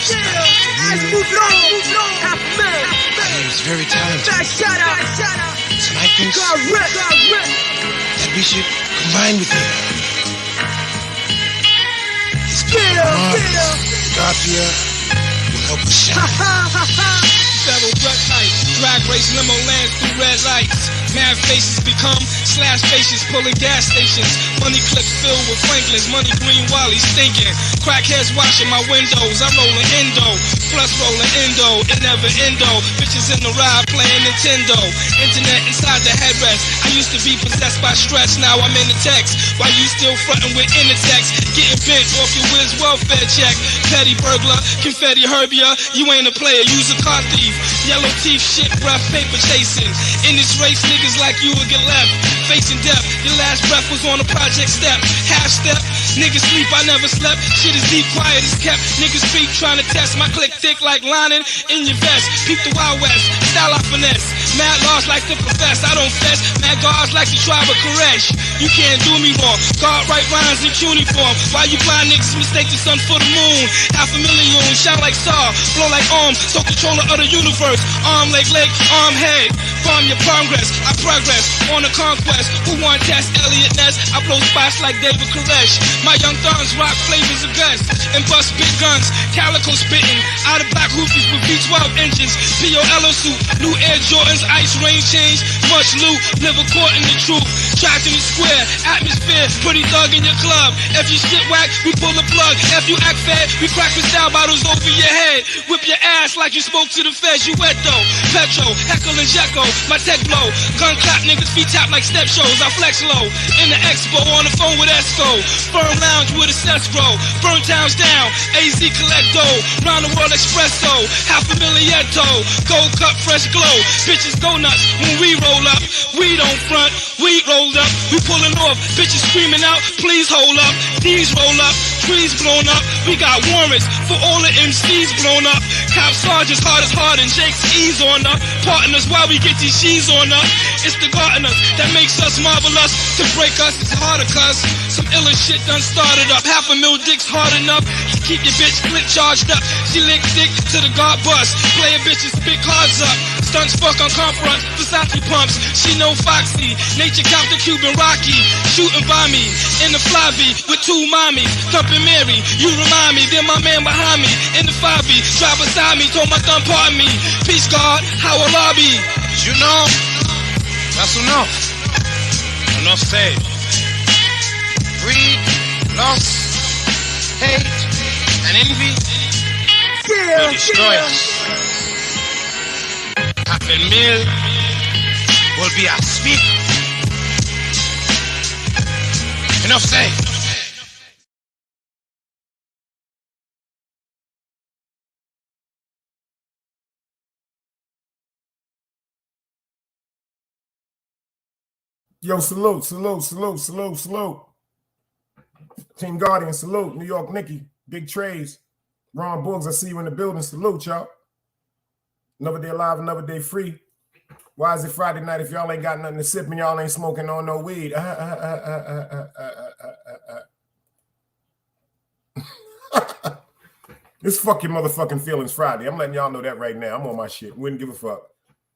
He's very talented. So I think that we should combine with him. His God here will help us shine. Federal red light, drag race limo lands through red lights. Mad faces become slash faces pulling gas stations. Money clips filled with Franklins, money green Wally's thinking. Crackheads washing my windows, I'm rolling Indo. Plus rolling Indo, it never endo. Bitches in the ride playing Nintendo. Internet inside the headrest. I used to be possessed by stress, now I'm in the text. While you still frontin' with text, getting bent off your whiz welfare check. Petty burglar, confetti herbia, you ain't a player, you's a car thief. Yellow teeth, shit breath, paper chasing. In this race, niggas like you will get left. Facing death, your last breath was on a project step. Half step, niggas sleep, I never slept. Shit is deep, quiet is kept. Niggas speak, trying to test my click thick like lining in your vest. Peep the Wild West, style I finesse. Mad laws like to profess, I don't fess. Mad guards like the tribe of Koresh. You can't do me wrong, God write rhymes in cuneiform. Why you blind niggas mistake the sun for the moon? 500,000, shine like star, blow like arms, so controller of the universe. Arm, leg, arm, head. Farm your progress, I progress on a conquest. Who want test Elliot Ness? I blow spots like David Koresh. My young thugs rock flavors of guns and bust big guns. Calico spitting out of black hoopies with V12 engines. POLO suit, new Air Jordans, ice rain change. Much loot, never caught in the truth. Tracked in the square, atmosphere, pretty thug in your club. If you shit whack, we pull the plug. If you act fat, we crack the style bottles over your head. Whip your ass like you spoke to the feds. You wet though, Petro, Heckle and Jekyll. My tech blow, gun clap, niggas feet tap like step shows. I flex low, in the expo, on the phone with Esco. Firm lounge with a cess bro. Burn towns down, AZ collect dough. Round the world espresso, 500,000. Gold cup, fresh glow. Bitches go nuts when we roll up. We don't front, we rolled up. We pulling off, bitches screaming out, please hold up. These roll up, trees blown up. We got warrants for all the MCs blown up. Cop sergeants hard as hard and Jake's ease on up. Partners while we get these G's on up. It's the gardeners that makes us marvelous. To break us, it's harder cuz some iller shit done started up. 500,000 dicks hard enough to keep your bitch click charged up. She lick dick to the guard bus. Player bitches big cards up. Stunts fuck on conference, Versace pumps. She know Foxy, nature count the Cuban Rocky. Shooting by me in the flyby with two mommies. Thumping Mary, you remind me. Then my man behind me in the 5B. Drive beside me, told my thumb pardon me. Peace God, how will I be? You know, that's enough. Enough said. Greed, lust, hate, and envy will destroy us. 500,000 will be our speak. Enough said. Yo, salute. Team Guardian, salute. New York Nicky, Big Trades, Ron Boogs, I see you in the building. Salute, y'all. Another day alive, another day free. Why is it Friday night if y'all ain't got nothing to sip and y'all ain't smoking on no weed? It's fuck your motherfucking feelings Friday. I'm letting y'all know that right now. I'm on my shit. Wouldn't give a fuck.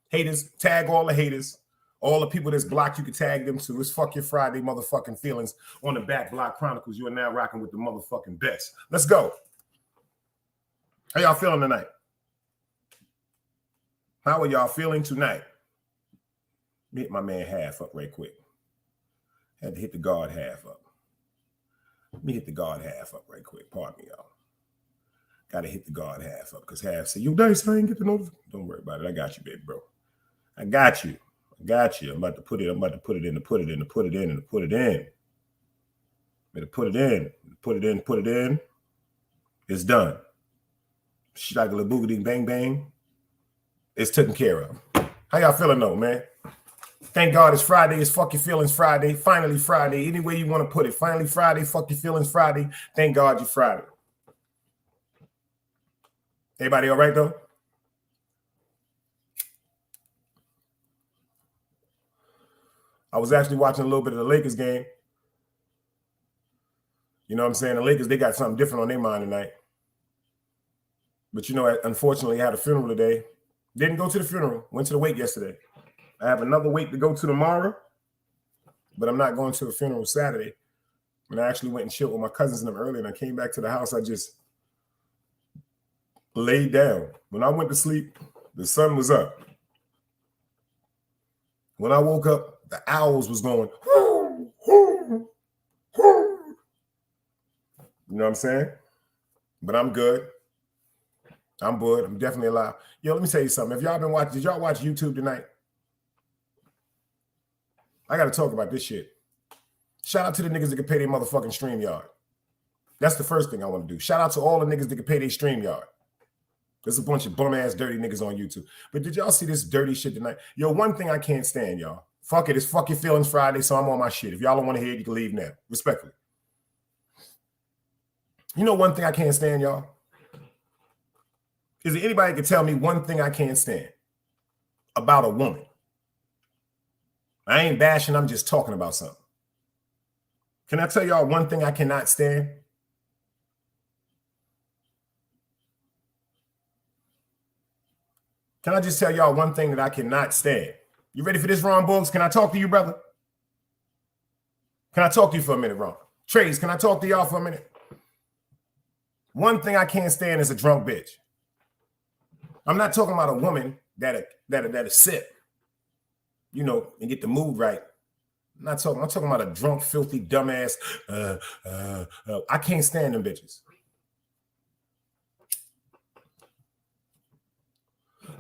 Haters, tag all the haters. All the people that's blocked, you can tag them too. It's fuck your Friday motherfucking feelings on the Back Block Chronicles. You are now rocking with the motherfucking best. Let's go. How y'all feeling tonight? How are y'all feeling tonight? Let me hit my man half up right quick. Had to hit the guard half up. Let me hit the guard half up right quick. Pardon me, y'all. Got to hit the guard half up because half say, yo, Dice, I ain't get the notification. Don't worry about it. I got you, baby, bro. I got you. I'm about to put it in. I'm about to put it in. It's done. Shagala boogity bang bang. It's taken care of. How y'all feeling though, man? Thank God it's Friday. It's Fuck Your Feelings Friday. Finally Friday. Any way you want to put it. Finally Friday. Fuck Your Feelings Friday. Thank God you're Friday. Everybody all right though? I was actually watching a little bit of the Lakers game. You know what I'm saying? The Lakers, they got something different on their mind tonight. But you know, unfortunately, I had a funeral today. Didn't go to the funeral. Went to the wake yesterday. I have another wake to go to tomorrow, but I'm not going to a funeral Saturday. And I actually went and chilled with my cousins and them early, and I came back to the house. I just laid down. When I went to sleep, the sun was up. When I woke up, the owls was going, hoo, hoo, hoo. You know what I'm saying? But I'm good. I'm good. I'm definitely alive. Yo, let me tell you something. If y'all been watching, did y'all watch YouTube tonight? I got to talk about this shit. Shout out to the niggas that can pay their motherfucking StreamYard. That's the first thing I want to do. Shout out to all the niggas that can pay their StreamYard. There's a bunch of bum-ass dirty niggas on YouTube. But did y'all see this dirty shit tonight? Yo, one thing I can't stand, y'all. Fuck it. It's Fuck Your Feelings Friday, so I'm on my shit. If y'all don't want to hear it, you can leave now. Respectfully. You know one thing I can't stand, y'all? Is there anybody that can tell me one thing I can't stand about a woman? I ain't bashing. I'm just talking about something. Can I tell y'all one thing I cannot stand? Can I just tell y'all one thing that I cannot stand? You ready for this, Ron Books? Can I talk to you, brother? Can I talk to you for a minute, Ron? Trace, can I talk to y'all for a minute? One thing I can't stand is a drunk bitch. I'm not talking about a woman that'll sip, you know, and get the mood right. I'm talking about a drunk, filthy, dumbass. I can't stand them bitches.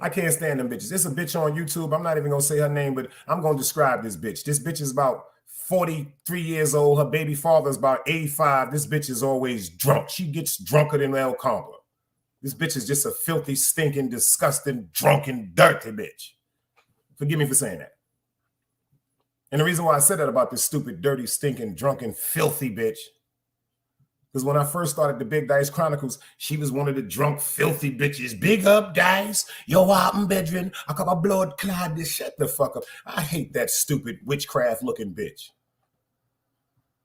I can't stand them bitches. There's a bitch on YouTube. I'm not even going to say her name, but I'm going to describe this bitch. This bitch is about 43 years old. Her baby father is about 85. This bitch is always drunk. She gets drunker than El Combo. This bitch is just a filthy, stinking, disgusting, drunken, dirty bitch. Forgive me for saying that. And the reason why I said that about this stupid, dirty, stinking, drunken, filthy bitch, because when I first started the Big Dice Chronicles, she was one of the drunk, filthy bitches. Big up, Dice. Yo, I'm bedroom. I got my blood clot. This shut the fuck up. I hate that stupid witchcraft-looking bitch.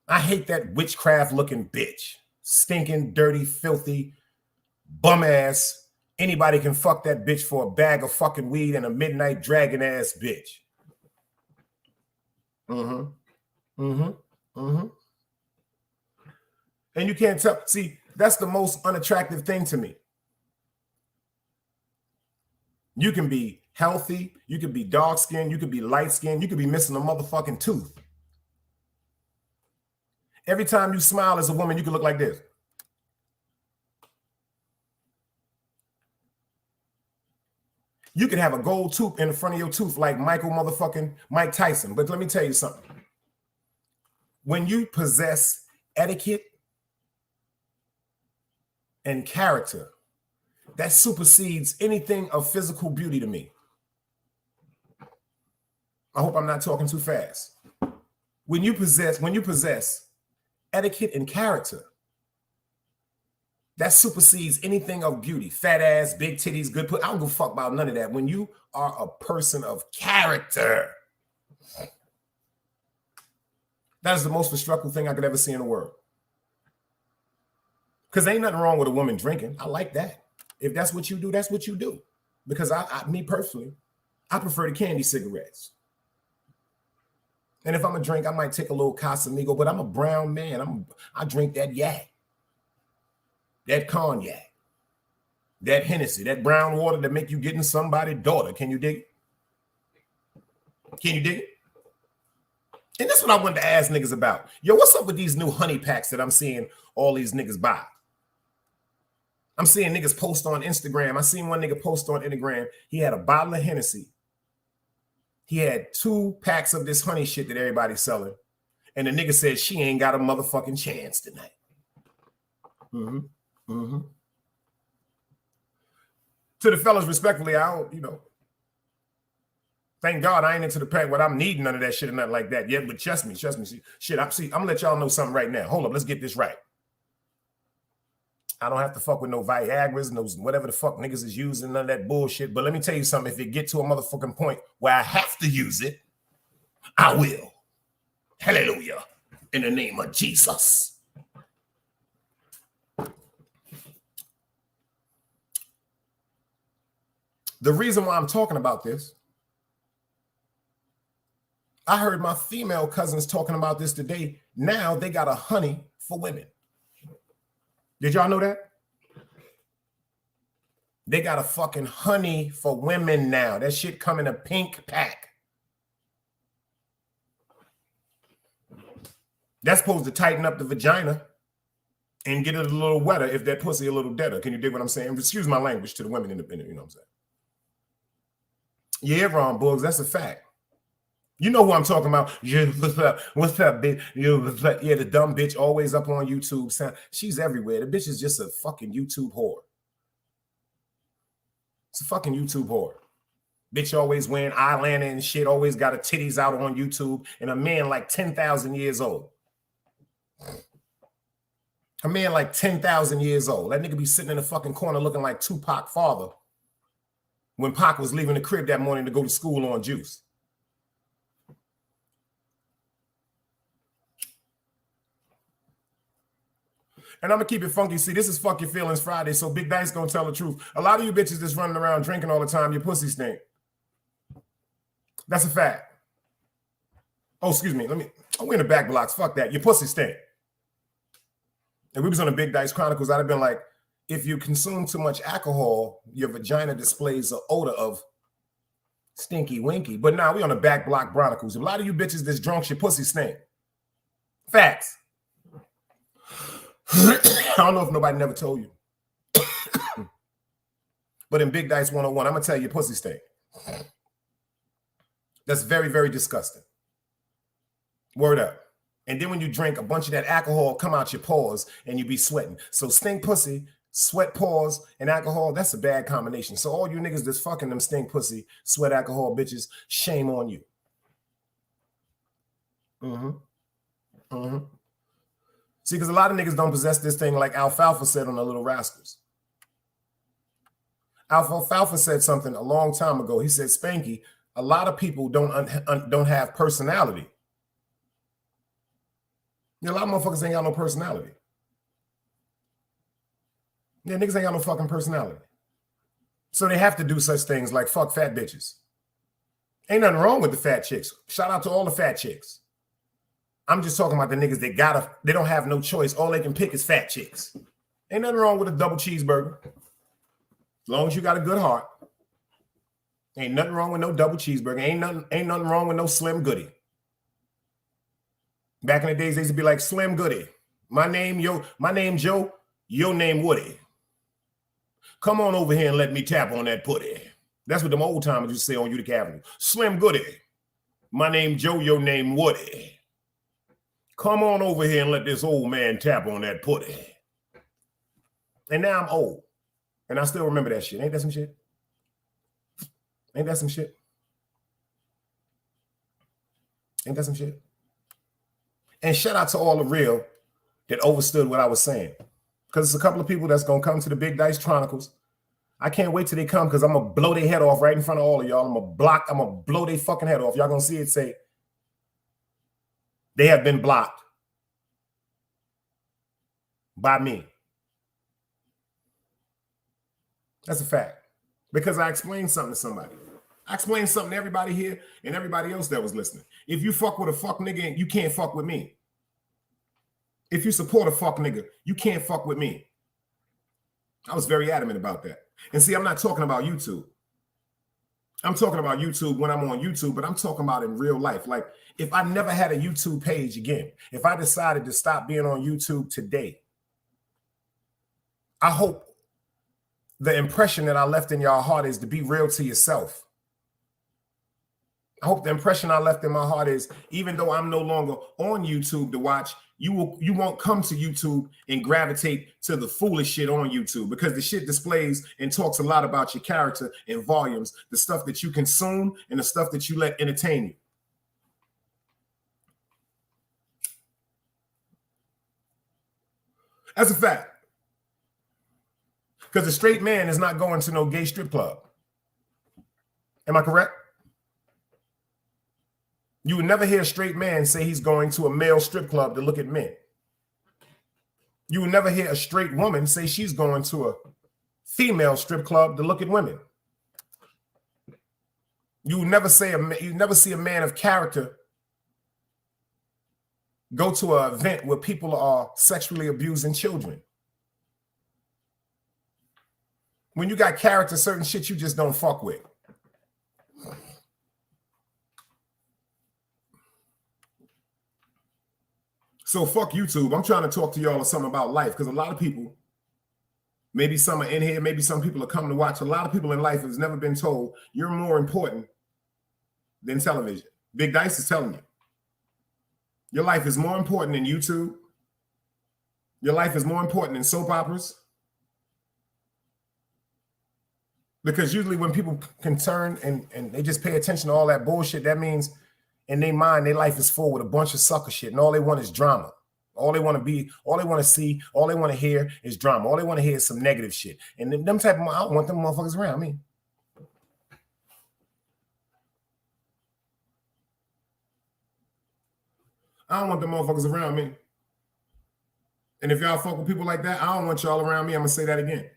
I hate that witchcraft-looking bitch. Stinking, dirty, filthy, bum-ass. Anybody can fuck that bitch for a bag of fucking weed and a midnight dragon-ass bitch. And you can't tell. See, that's the most unattractive thing to me. You can be healthy. You can be dark-skinned. You can be light-skinned. You could be missing a motherfucking tooth. Every time you smile as a woman, you can look like this. You can have a gold tooth in the front of your tooth like Mike Tyson. But let me tell you something. When you possess etiquette and character, that supersedes anything of physical beauty to me. I hope I'm not talking too fast. When you possess etiquette and character, that supersedes anything of beauty. Fat ass, big titties, good put. I don't give a fuck about none of that. When you are a person of character, that is the most destructive thing I could ever see in the world. Because ain't nothing wrong with a woman drinking. I like that. If that's what you do, that's what you do. Because me personally, I prefer the candy cigarettes. And if I'm a drink, I might take a little Casamigo, but I'm a brown man. I drink that yak, that cognac, that Hennessy, that brown water that make you getting somebody's daughter. Can you dig it? Can you dig it? And that's what I wanted to ask niggas about. Yo, what's up with these new honey packs that I'm seeing all these niggas buy? I'm seeing niggas post on Instagram. I seen one nigga post on Instagram. He had a bottle of Hennessy. He had 2 packs of this honey shit that everybody's selling. And the nigga said she ain't got a motherfucking chance tonight. To the fellas, respectfully, I don't, thank God I ain't into the pack what I'm needing none of that shit or nothing like that yet. But trust me. Shit, I'm gonna let y'all know something right now. Hold up, let's get this right. I don't have to fuck with no Viagra's, no whatever the fuck niggas is using, none of that bullshit. But let me tell you something. If it get to a motherfucking point where I have to use it, I will. Hallelujah. In the name of Jesus. The reason why I'm talking about this, I heard my female cousins talking about this today. Now they got a honey for women. Did y'all know that? They got a fucking honey for women now. That shit come in a pink pack. That's supposed to tighten up the vagina and get it a little wetter if that pussy a little deader. Can you dig what I'm saying? Excuse my language to the women independent, you know what I'm saying? Yeah, Ron Boogs, that's a fact. You know who I'm talking about. Yeah, what's up, bitch? Yeah, the dumb bitch always up on YouTube. She's everywhere. The bitch is just a fucking YouTube whore. It's a fucking YouTube whore. Bitch always wearing eyeliner and shit, always got her titties out on YouTube, and a man like 10,000 years old. A man like 10,000 years old. That nigga be sitting in the fucking corner looking like Tupac father when Pac was leaving the crib that morning to go to school on juice. And I'm going to keep it funky. See, this is Fuck Your Feelings Friday, so Big Dice going to tell the truth. A lot of you bitches that's running around drinking all the time, your pussy stink. That's a fact. Oh, excuse me. We in the back blocks. Fuck that. Your pussy stink. If we was on the Big Dice Chronicles, I'd have been like, if you consume too much alcohol, your vagina displays an odor of stinky winky. But now we on the back block Chronicles. A lot of you bitches that's drunk, your pussy stink. Facts. I don't know if nobody never told you. But in Big Dice 101, I'm going to tell you, pussy stink. That's very, very disgusting. Word up. And then when you drink, a bunch of that alcohol come out your pores and you be sweating. So stink pussy, sweat pores, and alcohol, that's a bad combination. So all you niggas that's fucking them stink pussy, sweat alcohol bitches, shame on you. See, because a lot of niggas don't possess this thing like Alfalfa said on the Little Rascals. Alfalfa said something a long time ago. He said, Spanky, a lot of people don't have personality. Yeah, a lot of motherfuckers ain't got no personality. Yeah, niggas ain't got no fucking personality. So they have to do such things like fuck fat bitches. Ain't nothing wrong with the fat chicks. Shout out to all the fat chicks. I'm just talking about the niggas that they don't have no choice. All they can pick is fat chicks. Ain't nothing wrong with a double cheeseburger. As long as you got a good heart. Ain't nothing wrong with no double cheeseburger. Ain't nothing wrong with no Slim Goody. Back in the days, they used to be like, Slim Goody. My name Joe, your name Woody. Come on over here and let me tap on that putty. That's what them old timers used to say on Utica Avenue. Slim Goody. My name Joe, your name Woody. Come on over here and let this old man tap on that putty. And now I'm old. And I still remember that shit. Ain't that some shit? Ain't that some shit? Ain't that some shit? And shout out to all the real that overstood what I was saying. Because it's a couple of people that's going to come to the Big Dice Chronicles. I can't wait till they come because I'm going to blow their head off right in front of all of y'all. I'm going to blow their fucking head off. Y'all going to see it say, they have been blocked by me. That's a fact. Because I explained something to somebody. I explained something to everybody here and everybody else that was listening. If you fuck with a fuck nigga, you can't fuck with me. If you support a fuck nigga, you can't fuck with me. I was very adamant about that. And see, I'm not talking about YouTube. I'm talking about YouTube when I'm on YouTube, but I'm talking about in real life. Like, if I never had a YouTube page again, if I decided to stop being on YouTube today, I hope the impression that I left in y'all heart is to be real to yourself. I hope the impression I left in my heart is, even though I'm no longer on YouTube to watch, you won't come to YouTube and gravitate to the foolish shit on YouTube, because the shit displays and talks a lot about your character and volumes, the stuff that you consume and the stuff that you let entertain you. That's a fact. Because a straight man is not going to no gay strip club. Am I correct? You would never hear a straight man say he's going to a male strip club to look at men. You would never hear a straight woman say she's going to a female strip club to look at women. You never see a man of character go to an event where people are sexually abusing children. When you got character, certain shit you just don't fuck with. So fuck YouTube. I'm trying to talk to y'all or something about life, because a lot of people, maybe some are in here, maybe some people are coming to watch. A lot of people in life has never been told you're more important than television. Big Dice is telling you. Your life is more important than YouTube. Your life is more important than soap operas. Because usually when people can turn and they just pay attention to all that bullshit, that means in their mind, their life is full with a bunch of sucker shit, and all they want is drama. All they want to be, all they want to see, all they want to hear is drama. All they want to hear is some negative shit. And them type of, I don't want them motherfuckers around me. I don't want them motherfuckers around me. And if y'all fuck with people like that, I don't want y'all around me. I'm going to say that again.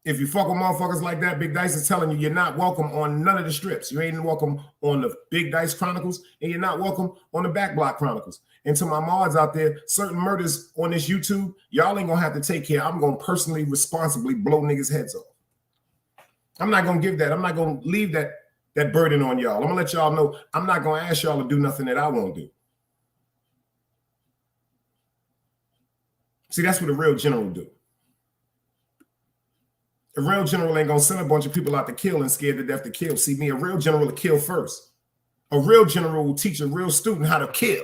If you fuck with motherfuckers like that, Big Dice is telling you you're not welcome on none of the strips. You ain't welcome on the Big Dice Chronicles, and you're not welcome on the Back Block Chronicles. And to my mods out there, certain murders on this YouTube, y'all ain't going to have to take care. I'm going to personally, responsibly blow niggas' heads off. I'm not going to give that. I'm not going to leave that burden on y'all. I'm going to let y'all know I'm not going to ask y'all to do nothing that I won't do. See, that's what a real general do. A real general ain't gonna send a bunch of people out to kill and scared to death to kill. See me, a real general will kill first. A real general will teach a real student how to kill.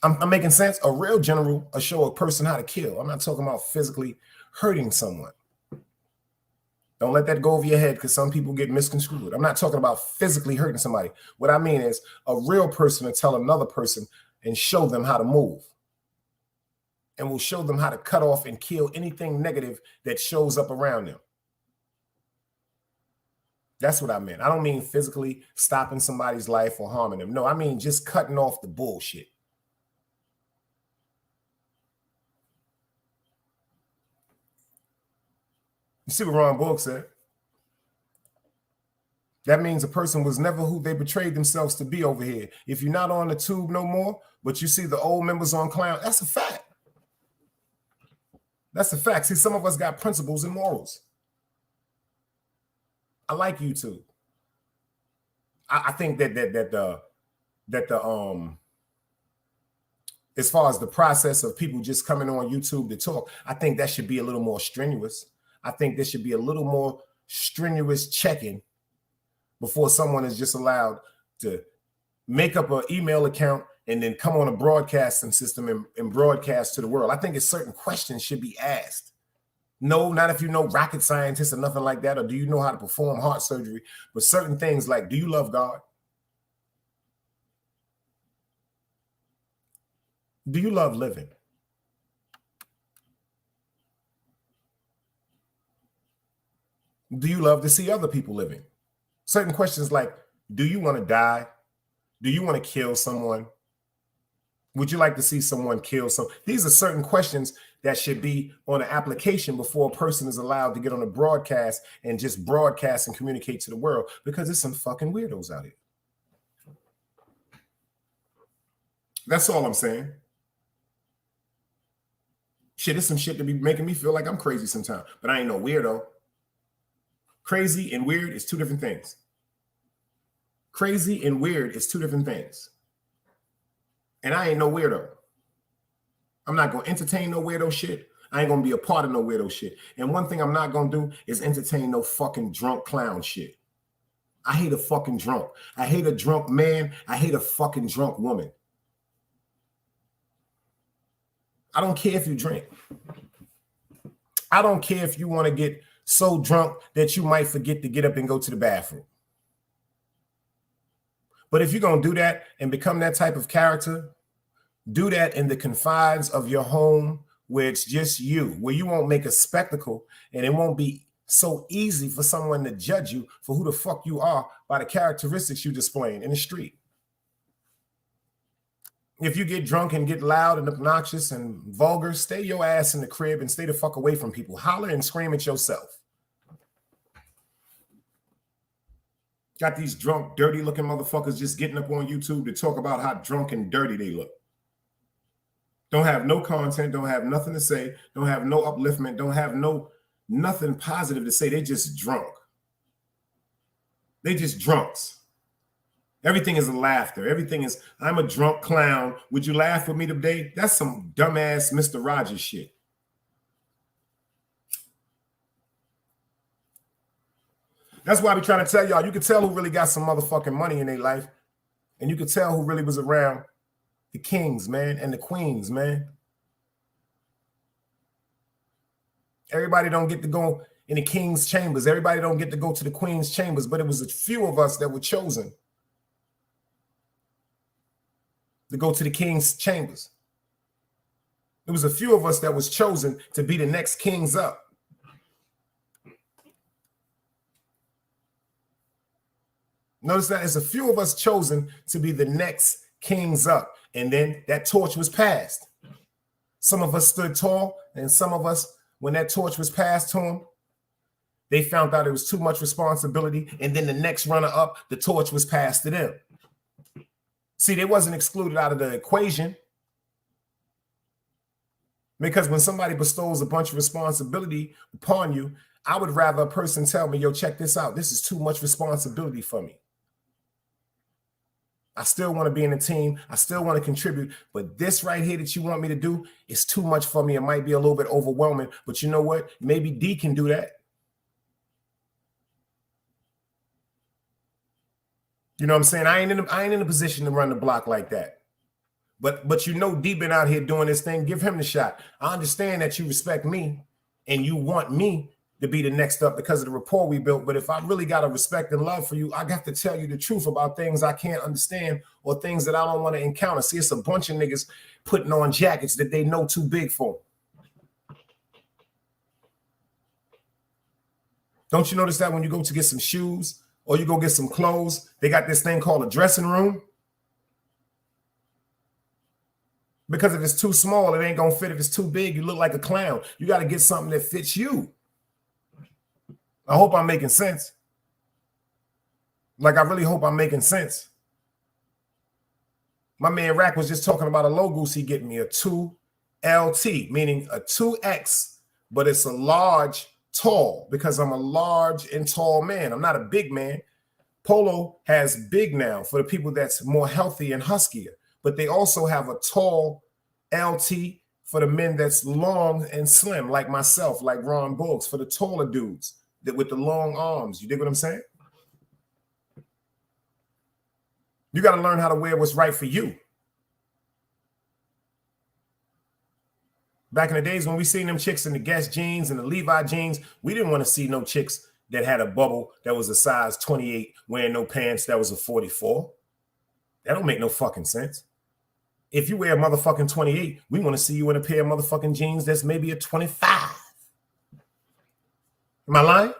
I'm making sense? A real general will show a person how to kill. I'm not talking about physically hurting someone. Don't let that go over your head, because some people get misconstrued. I'm not talking about physically hurting somebody. What I mean is a real person will tell another person and show them how to move. And will show them how to cut off and kill anything negative that shows up around them. That's what I meant. I don't mean physically stopping somebody's life or harming them. No, I mean just cutting off the bullshit. You see what Ron Borg said? That means a person was never who they betrayed themselves to be over here. If you're not on the tube no more, but you see the old members on Clown, that's a fact. That's a fact. See, some of us got principles and morals. I like YouTube. I think that as far as the process of people just coming on YouTube to talk, I think that should be a little more strenuous. I think there should be a little more strenuous checking before someone is just allowed to make up an email account and then come on a broadcasting system and broadcast to the world. I think it's certain questions should be asked. No, not if you know rocket scientists or nothing like that, or do you know how to perform heart surgery, but certain things like, do you love God? Do you love living? Do you love to see other people living? Certain questions like, do you want to die? Do you want to kill someone? Would you like to see someone kill someone? These are certain questions that should be on an application before a person is allowed to get on a broadcast and just broadcast and communicate to the world, because there's some fucking weirdos out here. That's all I'm saying. Shit, it's some shit to be making me feel like I'm crazy sometimes, but I ain't no weirdo. Crazy and weird is two different things. Crazy and weird is two different things. And I ain't no weirdo. I'm not going to entertain no weirdo shit. I ain't going to be a part of no weirdo shit. And one thing I'm not going to do is entertain no fucking drunk clown shit. I hate a fucking drunk. I hate a drunk man. I hate a fucking drunk woman. I don't care if you drink. I don't care if you want to get so drunk that you might forget to get up and go to the bathroom. But if you're going to do that and become that type of character, do that in the confines of your home where it's just you, where you won't make a spectacle, and it won't be so easy for someone to judge you for who the fuck you are by the characteristics you're displaying in the street. If you get drunk and get loud and obnoxious and vulgar, stay your ass in the crib and stay the fuck away from people. Holler and scream at yourself. Got these drunk, dirty-looking motherfuckers just getting up on YouTube to talk about how drunk and dirty they look. Don't have no content, don't have nothing to say, don't have no upliftment, don't have nothing positive to say. They just drunk. They just drunks. Everything is a laughter. Everything is, I'm a drunk clown. Would you laugh with me today? That's some dumbass Mr. Rogers shit. That's why I be trying to tell y'all, you can tell who really got some motherfucking money in their life. And you can tell who really was around the kings, man, and the queens, man. Everybody don't get to go in the king's chambers. Everybody don't get to go to the queen's chambers, but it was a few of us that were chosen to go to the king's chambers. It was a few of us that was chosen to be the next kings up. Notice that it's a few of us chosen to be the next kings up. And then that torch was passed. Some of us stood tall, and some of us, when that torch was passed to them, they found out it was too much responsibility. And then the next runner up, the torch was passed to them. See, they wasn't excluded out of the equation. Because when somebody bestows a bunch of responsibility upon you, I would rather a person tell me, yo, check this out. This is too much responsibility for me. I still want to be in the team. I still want to contribute. But this right here that you want me to do is too much for me. It might be a little bit overwhelming. But you know what? Maybe D can do that. You know what I'm saying? I ain't in a position to run the block like that. But you know D been out here doing this thing. Give him the shot. I understand that you respect me and you want me to be the next up because of the rapport we built. But if I really got a respect and love for you, I got to tell you the truth about things I can't understand or things that I don't want to encounter. See, it's a bunch of niggas putting on jackets that they know too big for. Don't you notice that when you go to get some shoes or you go get some clothes, they got this thing called a dressing room? Because if it's too small, it ain't going to fit. If it's too big, you look like a clown. You got to get something that fits you. I hope I'm making sense. Like, I really hope I'm making sense. My man Rack was just talking about a logos he getting me, a 2LT, meaning a 2X, but it's a large, tall, because I'm a large and tall man. I'm not a big man. Polo has big now for the people that's more healthy and huskier, but they also have a tall LT for the men that's long and slim, like myself, like Ron Boggs, for the taller dudes that with the long arms. You dig what I'm saying? You got to learn how to wear what's right for you. Back in the days when we seen them chicks in the Guess jeans and the Levi jeans, we didn't want to see no chicks that had a bubble that was a size 28 wearing no pants that was a 44. That don't make no fucking sense. If you wear a motherfucking 28, we want to see you in a pair of motherfucking jeans that's maybe a 25. Am I lying?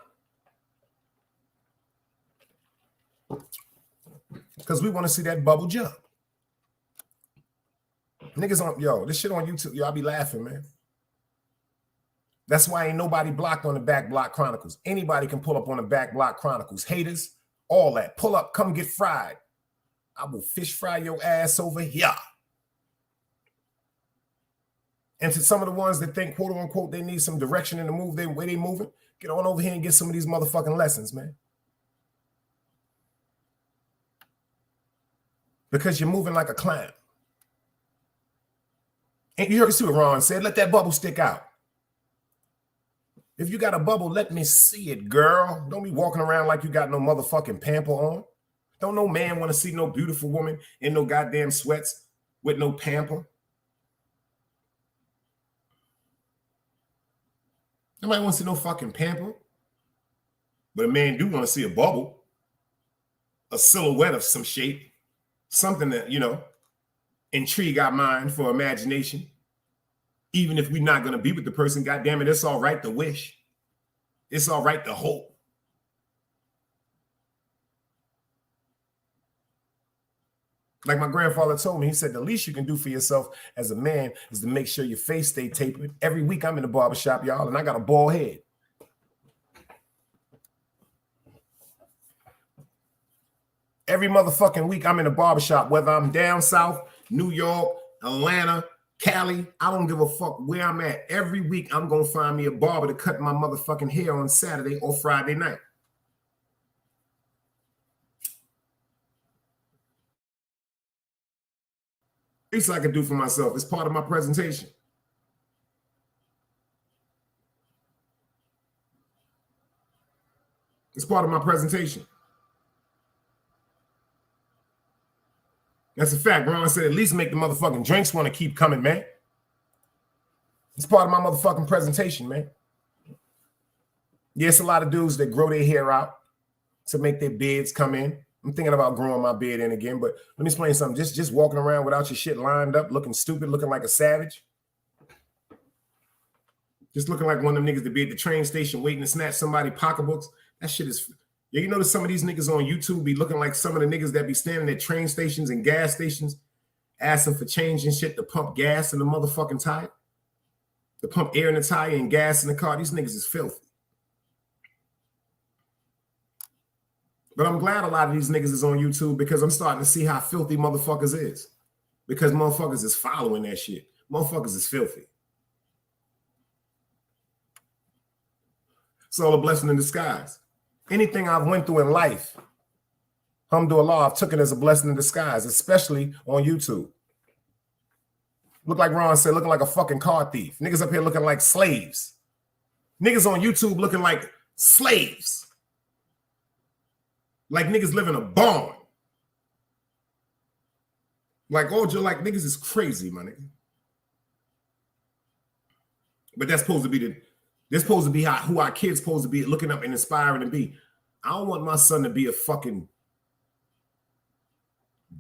Because we want to see that bubble jump. Niggas on, yo, this shit on YouTube, yo, I be laughing, man. That's why ain't nobody blocked on the Back Block Chronicles. Anybody can pull up on the Back Block Chronicles. Haters, all that. Pull up, come get fried. I will fish fry your ass over here. And to some of the ones that think, quote unquote, they need some direction in the move, the way they moving, get on over here and get some of these motherfucking lessons, man. Because you're moving like a clown. And you heard see what Ron said, let that bubble stick out. If you got a bubble, let me see it, girl. Don't be walking around like you got no motherfucking pamper on. Don't no man want to see no beautiful woman in no goddamn sweats with no pamper. Nobody wants to see no fucking pamper. But a man do want to see a bubble, a silhouette of some shape, something that, you know, intrigue our mind for imagination. Even if we're not going to be with the person, goddamn it, it's all right to wish. It's all right to hope. Like my grandfather told me, he said, the least you can do for yourself as a man is to make sure your face stay tapered. Every week I'm in the barbershop, y'all, and I got a bald head. Every motherfucking week, I'm in a barbershop, whether I'm down south, New York, Atlanta, Cali. I don't give a fuck where I'm at. Every week, I'm going to find me a barber to cut my motherfucking hair on Saturday or Friday night. Least I can do for myself. It's part of my presentation. It's part of my presentation. That's a fact. Ron said, at least make the motherfucking drinks want to keep coming, man. It's part of my motherfucking presentation, man. Yes, a lot of dudes that grow their hair out to make their beards come in. I'm thinking about growing my beard in again, but let me explain something. Just walking around without your shit lined up, looking stupid, looking like a savage. Just looking like one of them niggas that be at the train station waiting to snatch somebody pocketbooks. That shit is... Yeah, you notice some of these niggas on YouTube be looking like some of the niggas that be standing at train stations and gas stations asking for change and shit to pump gas in the motherfucking tire. To pump air in the tire and gas in the car. These niggas is filthy. But I'm glad a lot of these niggas is on YouTube because I'm starting to see how filthy motherfuckers is. Because motherfuckers is following that shit. Motherfuckers is filthy. It's all a blessing in disguise. Anything I've went through in life, alhamdulillah, I've took it as a blessing in disguise, especially on YouTube. Look like Ron said, looking like a fucking car thief. Niggas up here looking like slaves. Niggas on YouTube looking like slaves. Like niggas live in a barn. Like, oh, you're like, niggas is crazy, my nigga. But that's supposed to be who our kids supposed to be, looking up and inspiring to be. I don't want my son to be a fucking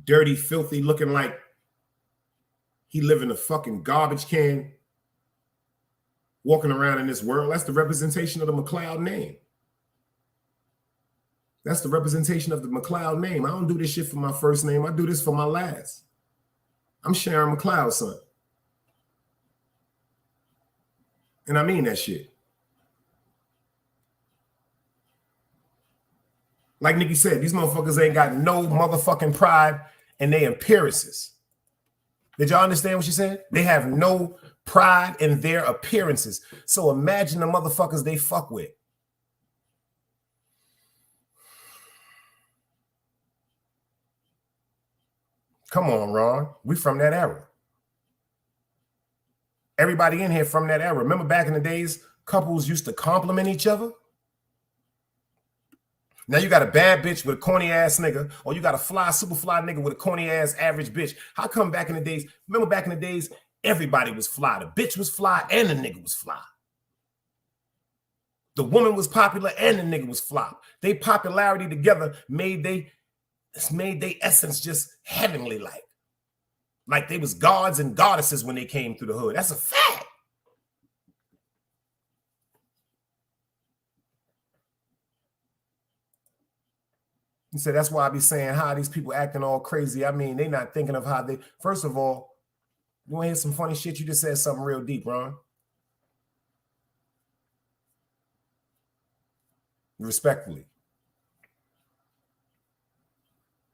dirty, filthy, looking like he live in a fucking garbage can, walking around in this world. That's the representation of the McLeod name. That's the representation of the McLeod name. I don't do this shit for my first name. I do this for my last. I'm Sharon McLeod's son. And I mean that shit. Like Nikki said, these motherfuckers ain't got no motherfucking pride in their appearances. Did y'all understand what she said? They have no pride in their appearances. So imagine the motherfuckers they fuck with. Come on, Ron. We from that era. Everybody in here from that era. Remember back in the days, couples used to compliment each other? Now you got a bad bitch with a corny ass nigga, or you got a fly, super fly nigga with a corny ass average bitch. How come back in the days, remember back in the days, everybody was fly. The bitch was fly and the nigga was fly. The woman was popular and the nigga was fly. They popularity together made they essence just heavenly like. Like they was gods and goddesses when they came through the hood. That's a fact. He said, that's why I be saying how these people acting all crazy. I mean, they not thinking of how they, first of all, you want to hear some funny shit? You just said something real deep, Ron. Respectfully.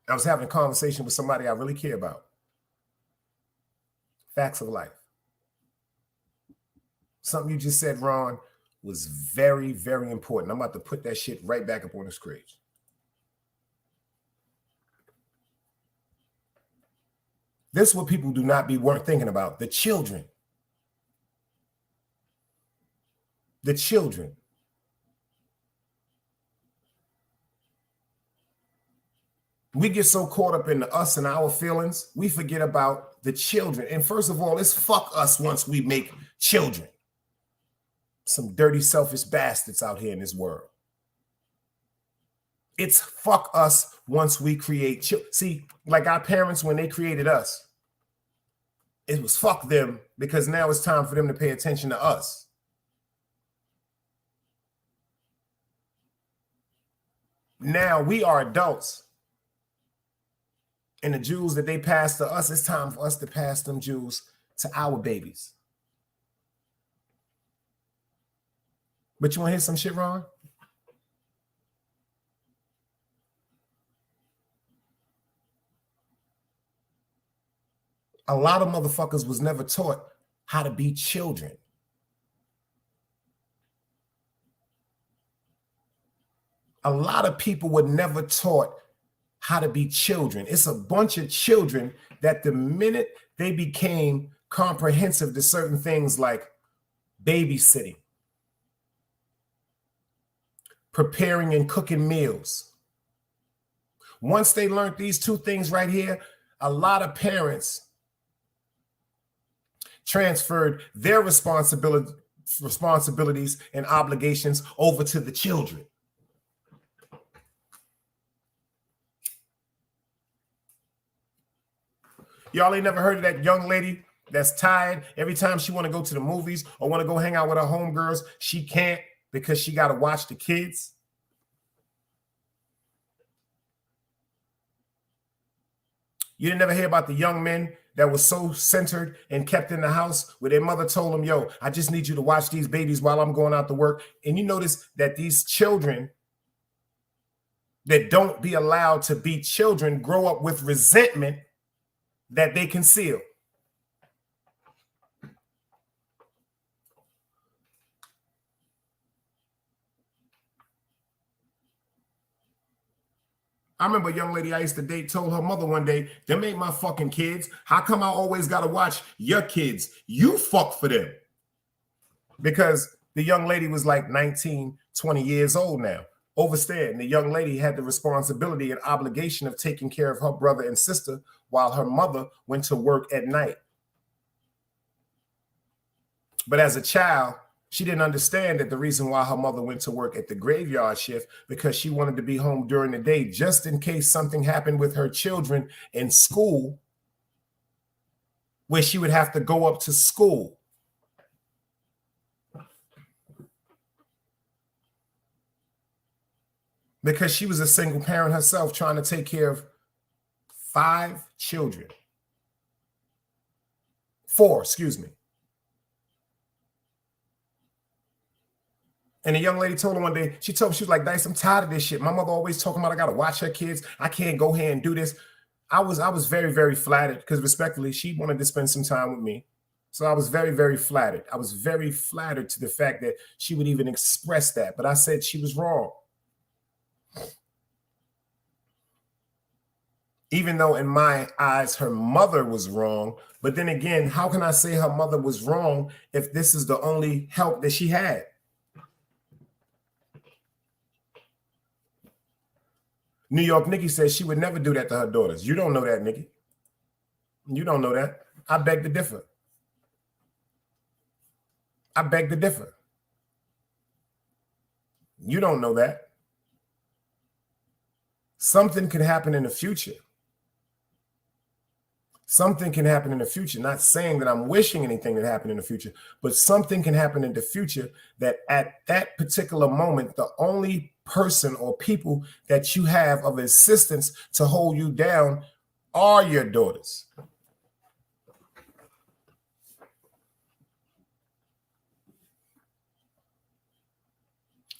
I was having a conversation with somebody I really care about. Facts of life. Something you just said, Ron, was very, very important. I'm about to put that shit right back up on the screen. This is what people weren't thinking about. The children. The children. We get so caught up in us and our feelings, we forget about the children. And first of all, it's fuck us once we make children. Some dirty, selfish bastards out here in this world. It's fuck us once we create children. See, like our parents, when they created us, it was fuck them because now it's time for them to pay attention to us. Now we are adults. And the jewels that they pass to us, it's time for us to pass them jewels to our babies. But you want to hear some shit, Ron? A lot of motherfuckers was never taught how to be children. A lot of people were never taught how to be children. It's a bunch of children that the minute they became comprehensive to certain things like babysitting, preparing and cooking meals, once they learned these two things right here, a lot of parents transferred their responsibilities and obligations over to the children. Y'all ain't never heard of that young lady that's tired every time she want to go to the movies or want to go hang out with her homegirls? She can't because she got to watch the kids. You didn't never hear about the young men that was so centered and kept in the house where their mother told them, yo, I just need you to watch these babies while I'm going out to work. And you notice that these children that don't be allowed to be children grow up with resentment that they conceal. I remember a young lady I used to date told her mother one day, them ain't my fucking kids. How come I always got to watch your kids? You fuck for them. Because the young lady was like 19, 20 years old now. Overstand, the young lady had the responsibility and obligation of taking care of her brother and sister while her mother went to work at night. But as a child, she didn't understand that the reason why her mother went to work at the graveyard shift because she wanted to be home during the day just in case something happened with her children in school where she would have to go up to school. Because she was a single parent herself trying to take care of 5 children. 4, excuse me. And the young lady told her one day, she was like, Dice, I'm tired of this shit. My mother always talking about I got to watch her kids. I can't go here and do this. I was very, very flattered because respectfully, she wanted to spend some time with me. So I was very, very flattered. I was very flattered to the fact that she would even express that. But I said she was wrong. Even though in my eyes, her mother was wrong. But then again, how can I say her mother was wrong if this is the only help that she had? New York Nikki says she would never do that to her daughters. You don't know that, Nikki. You don't know that. I beg to differ. I beg to differ. You don't know that. Something could happen in the future. Something can happen in the future. Not saying that I'm wishing anything to happen in the future, but something can happen in the future that at that particular moment, the only person or people that you have of assistance to hold you down are your daughters.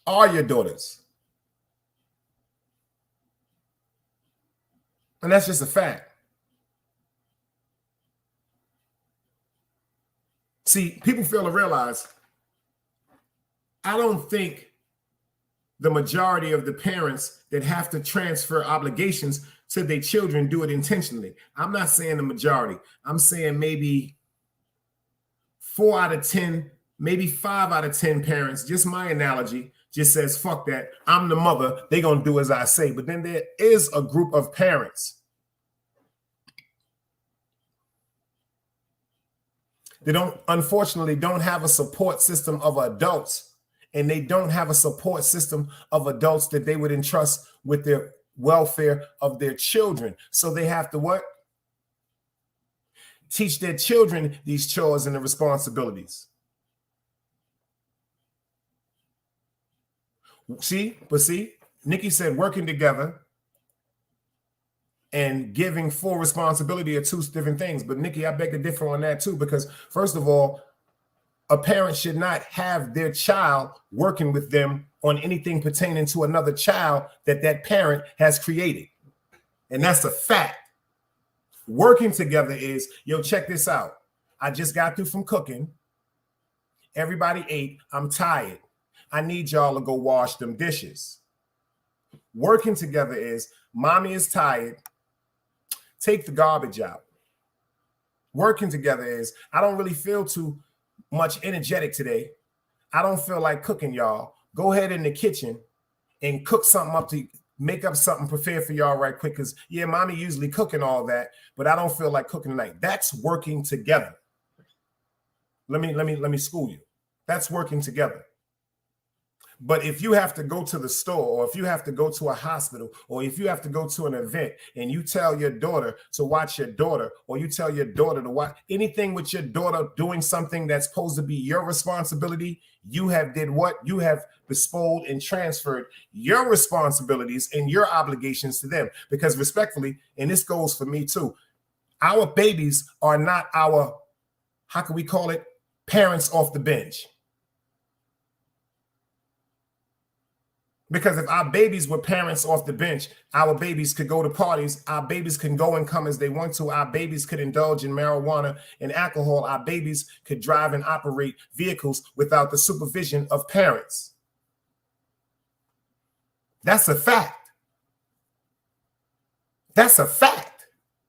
Are your daughters. And that's just a fact. See, people fail to realize, I don't think the majority of the parents that have to transfer obligations to their children do it intentionally. I'm not saying the majority. I'm saying maybe 4 out of 10, maybe 5 out of 10 parents, just my analogy, just says, fuck that. I'm the mother. They're going to do as I say. But then there is a group of parents they unfortunately don't have a support system of adults, and they don't have a support system of adults that they would entrust with their welfare of their children. So they have to what? Teach their children these chores and the responsibilities. See, Nikki said working together and giving full responsibility are 2 different things. But Nikki, I beg to differ on that too, because first of all, a parent should not have their child working with them on anything pertaining to another child that parent has created. And that's a fact. Working together is, yo, check this out. I just got through from cooking. Everybody ate. I'm tired. I need y'all to go wash them dishes. Working together is, mommy is tired. Take the garbage out. Working together is, I don't really feel too much energetic today. I don't feel like cooking, y'all. Go ahead in the kitchen and cook something up to make up something, prepare for y'all right quick. Because, yeah, mommy usually cooking all that, but I don't feel like cooking tonight. That's working together. Let me school you. That's working together. But if you have to go to the store, or if you have to go to a hospital, or if you have to go to an event and you tell your daughter to watch your daughter, or you tell your daughter to watch anything with your daughter doing something that's supposed to be your responsibility, you have did what? You have bestowed and transferred your responsibilities and your obligations to them. Because respectfully, and this goes for me too, our babies are not our, how can we call it, parents off the bench. Because if our babies were parents off the bench, our babies could go to parties, our babies can go and come as they want to, our babies could indulge in marijuana and alcohol, our babies could drive and operate vehicles without the supervision of parents. That's a fact. That's a fact.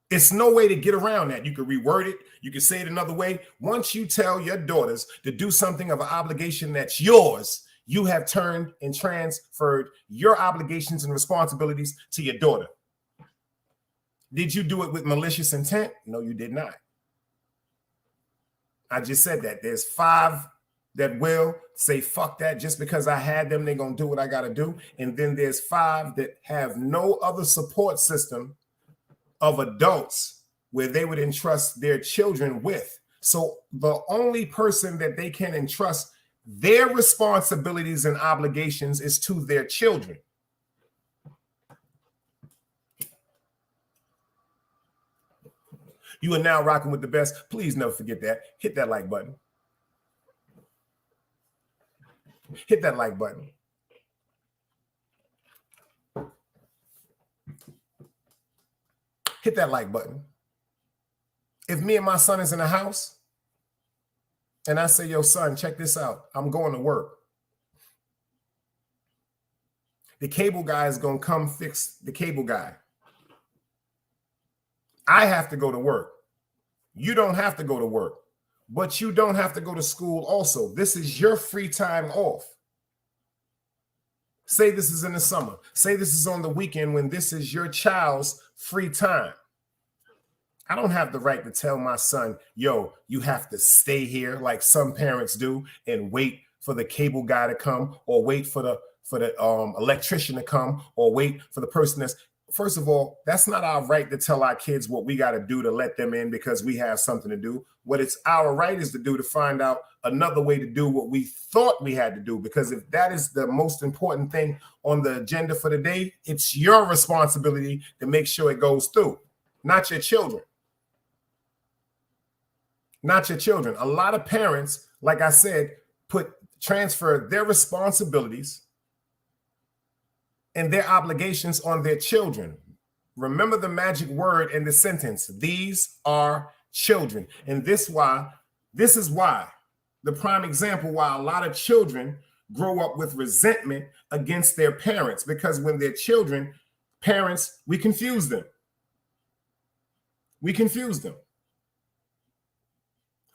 It's no way to get around that. You could reword it. You could say it another way. Once you tell your daughters to do something of an obligation that's yours, you have turned and transferred your obligations and responsibilities to your daughter. Did you do it with malicious intent? No, you did not. I just said that. There's 5 that will say, fuck that. Just because I had them, they're going to do what I got to do. And then there's 5 that have no other support system of adults where they would entrust their children with. So the only person that they can entrust their responsibilities and obligations is to their children. You are now rocking with the best. Please never forget that. Hit that like button. Hit that like button. Hit that like button. If me and my son is in the house, and I say, yo, son, check this out. I'm going to work. The cable guy is going to come fix the cable guy. I have to go to work. You don't have to go to work, but you don't have to go to school also. This is your free time off. Say this is in the summer. Say this is on the weekend when this is your child's free time. I don't have the right to tell my son, yo, you have to stay here like some parents do and wait for the cable guy to come, or wait for the electrician to come, or wait for the person that's, first of all, that's not our right to tell our kids what we got to do to let them in because we have something to do. What it's our right is to do to find out another way to do what we thought we had to do. Because if that is the most important thing on the agenda for the day, it's your responsibility to make sure it goes through, not your children. Not your children. A lot of parents, like I said, transfer their responsibilities and their obligations on their children. Remember the magic word in the sentence. These are children. And this is why the prime example why a lot of children grow up with resentment against their parents, because when they're children, parents, we confuse them. We confuse them.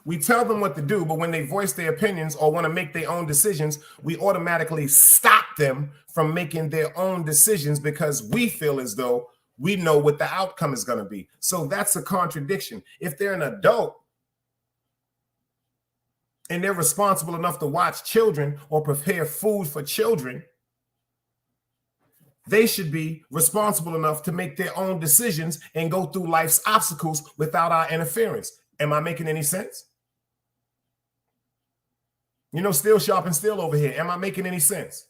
We tell them what to do, but when they voice their opinions or want to make their own decisions, we automatically stop them from making their own decisions because we feel as though we know what the outcome is going to be. So that's a contradiction. If they're an adult and they're responsible enough to watch children or prepare food for children, they should be responsible enough to make their own decisions and go through life's obstacles without our interference. Am I making any sense? You know, still sharp and still over here. Am I making any sense?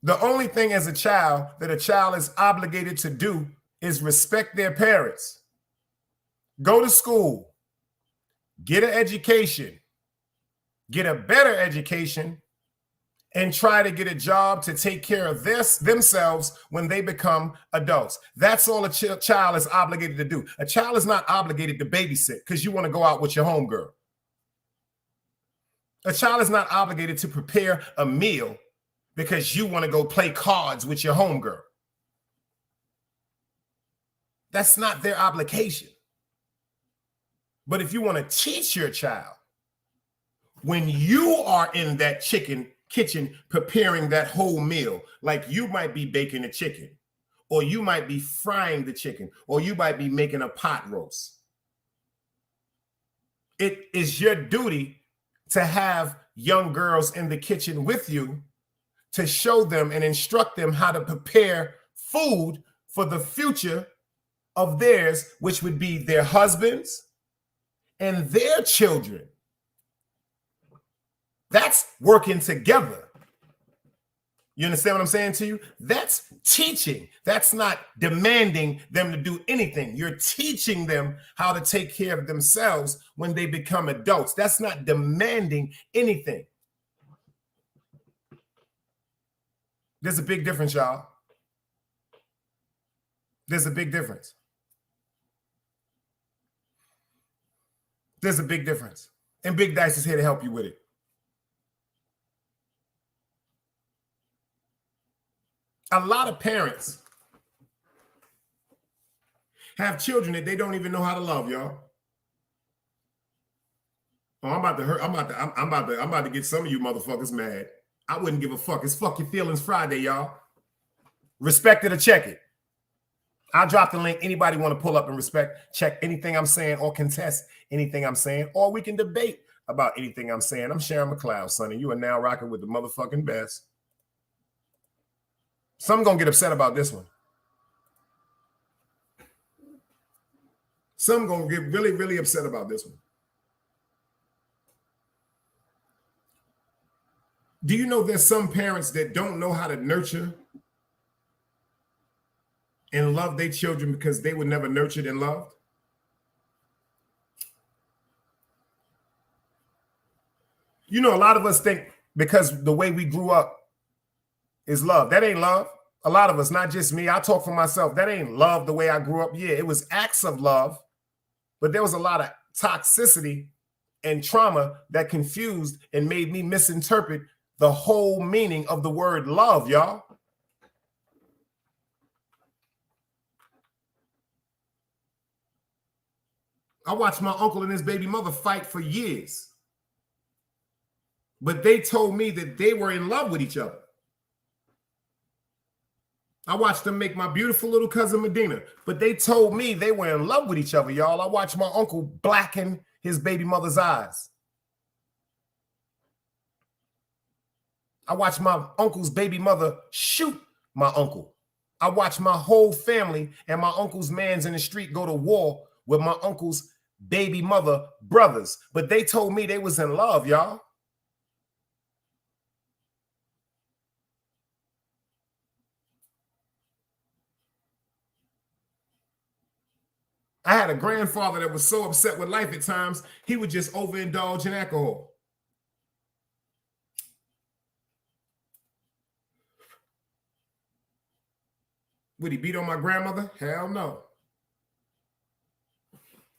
The only thing as a child that a child is obligated to do is respect their parents. Go to school. Get an education. Get a better education. and try to get a job to take care of themselves when they become adults. That's all a child is obligated to do. A child is not obligated to babysit because you want to go out with your homegirl. A child is not obligated to prepare a meal because you want to go play cards with your homegirl. That's not their obligation. But if you want to teach your child, when you are in that kitchen preparing that whole meal, like you might be baking the chicken, or you might be frying the chicken, or you might be making a pot roast. It is your duty to have young girls in the kitchen with you to show them and instruct them how to prepare food for the future of theirs, which would be their husbands and their children. That's working together. You understand what I'm saying to you? That's teaching. That's not demanding them to do anything. You're teaching them how to take care of themselves when they become adults. That's not demanding anything. There's a big difference, y'all. There's a big difference. There's a big difference. And Big Dice is here to help you with it. A lot of parents have children that they don't even know how to love, y'all. Oh, I'm about to get some of you motherfuckers mad. I wouldn't give a fuck. It's Fuck Your Feelings Friday, y'all. Respect it or check it. I'll drop the link. Anybody want to pull up and check anything I'm saying or contest anything I'm saying, or we can debate about anything I'm saying. I'm Sharon McLeod, son, and you are now rocking with the motherfucking best. Some gonna get upset about this one. Some gonna get really, really upset about this one. Do you know there's some parents that don't know how to nurture and love their children because they were never nurtured and loved? You know, a lot of us think because the way we grew up is love. That ain't love. A lot of us, not just me. I talk for myself. That ain't love the way I grew up. Yeah, it was acts of love, but there was a lot of toxicity and trauma that confused and made me misinterpret the whole meaning of the word love, y'all. I watched my uncle and his baby mother fight for years, but they told me that they were in love with each other. I watched them make my beautiful little cousin Medina, but they told me they were in love with each other, y'all. I watched my uncle blacken his baby mother's eyes. I watched my uncle's baby mother shoot my uncle. I watched my whole family and my uncle's mans in the street go to war with my uncle's baby mother brothers, but they told me they was in love, y'all. I had a grandfather that was so upset with life at times, he would just overindulge in alcohol. Would he beat on my grandmother? Hell no.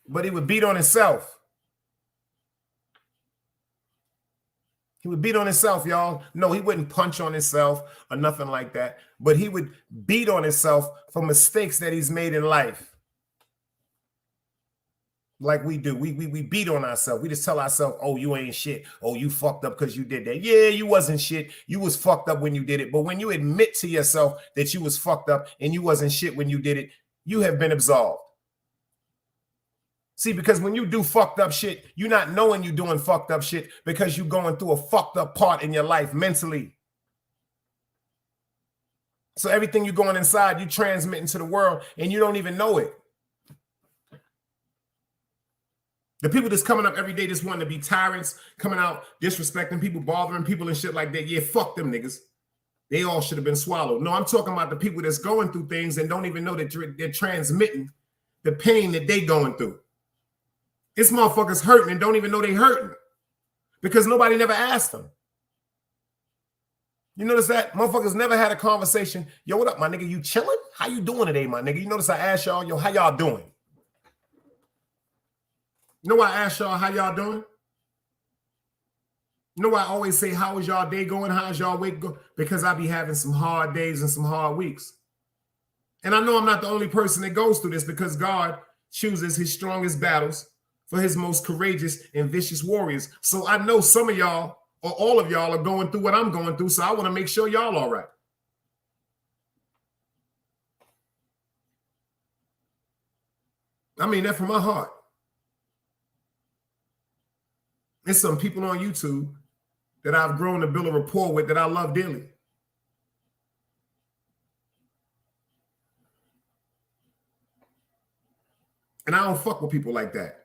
But he would beat on himself. He would beat on himself, y'all. No, he wouldn't punch on himself or nothing like that. But he would beat on himself for mistakes that he's made in life. Like we do. We beat on ourselves. We just tell ourselves, oh, you ain't shit. Oh, you fucked up because you did that. Yeah, you wasn't shit. You was fucked up when you did it. But when you admit to yourself that you was fucked up and you wasn't shit when you did it, you have been absolved. See, because when you do fucked up shit, you're not knowing you're doing fucked up shit because you're going through a fucked up part in your life mentally. So everything you're going inside, you transmitting to the world and you don't even know it. The people that's coming up every day just wanting to be tyrants, coming out, disrespecting people, bothering people and shit like that. Yeah, fuck them niggas. They all should have been swallowed. No, I'm talking about the people that's going through things and don't even know that they're transmitting the pain that they going through. This motherfuckers hurting and don't even know they hurting because nobody never asked them. You notice that? Motherfuckers never had a conversation. Yo, what up, my nigga? You chilling? How you doing today, my nigga? You notice I asked y'all, yo, how y'all doing? You know why I asked y'all how y'all doing? You know why I always say, how is y'all day going? How's y'all week going? Because I be having some hard days and some hard weeks. And I know I'm not the only person that goes through this because God chooses his strongest battles for his most courageous and vicious warriors. So I know some of y'all or all of y'all are going through what I'm going through. So I want to make sure y'all all right. I mean that from my heart. There's some people on YouTube that I've grown to build a rapport with that I love dearly. And I don't fuck with people like that.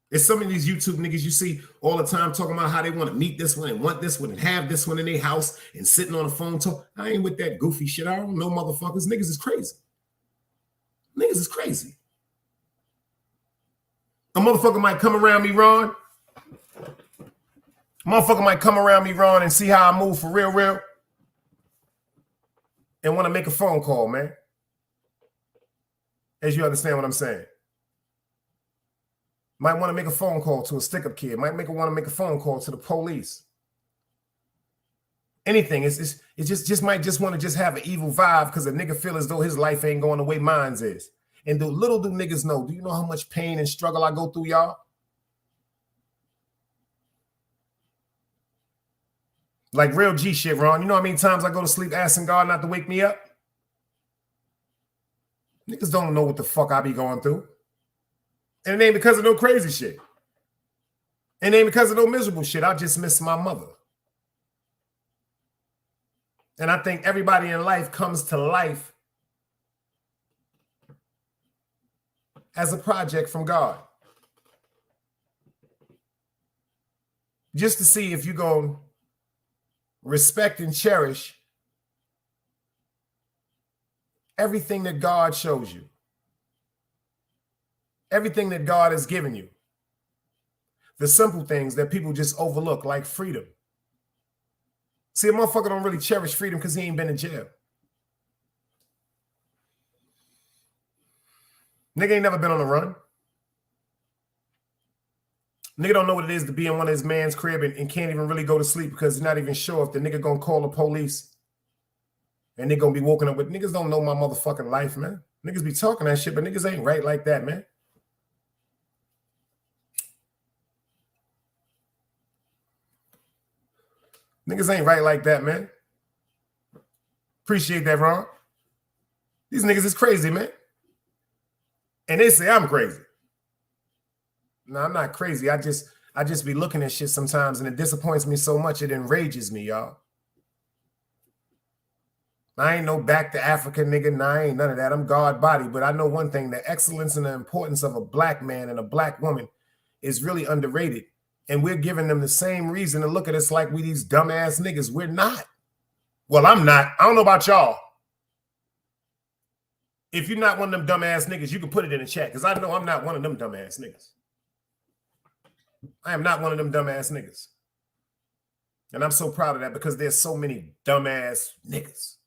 There's some of these YouTube niggas you see all the time talking about how they want to meet this one and want this one and have this one in their house and sitting on the phone talk. I ain't with that goofy shit. I don't know motherfuckers. Niggas is crazy. Niggas is crazy. A motherfucker might come around me, Ron. Motherfucker might come around me, Ron, and see how I move for real, and want to make a phone call, man. As you understand what I'm saying. Might want to make a phone call to a stick-up kid. Might want to make a phone call to the police. Anything. It just might just want to just have an evil vibe because a nigga feel as though his life ain't going the way mine's is. And little do niggas know. Do you know how much pain and struggle I go through, y'all? Like real G shit, Ron. You know how many times I go to sleep asking God not to wake me up? Niggas don't know what the fuck I be going through. And it ain't because of no crazy shit. It ain't because of no miserable shit. I just miss my mother. And I think everybody in life comes to life as a project from God. Just to see if you're going to respect and cherish everything that God shows you. Everything that God has given you. The simple things that people just overlook, like freedom. See, a motherfucker don't really cherish freedom because he ain't been in jail. Nigga ain't never been on the run. Nigga don't know what it is to be in one of his man's crib and can't even really go to sleep because he's not even sure if the nigga gonna call the police and they gonna be woken up with. Niggas don't know my motherfucking life, man. Niggas be talking that shit, but niggas ain't right like that, man. Niggas ain't right like that, man. Appreciate that, Ron. These niggas is crazy, man. And they say I'm crazy. No, I'm not crazy. I just be looking at shit sometimes and it disappoints me so much it enrages me, y'all. I ain't no back to Africa nigga. Nah, I ain't none of that. I'm God body. But I know one thing, the excellence and the importance of a black man and a black woman is really underrated. And we're giving them the same reason to look at us like we these dumbass niggas. We're not. Well, I'm not. I don't know about y'all. If you're not one of them dumbass niggas, you can put it in the chat because I know I'm not one of them dumbass niggas. I am not one of them dumbass niggas. And I'm so proud of that because there's so many dumbass niggas.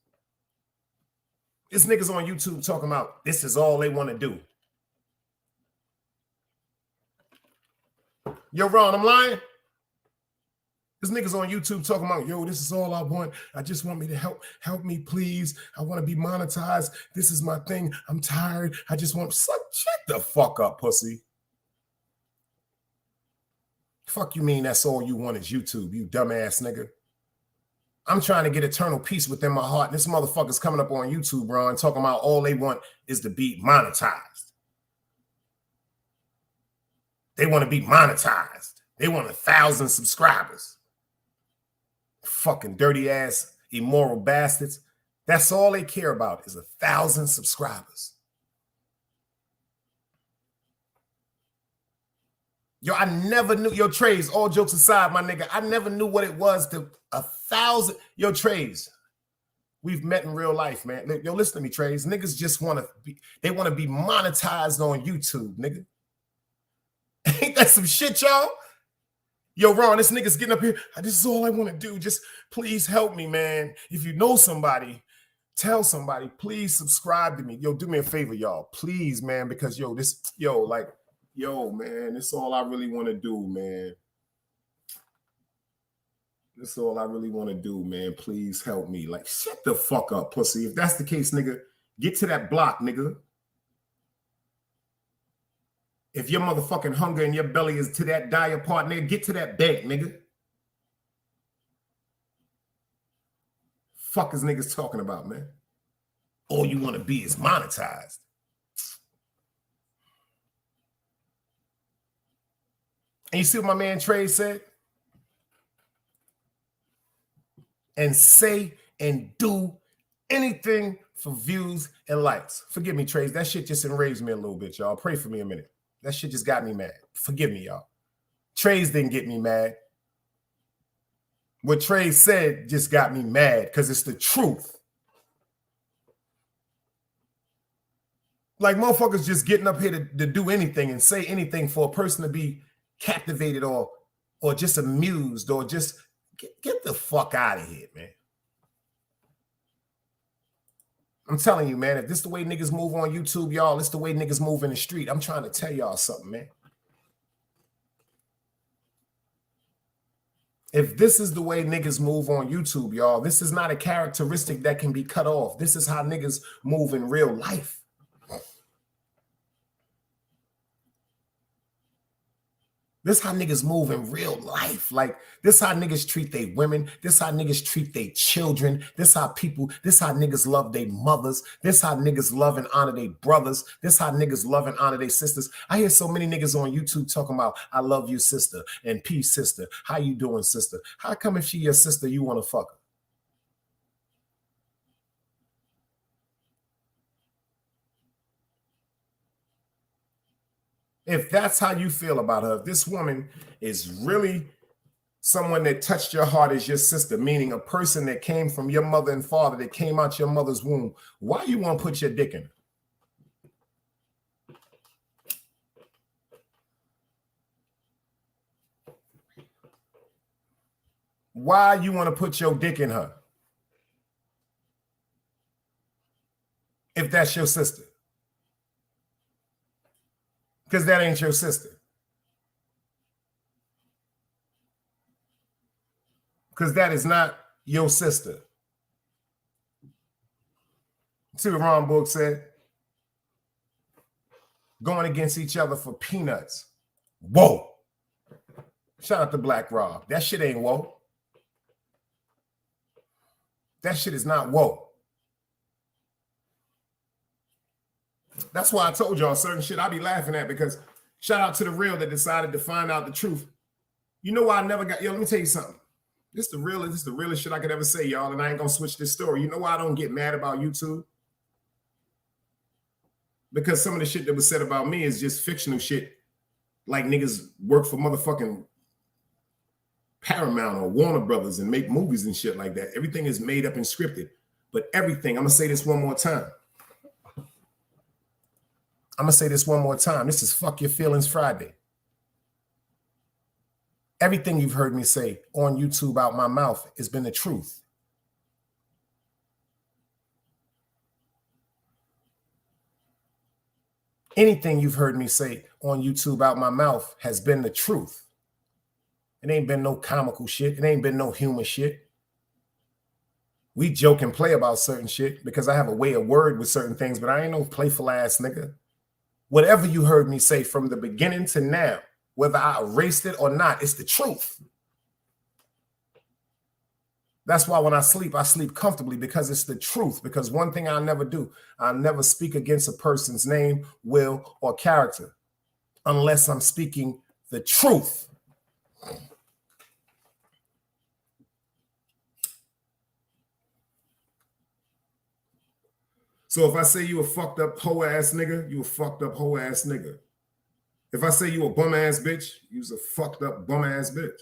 It's niggas on YouTube talking about this is all they want to do. Yo, Ron, I'm lying. This niggas on YouTube talking about, yo, this is all I want. I just want me to help me, please. I want to be monetized. This is my thing. I'm tired. I just want, shut the fuck up, pussy. Fuck you mean that's all you want is YouTube, you dumbass nigga. I'm trying to get eternal peace within my heart. And this motherfucker's coming up on YouTube, Ron, talking about all they want is to be monetized. They want to be monetized. They want 1,000 subscribers. Fucking dirty ass, immoral bastards. That's all they care about is 1,000 subscribers. Yo, I never knew, yo, Trays, all jokes aside, my nigga, I never knew what it was to 1,000. Yo, Trays, we've met in real life, man. Yo, listen to me, Trays. Niggas just want to be, they want to be monetized on YouTube, nigga. Ain't that some shit, y'all? Yo, Ron, this nigga's getting up here. This is all I want to do. Just please help me, man. If you know somebody, tell somebody. Please subscribe to me. Yo, do me a favor, y'all. Please, man, because man, this is all I really want to do, man. This is all I really want to do, man. Please help me. Like, shut the fuck up, pussy. If that's the case, nigga, get to that block, nigga. If your motherfucking hunger in your belly is to that dire part, nigga, get to that bank, nigga. Fuck is niggas talking about, man? All you want to be is monetized. And you see what my man Trey said? And say and do anything for views and likes. Forgive me, Trey. That shit just enraged me a little bit, y'all. Pray for me a minute. That shit just got me mad. Forgive me, y'all. Trey's didn't get me mad. What Trey said just got me mad because it's the truth. Like motherfuckers just getting up here to do anything and say anything for a person to be captivated or just amused or just get the fuck out of here, man. I'm telling you, man, if this is the way niggas move on YouTube, y'all, it's the way niggas move in the street. I'm trying to tell y'all something, man. If this is the way niggas move on YouTube, y'all, this is not a characteristic that can be cut off. This is how niggas move in real life. This how niggas move in real life. Like, this how niggas treat their women. This how niggas treat their children. This how niggas love their mothers. This how niggas love and honor their brothers. This how niggas love and honor their sisters. I hear so many niggas on YouTube talking about, I love you, sister, and peace, sister. How you doing, sister? How come if she your sister, you want to fuck her? If that's how you feel about her, if this woman is really someone that touched your heart as your sister, meaning a person that came from your mother and father, that came out your mother's womb, why you want to put your dick in her? Why you want to put your dick in her? If that's your sister. Because that ain't your sister. Because that is not your sister. See what Ron Book said? Going against each other for peanuts. Whoa. Shout out to Black Rob. That shit ain't whoa. That shit is not whoa. That's why I told y'all certain shit I be laughing at, because shout out to the real that decided to find out the truth. You know why I never got, let me tell you something. This the realest shit I could ever say, y'all, and I ain't gonna switch this story. You know why I don't get mad about YouTube? Because some of the shit that was said about me is just fictional shit. Like niggas work for motherfucking Paramount or Warner Brothers and make movies and shit like that. Everything is made up and scripted. But everything, I'm gonna say this one more time. This is Fuck Your Feelings Friday. Everything you've heard me say on YouTube out my mouth has been the truth. Anything you've heard me say on YouTube out my mouth has been the truth. It ain't been no comical shit. It ain't been no humor shit. We joke and play about certain shit because I have a way of word with certain things, but I ain't no playful ass nigga. Whatever you heard me say from the beginning to now, whether I erased it or not, it's the truth. That's why when I sleep comfortably, because it's the truth. Because one thing I'll never do, I'll never speak against a person's name, will, or character unless I'm speaking the truth. So if I say you a fucked up hoe ass nigga, you a fucked up hoe ass nigga. If I say you a bum ass bitch, you's a fucked up bum ass bitch.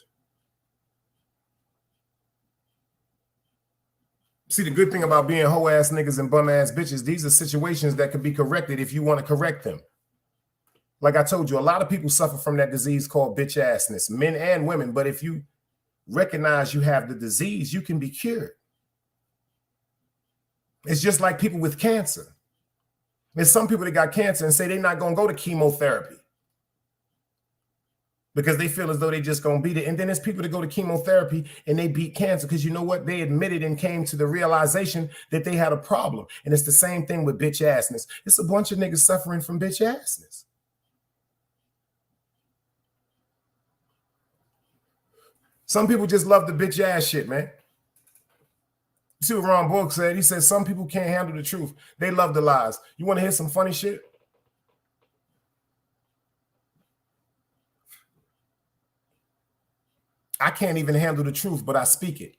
See, the good thing about being hoe ass niggas and bum ass bitches, these are situations that could be corrected if you want to correct them. Like I told you, a lot of people suffer from that disease called bitch assness, men and women. But if you recognize you have the disease, you can be cured. It's just like people with cancer. There's some people that got cancer and say they're not going to go to chemotherapy because they feel as though they just going to beat it. And then there's people that go to chemotherapy and they beat cancer because you know what? They admitted and came to the realization that they had a problem. And it's the same thing with bitch assness. It's a bunch of niggas suffering from bitch assness. Some people just love the bitch ass shit, man. You see what Ron Borg said? He said some people can't handle the truth. They love the lies. You want to hear some funny shit? I can't even handle the truth, but I speak it.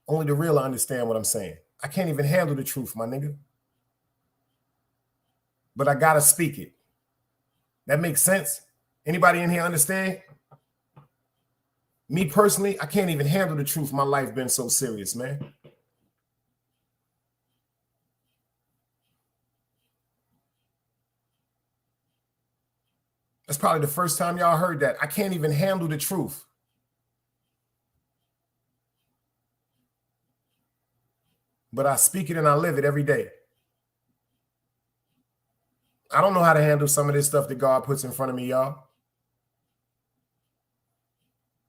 Only the real understand what I'm saying. I can't even handle the truth, my nigga. But I gotta speak it. That makes sense? Anybody in here understand? Me personally, I can't even handle the truth. My life been so serious, man. That's probably the first time y'all heard that. I can't even handle the truth. But I speak it and I live it every day. I don't know how to handle some of this stuff that God puts in front of me, y'all.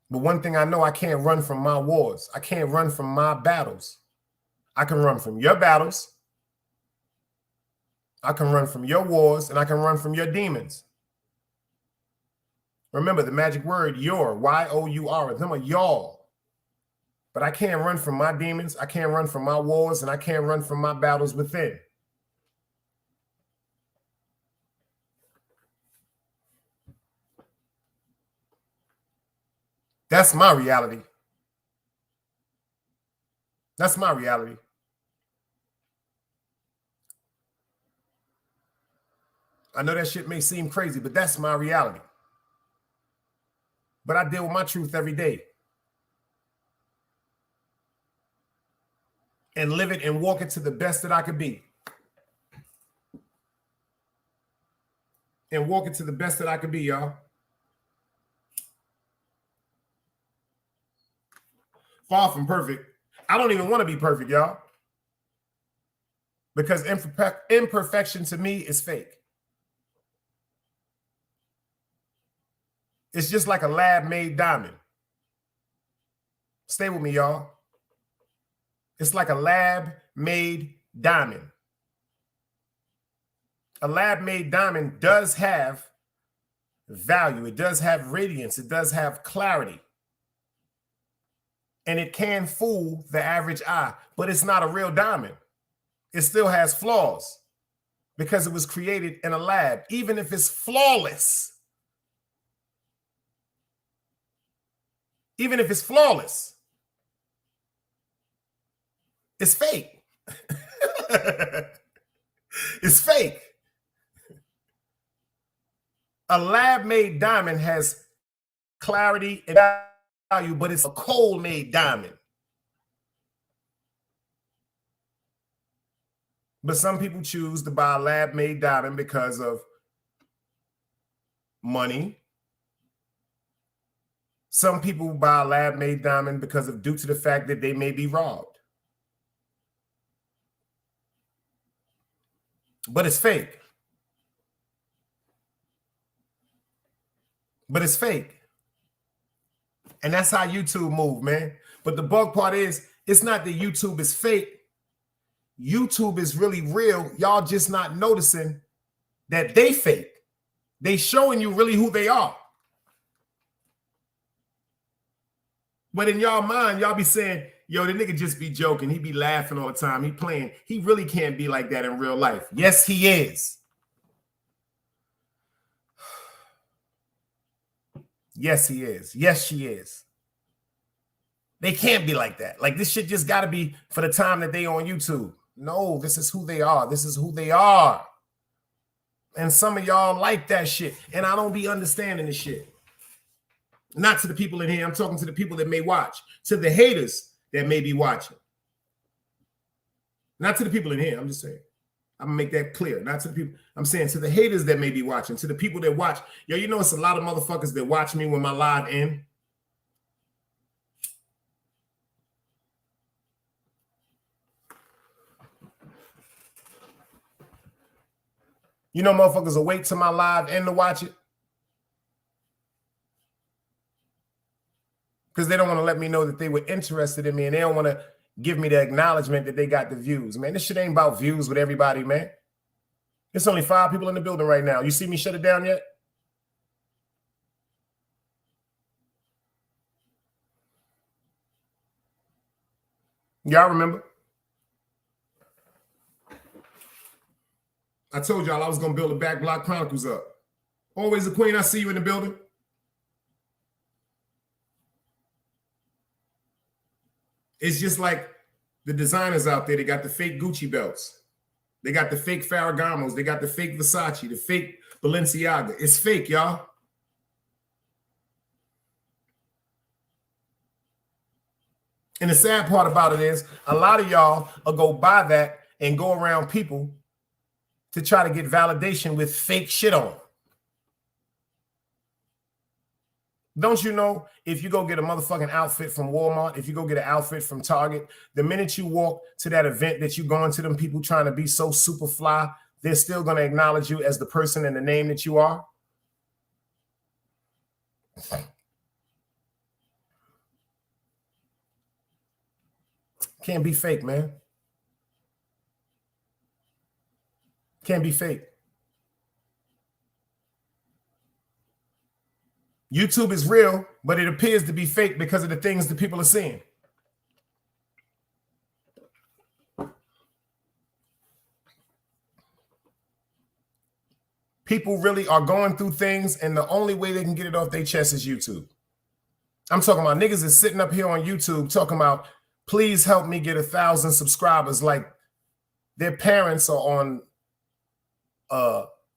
But one thing I know, I can't run from my wars. I can't run from my battles. I can run from your battles. I can run from your wars, and I can run from your demons. Remember the magic word, your, Y-O-U-R. Them are y'all. But I can't run from my demons. I can't run from my wars, and I can't run from my battles within. That's my reality. That's my reality. I know that shit may seem crazy, but that's my reality. But I deal with my truth every day. And live it and walk it to the best that I could be. And walk it to the best that I could be, y'all. Far from perfect. I don't even want to be perfect, y'all. Because imperfection to me is fake. It's just like a lab-made diamond. Stay with me, y'all. It's like a lab-made diamond. A lab-made diamond does have value. It does have radiance. It does have clarity. And it can fool the average eye, but it's not a real diamond. It still has flaws because it was created in a lab, even if it's flawless. Even if it's flawless, it's fake. It's fake. A lab-made diamond has clarity and value, but it's a coal-made diamond. But some people choose to buy a lab-made diamond because of money. Some people buy a lab-made diamond because of due to the fact that they may be robbed. But it's fake. But it's fake. And that's how YouTube move, man. But the bug part is, it's not that YouTube is fake. YouTube is really real. Y'all just not noticing that they fake. They showing you really who they are. But in y'all mind, y'all be saying, yo, the nigga just be joking. He be laughing all the time. He playing. He really can't be like that in real life. Yes, he is. Yes, he is. Yes, she is. They can't be like that. Like, this shit just got to be for the time that they on YouTube. No, this is who they are. This is who they are. And some of y'all like that shit. And I don't be understanding this shit. Not to the people in here. I'm talking to the people that may watch. To the haters that may be watching. Not to the people in here. I'm just saying. I'm gonna make that clear. Not to the people. I'm saying to the haters that may be watching, to the people that watch. Yo, you know it's a lot of motherfuckers that watch me when my live end. You know motherfuckers will wait till my live end to watch it. Because they don't want to let me know that they were interested in me, and they don't want to give me the acknowledgement that they got the views. Man, this shit ain't about views with everybody, man. It's only 5 people in the building right now. You see me shut it down yet? Y'all remember? I told y'all I was going to build the Back Block Chronicles up. Always the queen, I see you in the building. It's just like the designers out there. They got the fake Gucci belts. They got the fake Ferragamos. They got the fake Versace, the fake Balenciaga. It's fake, y'all. And the sad part about it is a lot of y'all will go buy that and go around people to try to get validation with fake shit on. Don't you know if you go get a motherfucking outfit from Walmart, if you go get an outfit from Target, the minute you walk to that event that you going to them people trying to be so super fly, they're still going to acknowledge you as the person and the name that you are? Can't be fake, man. Can't be fake. YouTube is real, but it appears to be fake because of the things that people are seeing. People really are going through things, and the only way they can get it off their chest is YouTube. I'm talking about niggas is sitting up here on YouTube talking about, please help me get 1,000 subscribers, like their parents are on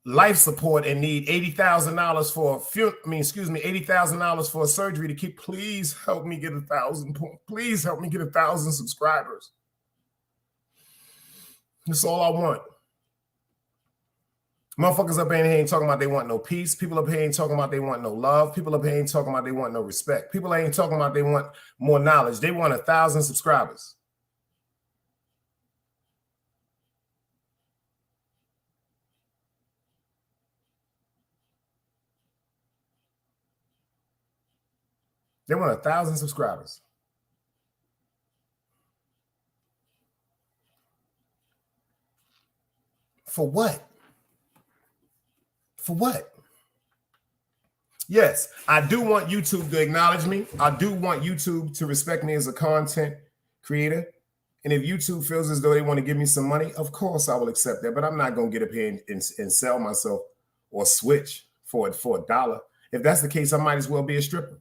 life support and need $80,000 for $80,000 for a surgery to keep. Please help me get 1,000. Please help me get 1,000 subscribers. That's all I want. Motherfuckers up here ain't talking about they want no peace. People up here ain't talking about they want no love. People up here ain't talking about they want no respect. People ain't talking about they want more knowledge. They want 1,000 subscribers. They want 1,000 subscribers. For what? For what? Yes, I do want YouTube to acknowledge me. I do want YouTube to respect me as a content creator. And if YouTube feels as though they want to give me some money, of course I will accept that. But I'm not going to get up here and sell myself or switch for $1. If that's the case, I might as well be a stripper.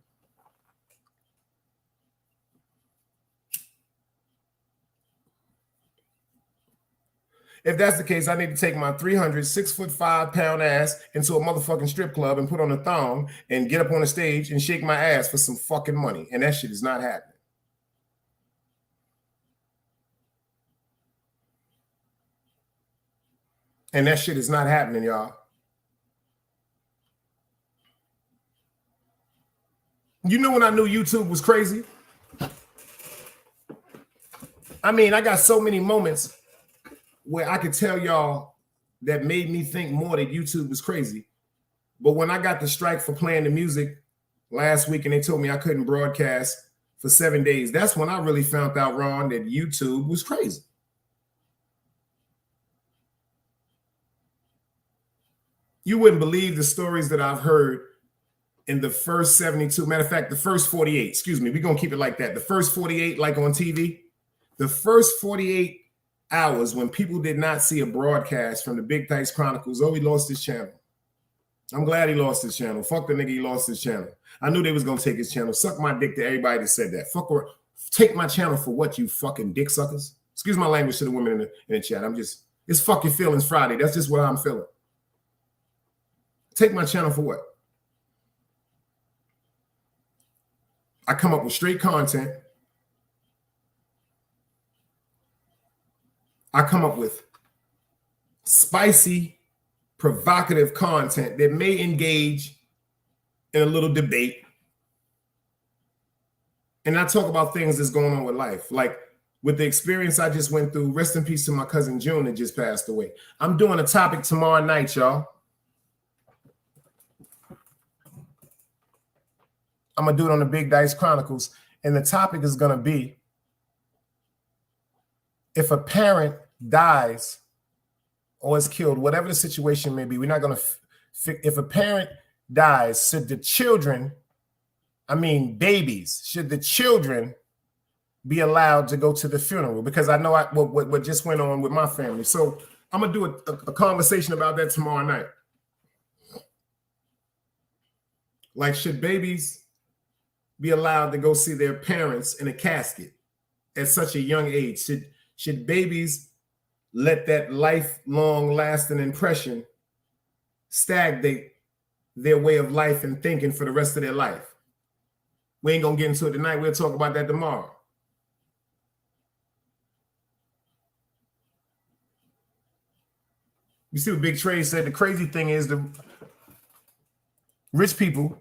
If that's the case, I need to take my 300, 6'5" ass into a motherfucking strip club and put on a thong and get up on the stage and shake my ass for some fucking money. And that shit is not happening. And that shit is not happening, y'all. You know when I knew YouTube was crazy? I mean, I got so many moments where I could tell y'all that made me think more that YouTube was crazy. But when I got the strike for playing the music last week and they told me I couldn't broadcast for 7 days, that's when I really found out, Ron, that YouTube was crazy. You wouldn't believe the stories that I've heard in the first 72. Matter of fact, the first 48, excuse me, we're going to keep it like that. The first 48, like on TV, the first 48 hours when people did not see a broadcast from the Big Dice Chronicles. Oh, he lost his channel. I'm glad he lost his channel. Fuck the nigga, he lost his channel. I knew they was going to take his channel. Suck my dick to everybody that said that. Fuck or take my channel for what, you fucking dick suckers? Excuse my language to the women in the chat. It's fucking feelings Friday. That's just what I'm feeling. Take my channel for what? I come up with straight content. I come up with spicy, provocative content that may engage in a little debate. And I talk about things that's going on with life. Like with the experience I just went through, rest in peace to my cousin June that just passed away. I'm doing a topic tomorrow night, y'all. I'm going to do it on the Big Dice Chronicles. And the topic is going to be, if a parent dies or is killed, whatever the situation may be, we're not going to, if a parent dies, should the children, babies, should the children be allowed to go to the funeral? Because I know what just went on with my family. So I'm going to do a conversation about that tomorrow night. Like, should babies be allowed to go see their parents in a casket at such a young age? Should babies let that lifelong lasting impression stagnate their way of life and thinking for the rest of their life? We ain't gonna get into it tonight. We'll talk about that tomorrow. You see what Big Trey said? The crazy thing is the rich people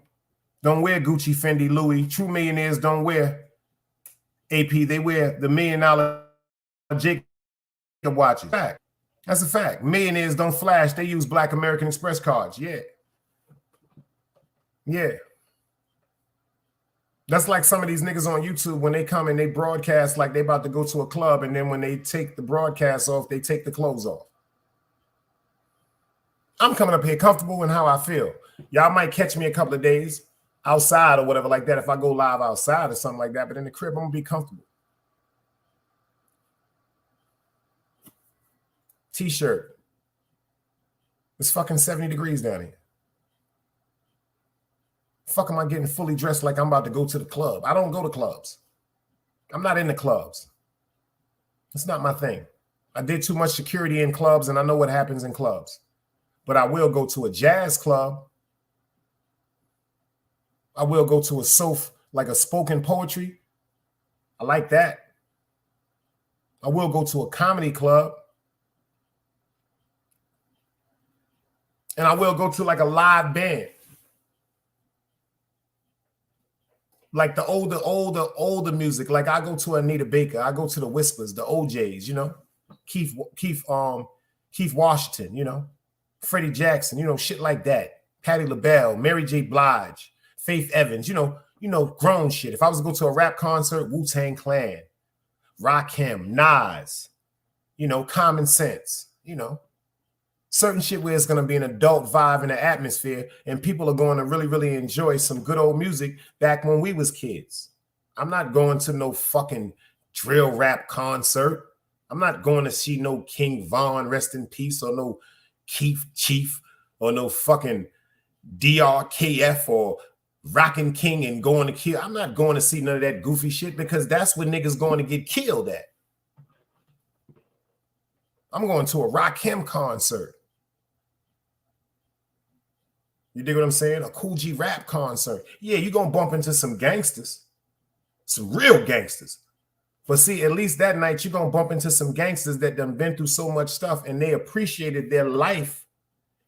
don't wear Gucci, Fendi, Louis. True millionaires don't wear AP. They wear the $1 million Jacob watches. Fact. That's a fact. Millionaires don't flash. They use Black American Express cards. Yeah. Yeah. That's like some of these niggas on YouTube when they come and they broadcast like they about to go to a club, and then when they take the broadcast off, they take the clothes off. I'm coming up here comfortable in how I feel. Y'all might catch me a couple of days outside or whatever like that if I go live outside or something like that, but in the crib, I'm gonna be comfortable. T-shirt. It's fucking 70 degrees down here. Fuck am I getting fully dressed like I'm about to go to the club? I don't go to clubs. I'm not in the clubs. It's not my thing. I did too much security in clubs and I know what happens in clubs. But I will go to a jazz club. I will go to like a spoken poetry. I like that. I will go to a comedy club. And I will go to like a live band. Like the older music. Like I go to Anita Baker. I go to the Whispers, the OJs, you know, Keith Washington, you know, Freddie Jackson, you know, shit like that. Patti LaBelle, Mary J. Blige, Faith Evans, you know, grown shit. If I was to go to a rap concert, Wu-Tang Clan, Rakim, Nas, you know, Common Sense, you know, certain shit where it's going to be an adult vibe in the atmosphere and people are going to really, really enjoy some good old music back when we was kids. I'm not going to no fucking drill rap concert. I'm not going to see no King Von, rest in peace, or no Keith Chief, or no fucking DRKF or Rockin' King and going to kill. I'm not going to see none of that goofy shit because that's what niggas going to get killed at. I'm going to a Rakim concert. You dig what I'm saying? A Cool G rap concert. Yeah, you're going to bump into some gangsters, some real gangsters. But see, at least that night, you're going to bump into some gangsters that done been through so much stuff and they appreciated their life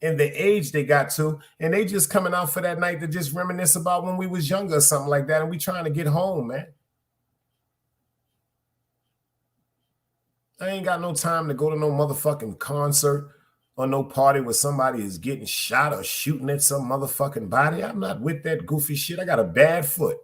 and the age they got to. And they just coming out for that night to just reminisce about when we was younger or something like that. And we trying to get home, man. I ain't got no time to go to no motherfucking concert or no party where somebody is getting shot or shooting at some motherfucking body. I'm not with that goofy shit. I got a bad foot.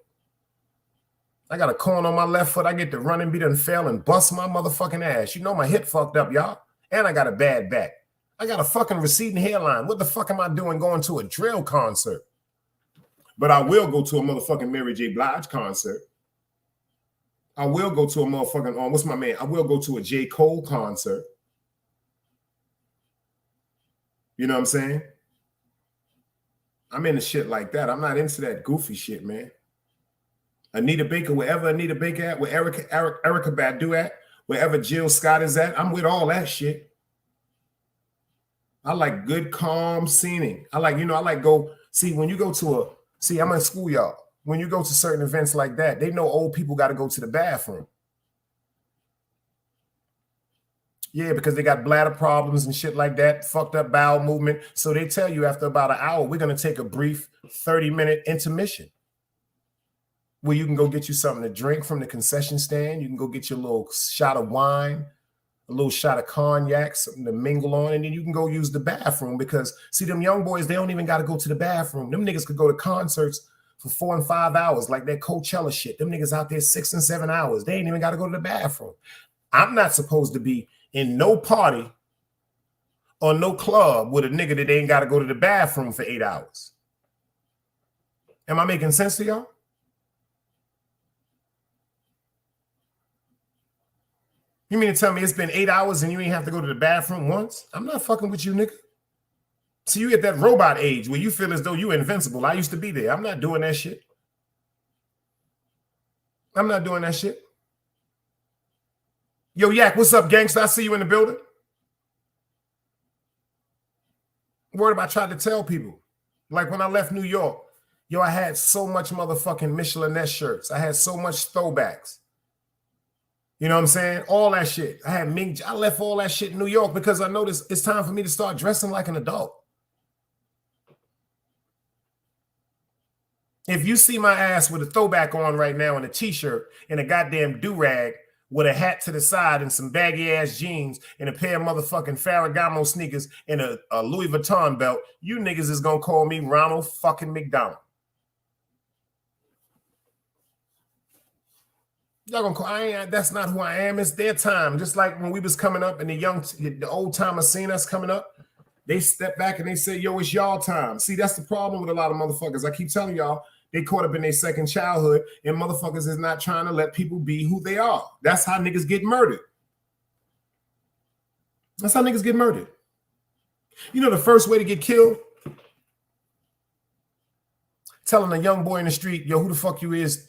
I got a corn on my left foot. I get to run and beat and fail and bust my motherfucking ass. You know my hip fucked up, y'all. And I got a bad back. I got a fucking receding hairline. What the fuck am I doing going to a drill concert? But I will go to a motherfucking Mary J. Blige concert. I will go to a motherfucking, what's my man? I will go to a J. Cole concert. You know what I'm saying? I'm into shit like that. I'm not into that goofy shit, man. Anita Baker, wherever Anita Baker at, where Erica Badu at, wherever Jill Scott is at, I'm with all that shit. I like good, calm scening. I like go, see, when you go to I'm in school, y'all. When you go to certain events like that, they know old people got to go to the bathroom. Yeah, because they got bladder problems and shit like that, fucked up bowel movement. So they tell you after about an hour, we're going to take a brief 30-minute intermission where you can go get you something to drink from the concession stand. You can go get your little shot of wine, a little shot of cognac, something to mingle on, and then you can go use the bathroom because, see, them young boys, they don't even got to go to the bathroom. Them niggas could go to concerts for 4 and 5 hours like that Coachella shit. Them niggas out there 6 and 7 hours. They ain't even got to go to the bathroom. I'm not supposed to be in no party or no club with a nigga that ain't got to go to the bathroom for 8 hours. Am I making sense to y'all? You mean to tell me it's been 8 hours and you ain't have to go to the bathroom once? I'm not fucking with you, nigga. See, you at that robot age where you feel as though you're invincible. I used to be there. I'm not doing that shit. I'm not doing that shit. Yo, Yak, what's up, gangsta? I see you in the building. Word about trying to tell people. Like when I left New York, yo, I had so much motherfucking Michelinette shirts. I had so much throwbacks. You know what I'm saying? All that shit. I left all that shit in New York because I noticed it's time for me to start dressing like an adult. If you see my ass with a throwback on right now and a t-shirt and a goddamn do-rag with a hat to the side and some baggy ass jeans and a pair of motherfucking Ferragamo sneakers and a Louis Vuitton belt, you niggas is gonna call me Ronald fucking McDonald. Y'all gonna call, that's not who I am. It's their time. Just like when we was coming up and the old timers seen us coming up, they step back and they say, yo, it's y'all time. See, that's the problem with a lot of motherfuckers. I keep telling y'all, they caught up in their second childhood and motherfuckers is not trying to let people be who they are. That's how niggas get murdered. That's how niggas get murdered. You know the first way to get killed? Telling a young boy in the street, yo, who the fuck you is?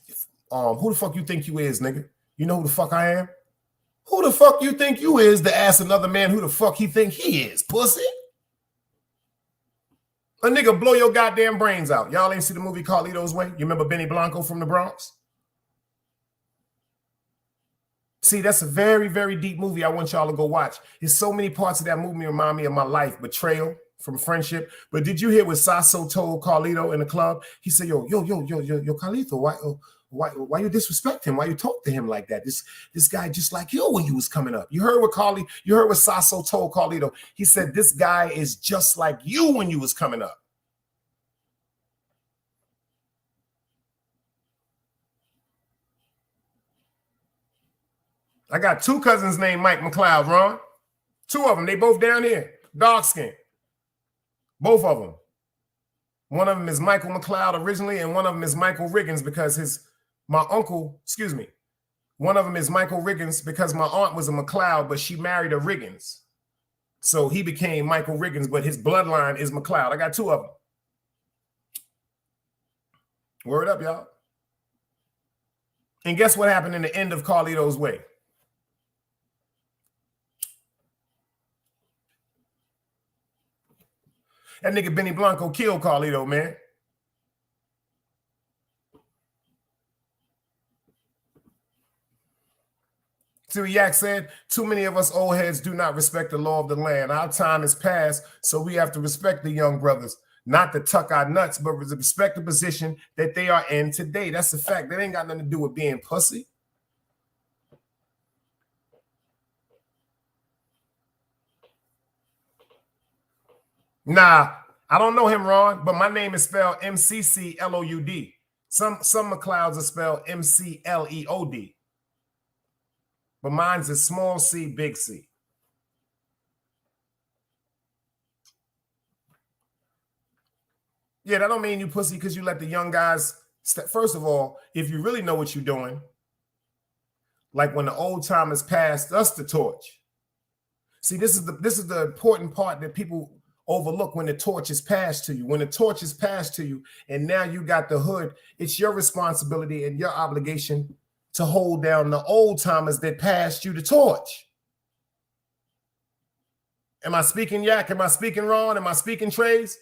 Who the fuck you think you is, nigga? You know who the fuck I am? Who the fuck you think you is to ask another man who the fuck he think he is, pussy? A nigga blow your goddamn brains out. Y'all ain't see the movie Carlito's Way? You remember Benny Blanco from the Bronx? See, that's a very, very deep movie I want y'all to go watch. There's so many parts of that movie remind me of my life. Betrayal from Friendship. But did you hear what Sasso told Carlito in the club? He said, yo, Carlito, why you disrespect him? Why you talk to him like that? This guy just like you when you was coming up. You heard what Sasso told Carlito. He said, this guy is just like you when you was coming up. I got 2 cousins named Mike McLeod, Ron. 2 of them, they both down here, dark skin. Both of them. One of them is Michael McLeod originally, and one of them is Michael Riggins because one of them is Michael Riggins because my aunt was a McLeod, but she married a Riggins. So he became Michael Riggins, but his bloodline is McLeod. I got 2 of them. Word up, y'all. And guess what happened in the end of Carlito's Way? That nigga Benny Blanco killed Carlito, man. See what Yak said? Too many of us old heads do not respect the law of the land. Our time is past, so we have to respect the young brothers. Not to tuck our nuts, but respect the position that they are in today. That's a fact. That ain't got nothing to do with being pussy. Nah, I don't know him, Ron, but my name is spelled MCCLOUD. Some McLeods are spelled MCLEOD. But mine's a small c, big C. Yeah, that don't mean you pussy because you let the young guys step. First of all, if you really know what you're doing, like when the old timers passed us the torch. See, this is the important part that people overlook when the torch is passed to you. When the torch is passed to you and now you got the hood, it's your responsibility and your obligation to hold down the old timers that passed you the torch. Am I speaking Yak? Am I speaking Ron? Am I speaking Trays?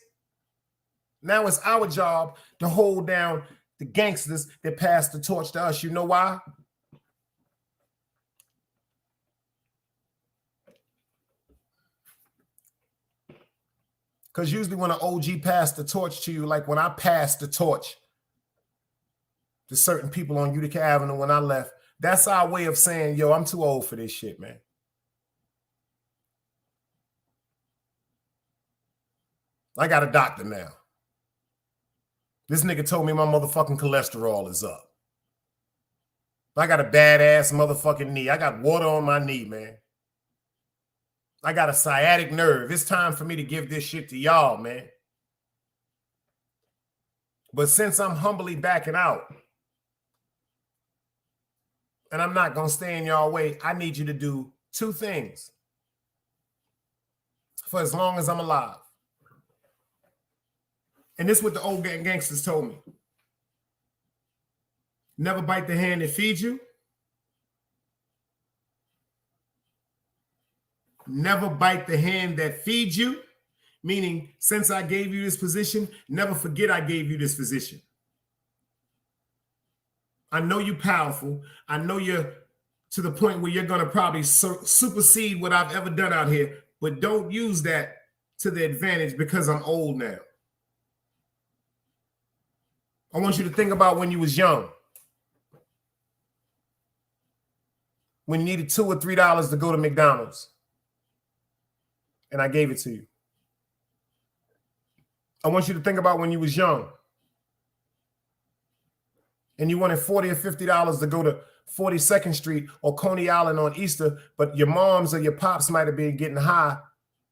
Now it's our job to hold down the gangsters that passed the torch to us. You know why? Because usually when an OG passed the torch to you, like when I passed the torch to certain people on Utica Avenue when I left, that's our way of saying, yo, I'm too old for this shit, man. I got a doctor now. This nigga told me my motherfucking cholesterol is up. I got a badass motherfucking knee. I got water on my knee, man. I got a sciatic nerve. It's time for me to give this shit to y'all, man. But since I'm humbly backing out, and I'm not going to stay in y'all way, I need you to do two things for as long as I'm alive. And this is what the old gangsters told me. Never bite the hand that feeds you. Never bite the hand that feeds you, meaning since I gave you this position, never forget I gave you this position. I know you're powerful. I know you're to the point where you're going to probably supersede what I've ever done out here, but don't use that to the advantage because I'm old now. I want you to think about when you was young, when you needed $2 or $3 to go to McDonald's. And I gave it to you. I want you to think about when you was young and you wanted $40 or $50 to go to 42nd Street or Coney Island on Easter, but your moms or your pops might have been getting high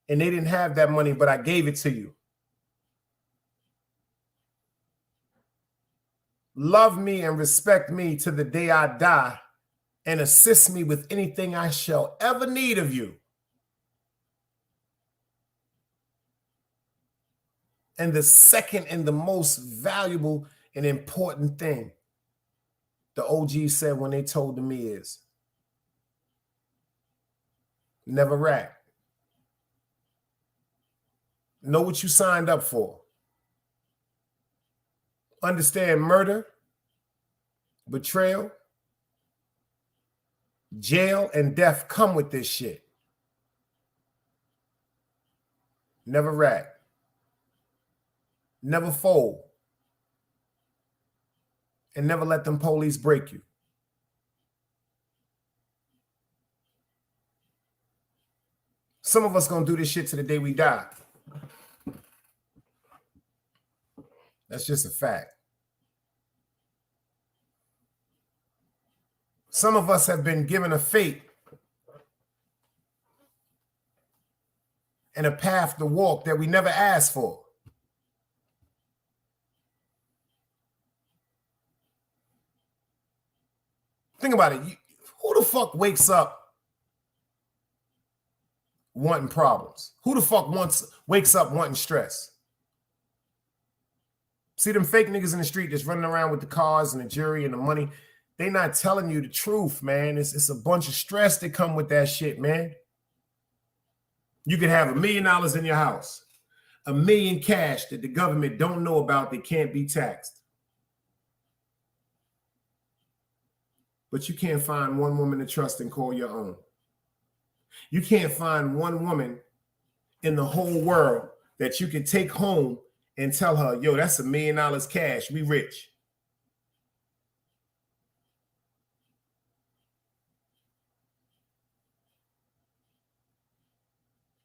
and they didn't have that money, but I gave it to you. Love me and respect me to the day I die and assist me with anything I shall ever need of you. And the second and the most valuable and important thing the OG said when they told to me is never rat. Know what you signed up for. Understand murder, betrayal, jail, and death come with this shit. Never rat. Never fold. And never let them police break you. Some of us gonna do this shit to the day we die. That's just a fact. Some of us have been given a fate and a path to walk that we never asked for. Think about it. Who the fuck wakes up wanting problems? Who the fuck wakes up wanting stress? See them fake niggas in the street just running around with the cars and the jury and the money. They not telling you the truth, man. It's a bunch of stress that come with that shit, man. You could have $1 million in your house, $1 million cash that the government don't know about that can't be taxed. But you can't find one woman to trust and call your own. You can't find one woman in the whole world that you can take home and tell her, yo, that's $1 million cash. We rich.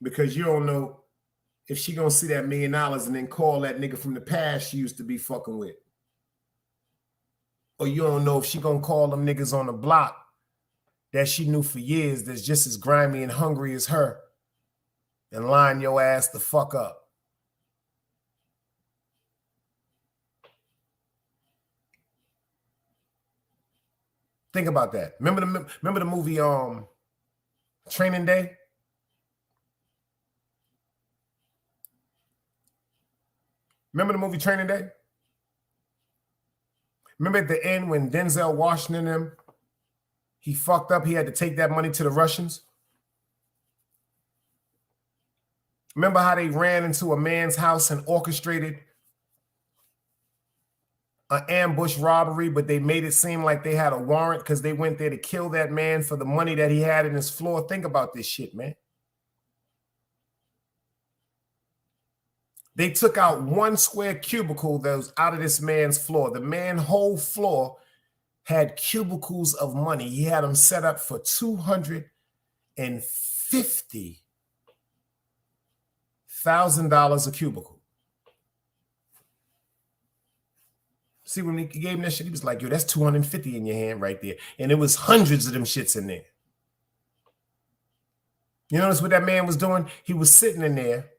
Because you don't know if she gonna see that $1 million and then call that nigga from the past she used to be fucking with. Or you don't know if she gonna call them niggas on the block that she knew for years that's just as grimy and hungry as her and line your ass the fuck up. Think about that. Remember the movie Training Day? Remember the movie Training Day? Remember at the end when Denzel Washington and him, he fucked up, he had to take that money to the Russians? Remember how they ran into a man's house and orchestrated an ambush robbery, but they made it seem like they had a warrant because they went there to kill that man for the money that he had in his floor? Think about this shit, man. They took out 1 square cubicle that was out of this man's floor. The man's whole floor had cubicles of money. He had them set up for $250,000 a cubicle. See, when he gave him that shit, he was like, yo, that's 250 in your hand right there. And it was hundreds of them shits in there. You notice what that man was doing? He was sitting in there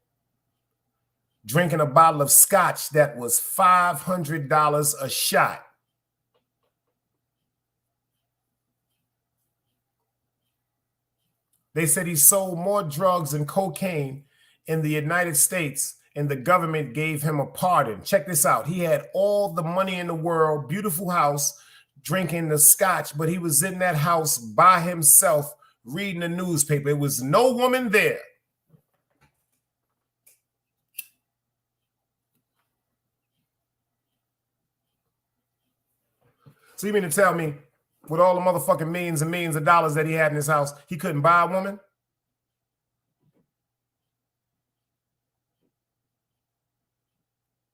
drinking a bottle of scotch that was $500 a shot. They said he sold more drugs and cocaine in the United States, and the government gave him a pardon. Check this out. He had all the money in the world, beautiful house, drinking the scotch, but he was in that house by himself reading the newspaper. There was no woman there. So you mean to tell me, with all the motherfucking millions and millions of dollars that he had in his house, he couldn't buy a woman?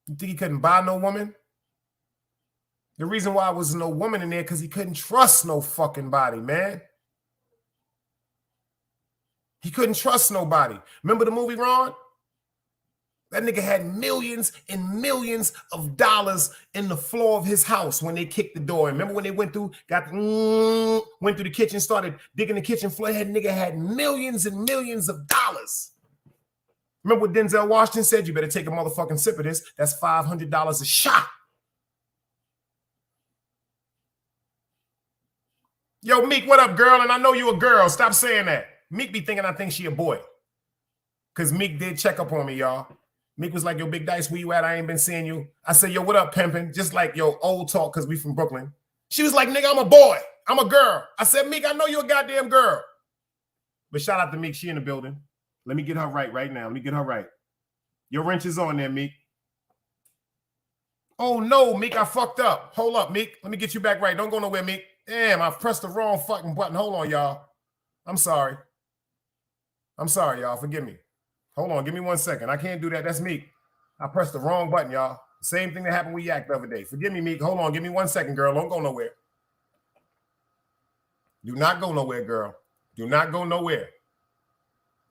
You think he couldn't buy no woman? The reason why there was no woman in there because he couldn't trust no fucking body, man. He couldn't trust nobody. Remember the movie Ron? That nigga had millions and millions of dollars in the floor of his house when they kicked the door. Remember when they went through the kitchen, started digging the kitchen floor? That nigga had millions and millions of dollars. Remember what Denzel Washington said? You better take a motherfucking sip of this. That's $500 a shot. Yo, Meek, what up, girl? And I know you a girl. Stop saying that. Meek be thinking I think she a boy. Because Meek did check up on me, y'all. Meek was like, yo, Big Dice, where you at? I ain't been seeing you. I said, yo, what up, pimpin'? Just like, yo, old talk, because we from Brooklyn. She was like, nigga, I'm a boy. I'm a girl. I said, Meek, I know you a goddamn girl. But shout out to Meek. She in the building. Let me get her right now. Let me get her right. Your wrench is on there, Meek. Oh, no, Meek, I fucked up. Hold up, Meek. Let me get you back right. Don't go nowhere, Meek. Damn, I pressed the wrong fucking button. Hold on, y'all. I'm sorry. I'm sorry, y'all. Forgive me. Hold on. Give me 1 second. I can't do that. That's Meek. I pressed the wrong button, y'all. Same thing that happened with Yak the other day. Forgive me, Meek. Hold on. Give me 1 second, girl. Don't go nowhere. Do not go nowhere, girl. Do not go nowhere.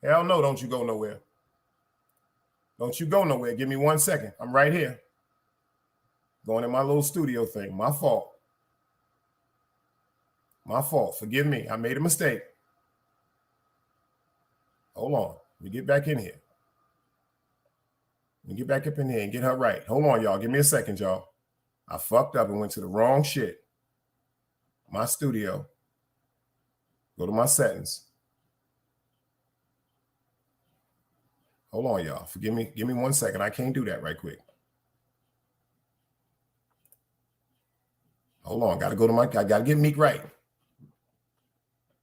Hell no, don't you go nowhere. Don't you go nowhere. Give me 1 second. I'm right here. Going in my little studio thing. My fault. My fault. Forgive me. I made a mistake. Hold on. Let me get back in here. Let me get back up in here and get her right. Hold on, y'all. Give me a second, y'all. I fucked up and went to the wrong shit. My studio. Go to my settings. Hold on, y'all. Forgive me. Give me 1 second. I can't do that right quick. Hold on. Got to go to my... I got to get Meek right.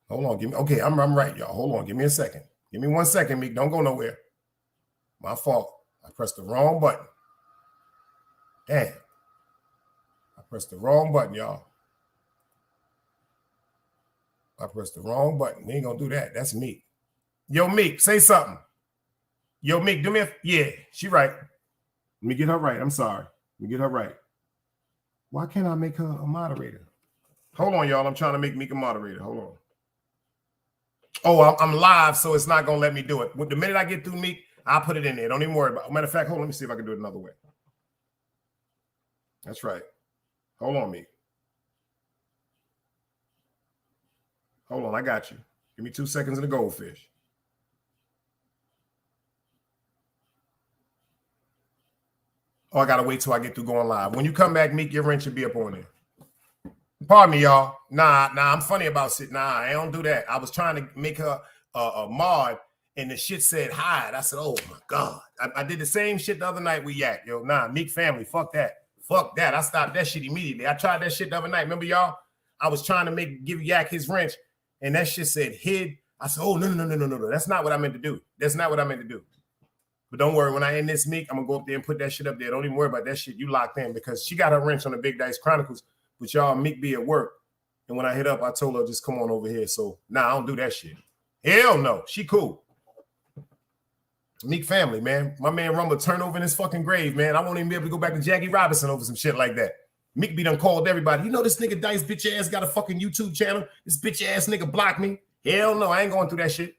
Hold on. Give me... Okay, I'm right, y'all. Hold on. Give me a second. Give me 1 second, Meek. Don't go nowhere. My fault. I pressed the wrong button. Damn. I pressed the wrong button, y'all. I pressed the wrong button. We ain't gonna do that. That's Meek. Yo, Meek, say something. Yo, Meek, do me a... Yeah, she right. Let me get her right. I'm sorry. Let me get her right. Why can't I make her a moderator? Hold on, y'all. I'm trying to make Meek a moderator. Hold on. Oh, I'm live, so it's not going to let me do it. The minute I get through Meek, I'll put it in there. Don't even worry about it. Matter of fact, hold on. Let me see if I can do it another way. That's right. Hold on, Meek. Hold on. I got you. Give me 2 seconds of the goldfish. Oh, I got to wait till I get through going live. When you come back, Meek, your wrench should be up on there. Pardon me, y'all. Nah, I'm funny about it. Nah, I don't do that. I was trying to make her a mod, and the shit said hide. I said, oh, my God. I did the same shit the other night with Yak. Yo, nah, Meek family, fuck that. Fuck that. I stopped that shit immediately. I tried that shit the other night. Remember, y'all? I was trying to give Yak his wrench, and that shit said hid. I said, oh, no. That's not what I meant to do. That's not what I meant to do. But don't worry, when I end this, Meek, I'm going to go up there and put that shit up there. Don't even worry about that shit. You locked in because she got her wrench on the Big Dice Chronicles. But y'all, Meek be at work. And when I hit up, I told her, just come on over here. So, nah, I don't do that shit. Hell no. She cool. Meek family, man. My man Rumble turn over in his fucking grave, man. I won't even be able to go back to Jackie Robinson over some shit like that. Meek be done called everybody. You know this nigga Dice bitch ass got a fucking YouTube channel. This bitch ass nigga blocked me. Hell no, I ain't going through that shit.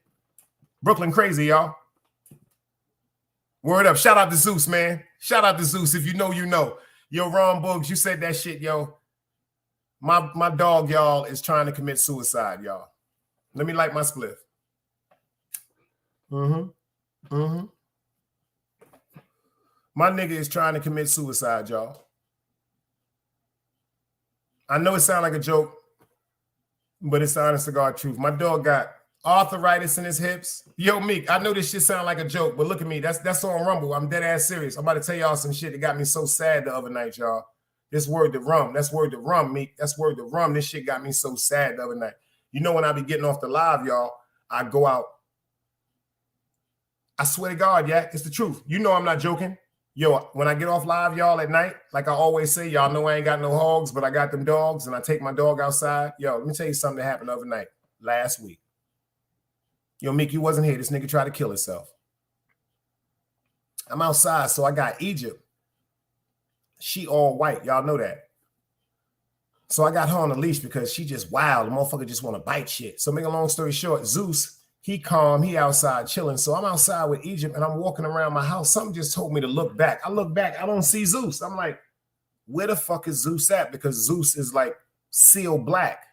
Brooklyn crazy, y'all. Word up. Shout out to Zeus, man. Shout out to Zeus. If you know, you know. Yo, Ron Boogs, you said that shit, yo. My dog, y'all, is trying to commit suicide, y'all. Let me light my spliff. My nigga is trying to commit suicide, y'all. I know it sounds like a joke, but it's the honest to God truth. My dog got arthritis in his hips. Yo, Meek, I know this shit sound like a joke, but look at me. That's on Rumble. I'm dead ass serious. I'm about to tell y'all some shit that got me so sad the other night, y'all. This word to rum. That's word to rum, Meek. That's word to rum. This shit got me so sad the other night. You know when I be getting off the live, y'all, I go out. I swear to God, yeah, it's the truth. You know I'm not joking. Yo, when I get off live, y'all, at night, like I always say, y'all know I ain't got no hogs, but I got them dogs, and I take my dog outside. Yo, let me tell you something that happened the other night, last week. Yo, Meek, you wasn't here. This nigga tried to kill himself. I'm outside, so I got Egypt. She all white. Y'all know that. So I got her on a leash because she just wild. The motherfucker just want to bite shit. So make a long story short, Zeus, he calm. He outside chilling. So I'm outside with Egypt, and I'm walking around my house. Something just told me to look back. I look back. I don't see Zeus. I'm like, where the fuck is Zeus at? Because Zeus is like seal black.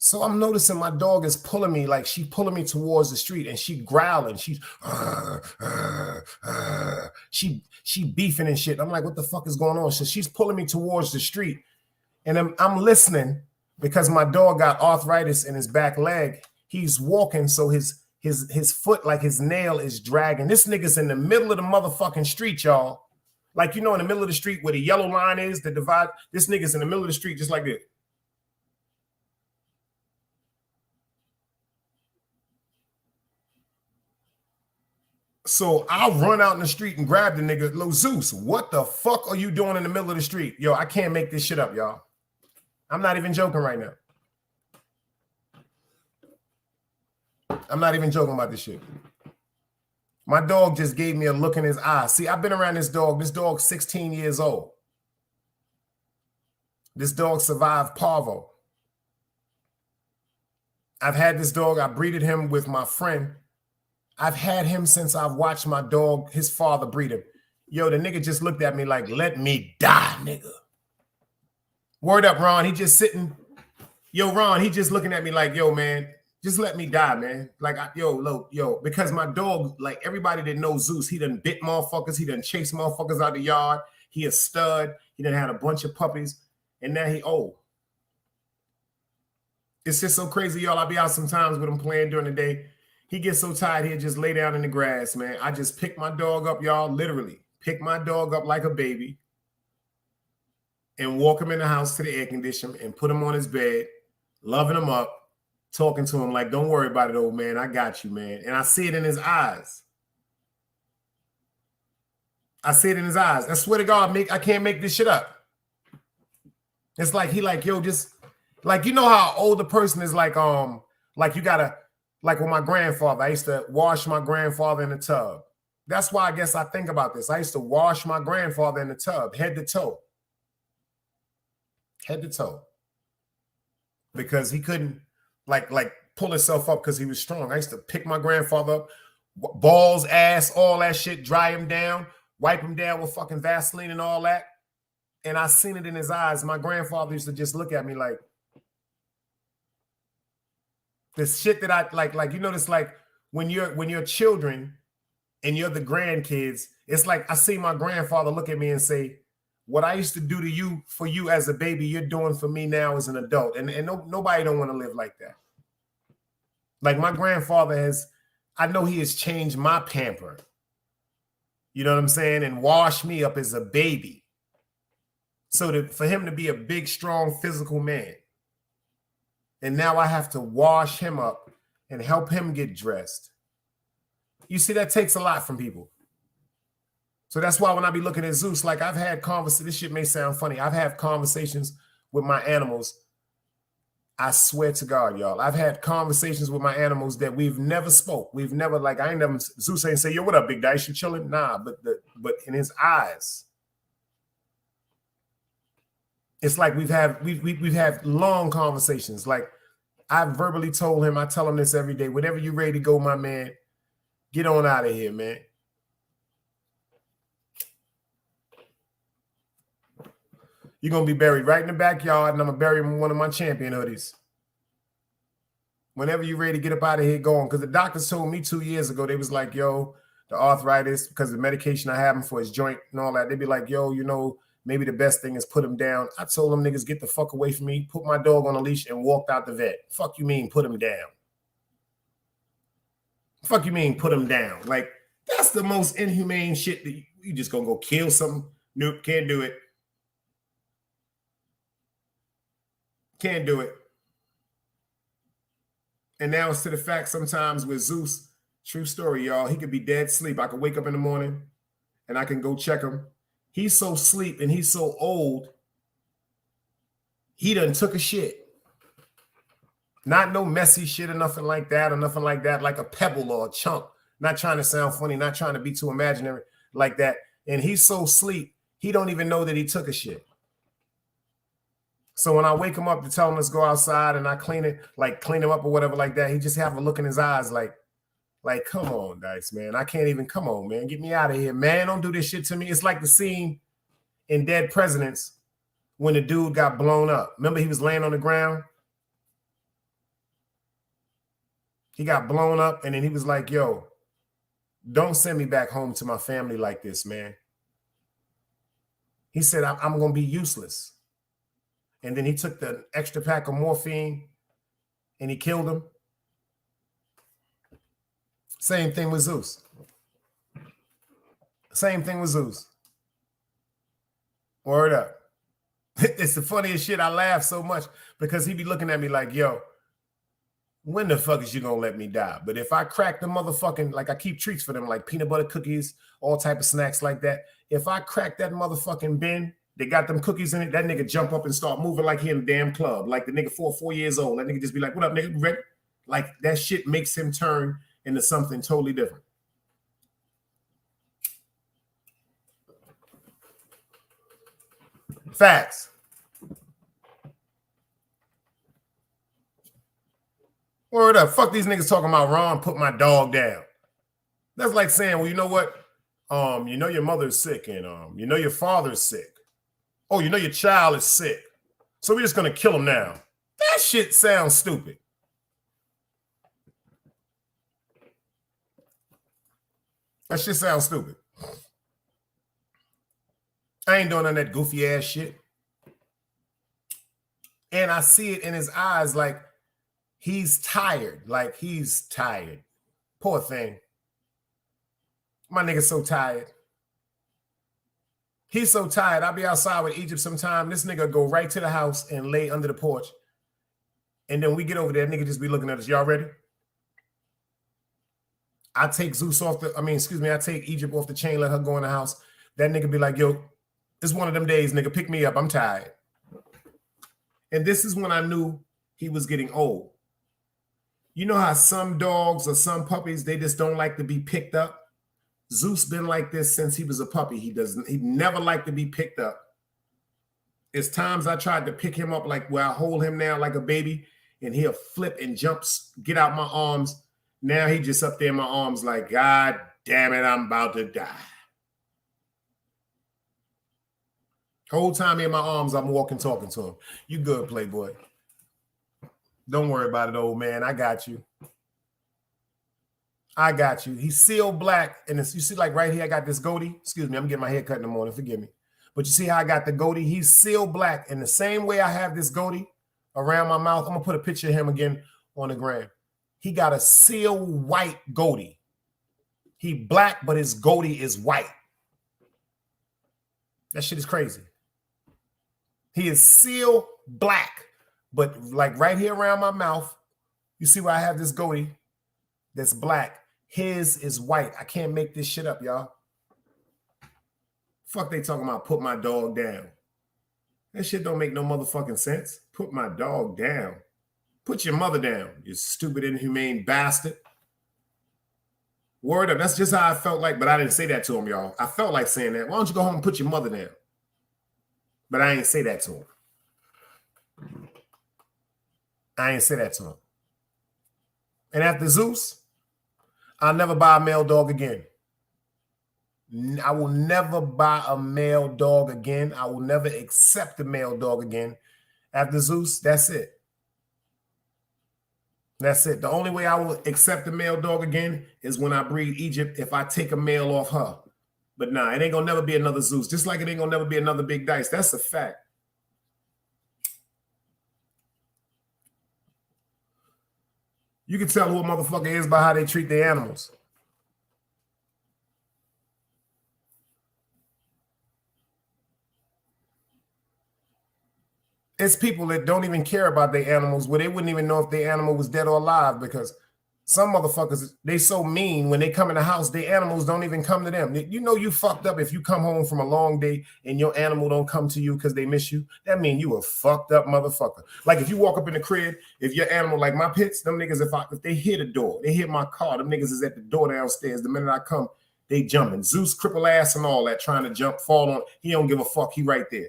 So I'm noticing my dog is pulling me, like she pulling me towards the street, and she growling. She's she beefing and shit. I'm like, what the fuck is going on? So she's pulling me towards the street, and I'm listening because my dog got arthritis in his back leg. He's walking, so his foot, like his nail, is dragging. This nigga's in the middle of the motherfucking street, y'all. Like, you know, in the middle of the street where the yellow line is, the divide. This nigga's in the middle of the street just like this. So I'll run out in the street and grab the nigga. Lo, Zeus, what the fuck are you doing in the middle of the street? Yo, I can't make this shit up, y'all. I'm not even joking right now. I'm not even joking about this shit. My dog just gave me a look in his eye. See, I've been around this dog. This dog's 16 years old. This dog survived parvo. I've had this dog. I breeded him with my friend. I've had him since I've watched my dog, his father, breed him. Yo, the nigga just looked at me like, let me die, nigga. Word up, Ron. He just sitting. Yo, Ron, he just looking at me like, yo, man, just let me die, man. Like, yo, because my dog, like everybody that knows Zeus, he done bit motherfuckers. He done chased motherfuckers out the yard. He a stud. He done had a bunch of puppies. And now he old. It's just so crazy, y'all. I be out sometimes with him playing during the day. He gets so tired, he'll just lay down in the grass, man. I just pick my dog up, y'all, literally. Pick my dog up like a baby and walk him in the house to the air conditioner and put him on his bed, loving him up, talking to him like, don't worry about it, old man. I got you, man. And I see it in his eyes. I see it in his eyes. I swear to God, Mick, I can't make this shit up. It's like he like, yo, just like, you know how an older person is like you gotta, like with my grandfather, I used to wash my grandfather in the tub. That's why I guess I think about this. I used to wash my grandfather in the tub, head to toe. Head to toe. Because he couldn't like pull himself up because he was strong. I used to pick my grandfather up, balls, ass, all that shit, dry him down, wipe him down with fucking Vaseline and all that. And I seen it in his eyes. My grandfather used to just look at me like, this shit that I like, you know, this like when you're children and you're the grandkids, it's like I see my grandfather look at me and say, what I used to do to you for you as a baby, you're doing for me now as an adult. And nobody don't want to live like that. Like my grandfather I know he has changed my pamper. You know what I'm saying? And washed me up as a baby. So for him to be a big, strong, physical man. And now I have to wash him up and help him get dressed. You see, that takes a lot from people. So that's why when I be looking at Zeus, like I've had conversations, this shit may sound funny. I've had conversations with my animals. I swear to God, y'all, I've had conversations with my animals that we've never spoke. We've never, like, I ain't never, Zeus ain't say, yo, what up, big dice? You chilling? Nah, but in his eyes, it's like we've had long conversations. Like, I verbally told him, I tell him this every day. Whenever you're ready to go, my man, get on out of here, man. You're going to be buried right in the backyard, and I'm going to bury him in one of my champion hoodies. Whenever you're ready to get up out of here, going. Because the doctors told me 2 years ago, they was like, yo, the arthritis, because of the medication I have him for his joint and all that, they'd be like, yo, you know, maybe the best thing is put him down. I told them niggas, get the fuck away from me, put my dog on a leash, and walked out the vet. Fuck you mean put him down? Fuck you mean put him down? Like, that's the most inhumane shit that you just gonna go kill something. Nope, can't do it. Can't do it. And now it's to the fact sometimes with Zeus, true story, y'all, he could be dead asleep. I could wake up in the morning and I can go check him. He's so asleep and he's so old, he done took a shit. Not no messy shit or nothing like that, like a pebble or a chunk. Not trying to sound funny, not trying to be too imaginary like that. And he's so asleep, he don't even know that he took a shit. So when I wake him up to tell him let's go outside and I clean him up or whatever like that, he just have a look in his eyes like, come on, Dice, man. I can't even, come on, man. Get me out of here, man. Don't do this shit to me. It's like the scene in Dead Presidents when the dude got blown up. Remember he was laying on the ground? He got blown up and then he was like, yo, don't send me back home to my family like this, man. He said, I'm going to be useless. And then he took the extra pack of morphine and he killed him. Same thing with Zeus. Same thing with Zeus. Word up. It's the funniest shit. I laugh so much because he be looking at me like, yo, when the fuck is you gonna let me die? But if I crack the motherfucking, like I keep treats for them, like peanut butter cookies, all type of snacks like that. If I crack that motherfucking bin, they got them cookies in it, that nigga jump up and start moving like he in a damn club. Like the nigga 4 years old. That nigga just be like, what up, nigga? Ready? Like that shit makes him turn into something totally different. Facts. Word up. Fuck these niggas talking about Ron put my dog down. That's like saying, well, you know what? You know your mother's sick and you know your father's sick. Oh, you know your child is sick. So we're just going to kill him now. That shit sounds stupid. That shit sounds stupid. I ain't doing none of that goofy ass shit. And I see it in his eyes like he's tired. Like he's tired. Poor thing. My nigga's so tired. He's so tired. I'll be outside with Egypt sometime. This nigga go right to the house and lay under the porch. And then we get over there. Nigga just be looking at us. Y'all ready? I take Zeus off the, I take Egypt off the chain, let her go in the house. That nigga be like, yo, it's one of them days, nigga. Pick me up. I'm tired. And this is when I knew he was getting old. You know how some dogs or some puppies, they just don't like to be picked up? Zeus been like this since he was a puppy. He never liked to be picked up. It's times I tried to pick him up like where I hold him now like a baby and he'll flip and jumps, get out my arms. Now he just up there in my arms like, God damn it, I'm about to die. Whole time in my arms, I'm walking, talking to him. You good, Playboy. Don't worry about it, old man. I got you. I got you. He's sealed black. And you see, like right here, I got this goatee. Excuse me, I'm getting my hair cut in the morning. Forgive me. But you see how I got the goatee? He's sealed black. And the same way I have this goatee around my mouth, I'm going to put a picture of him again on the gram. He got a seal white goatee. He black, but his goatee is white. That shit is crazy. He is seal black, but like right here around my mouth, you see where I have this goatee that's black. His is white. I can't make this shit up, y'all. Fuck they talking about put my dog down. That shit don't make no motherfucking sense. Put my dog down. Put your mother down, you stupid, inhumane bastard. Word up. That's just how I felt like, but I didn't say that to him, y'all. I felt like saying that. Why don't you go home and put your mother down? But I ain't say that to him. I ain't say that to him. And after Zeus, I'll never buy a male dog again. I will never buy a male dog again. I will never accept a male dog again. After Zeus, that's it. That's it. The only way I will accept a male dog again is when I breed Egypt, if I take a male off her. But nah, it ain't gonna never be another Zeus. Just like it ain't gonna never be another Big Dice. That's a fact. You can tell who a motherfucker is by how they treat their animals. It's people that don't even care about their animals, where they wouldn't even know if their animal was dead or alive, because some motherfuckers, they so mean when they come in the house, their animals don't even come to them. You know you fucked up if you come home from a long day and your animal don't come to you because they miss you. That mean you a fucked up motherfucker. Like if you walk up in the crib, if your animal, like my pits, them niggas, if they hit the door, they hit my car, them niggas is at the door downstairs. The minute I come, they jumping. Zeus, cripple ass and all that, trying to jump, fall on. He don't give a fuck. He right there.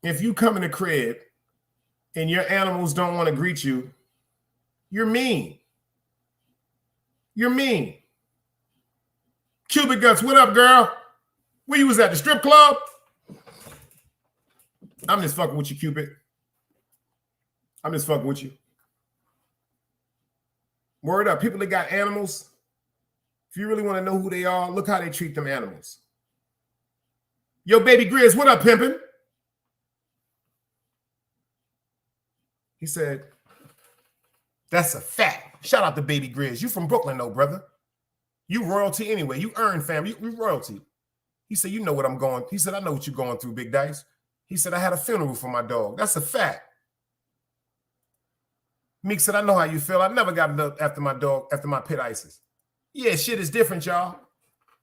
If you come in the crib and your animals don't want to greet you, you're mean. You're mean. Cubic Guts, what up, girl? Where you was at, the strip club? I'm just fucking with you, Cupid. I'm just fucking with you. Word up, people that got animals, if you really want to know who they are, look how they treat them animals. Yo, baby Grizz, what up, pimpin'? He said, that's a fact. Shout out to Baby Grizz. You from Brooklyn, though, brother. You royalty anyway. You earn, fam. You royalty. He said, you know what I'm going. He said, I know what you're going through, Big Dice. He said, I had a funeral for my dog. That's a fact. Meek said, I know how you feel. I never got it up after my dog, after my pit ices. Yeah, shit is different, y'all.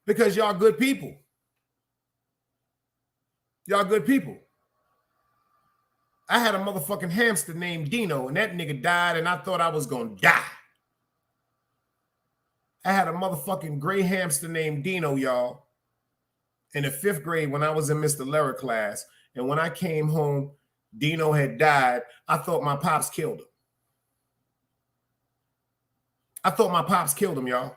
Because y'all good people. Y'all good people. I had a motherfucking hamster named Dino, and that nigga died, and I thought I was going to die. I had a motherfucking gray hamster named Dino, y'all, in the 5th grade when I was in Mr. Lehrer class. And when I came home, Dino had died. I thought my pops killed him. I thought my pops killed him, y'all.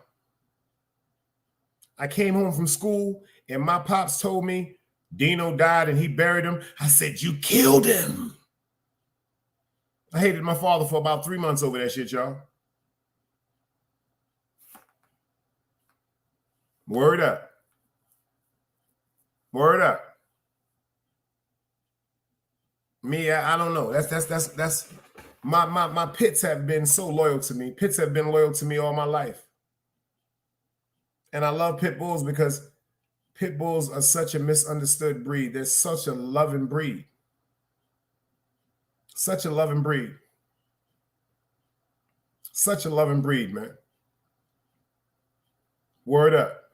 I came home from school, and my pops told me Dino died and he buried him. I said, you killed him. I hated my father for about 3 months over that shit, y'all. Word up. Word up. Me, I don't know. That's my pits have been so loyal to me. Pits have been loyal to me all my life. And I love pit bulls because pit bulls are such a misunderstood breed. They're such a loving breed. Such a loving breed. Such a loving breed, man. Word up.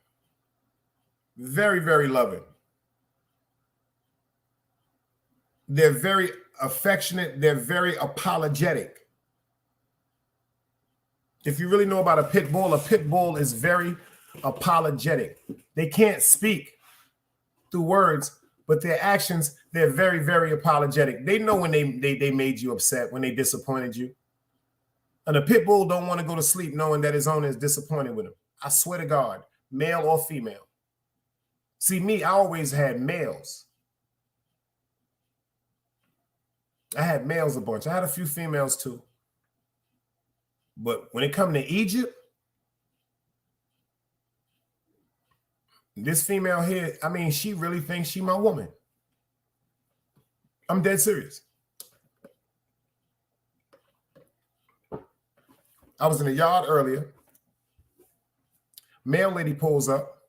Very, very loving. They're very affectionate. They're very apologetic. If you really know about a pit bull is very apologetic. They can't speak through words, but their actions, they're very, very apologetic. They know when they made you upset, when they disappointed you. And a pit bull don't want to go to sleep knowing that his owner is disappointed with him. I swear to God, male or female. See, me, I always had males. I had males a bunch. I had a few females too. But when it comes to Egypt, this female here, I mean, she really thinks she my woman. I'm dead serious. I was in the yard earlier. Male lady pulls up.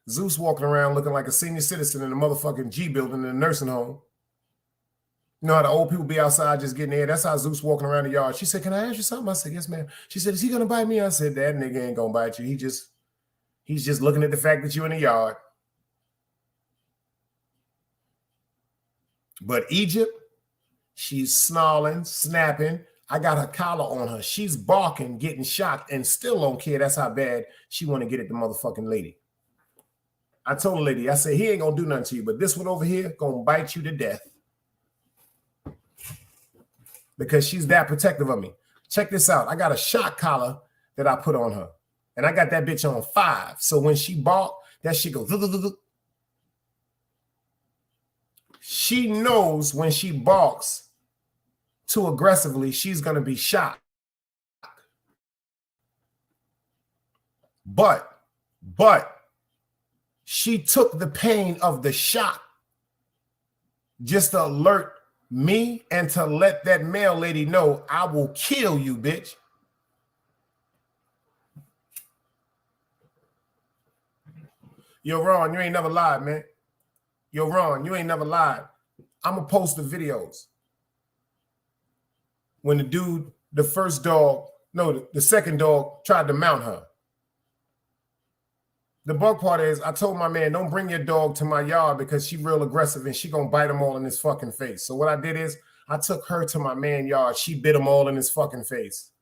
Zeus walking around looking like a senior citizen in a motherfucking G building in a nursing home. You know how the old people be outside just getting air? That's how Zeus walking around the yard. She said, can I ask you something? I said, yes, ma'am. She said, is he going to bite me? I said, that nigga ain't going to bite you. He's just looking at the fact that you're in the yard. But Egypt, She's snarling, snapping. I got her collar on her. She's barking, getting shocked, and still don't care. That's how bad she want to get at the motherfucking lady. I told the lady, I said, he ain't gonna do nothing to you, but this one over here gonna bite you to death. Because she's that protective of me. Check this out. I got a shock collar that I put on her. And I got that bitch on 5. So when she bark, that shit goes. She knows when she barks too aggressively, she's going to be shocked. But she took the pain of the shock just to alert me and to let that male lady know, I will kill you, bitch. Yo, Ron, you ain't never lied, man. Yo, Ron, you ain't never lied. I'm going to post the videos. When the first dog, no, the second dog tried to mount her. The bug part is, I told my man, don't bring your dog to my yard because she real aggressive and she gonna bite him all in his fucking face. So what I did is, I took her to my man's yard. She bit him all in his fucking face.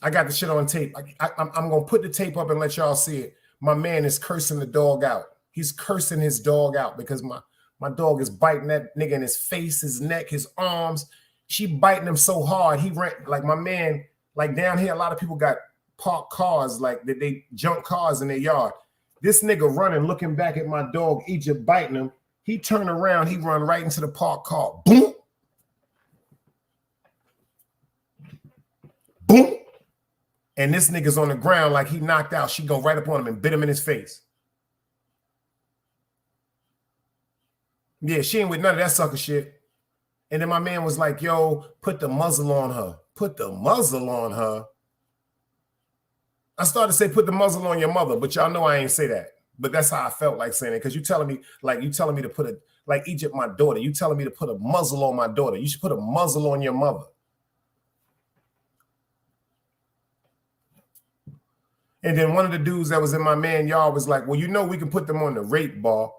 I got the shit on tape. I'm gonna put the tape up and let y'all see it. My man is cursing the dog out. He's cursing his dog out because my dog is biting that nigga in his face, his neck, his arms. She biting him so hard. He ran, like my man, like down here, a lot of people got parked cars, like they junk cars in their yard. This nigga running, looking back at my dog, Egypt biting him. He turned around, he run right into the parked car. Boom. Boom. And this nigga's on the ground like he knocked out. She go right up on him and bit him in his face. Yeah, she ain't with none of that sucker shit. And then my man was like, yo, put the muzzle on her. Put the muzzle on her. I started to say, put the muzzle on your mother, but y'all know I ain't say that. But that's how I felt like saying it. Because you telling me to put a, like Egypt, my daughter, you telling me to put a muzzle on my daughter. You should put a muzzle on your mother. And then one of the dudes that was in my man yard was like, well, you know, we can put them on the rape bar.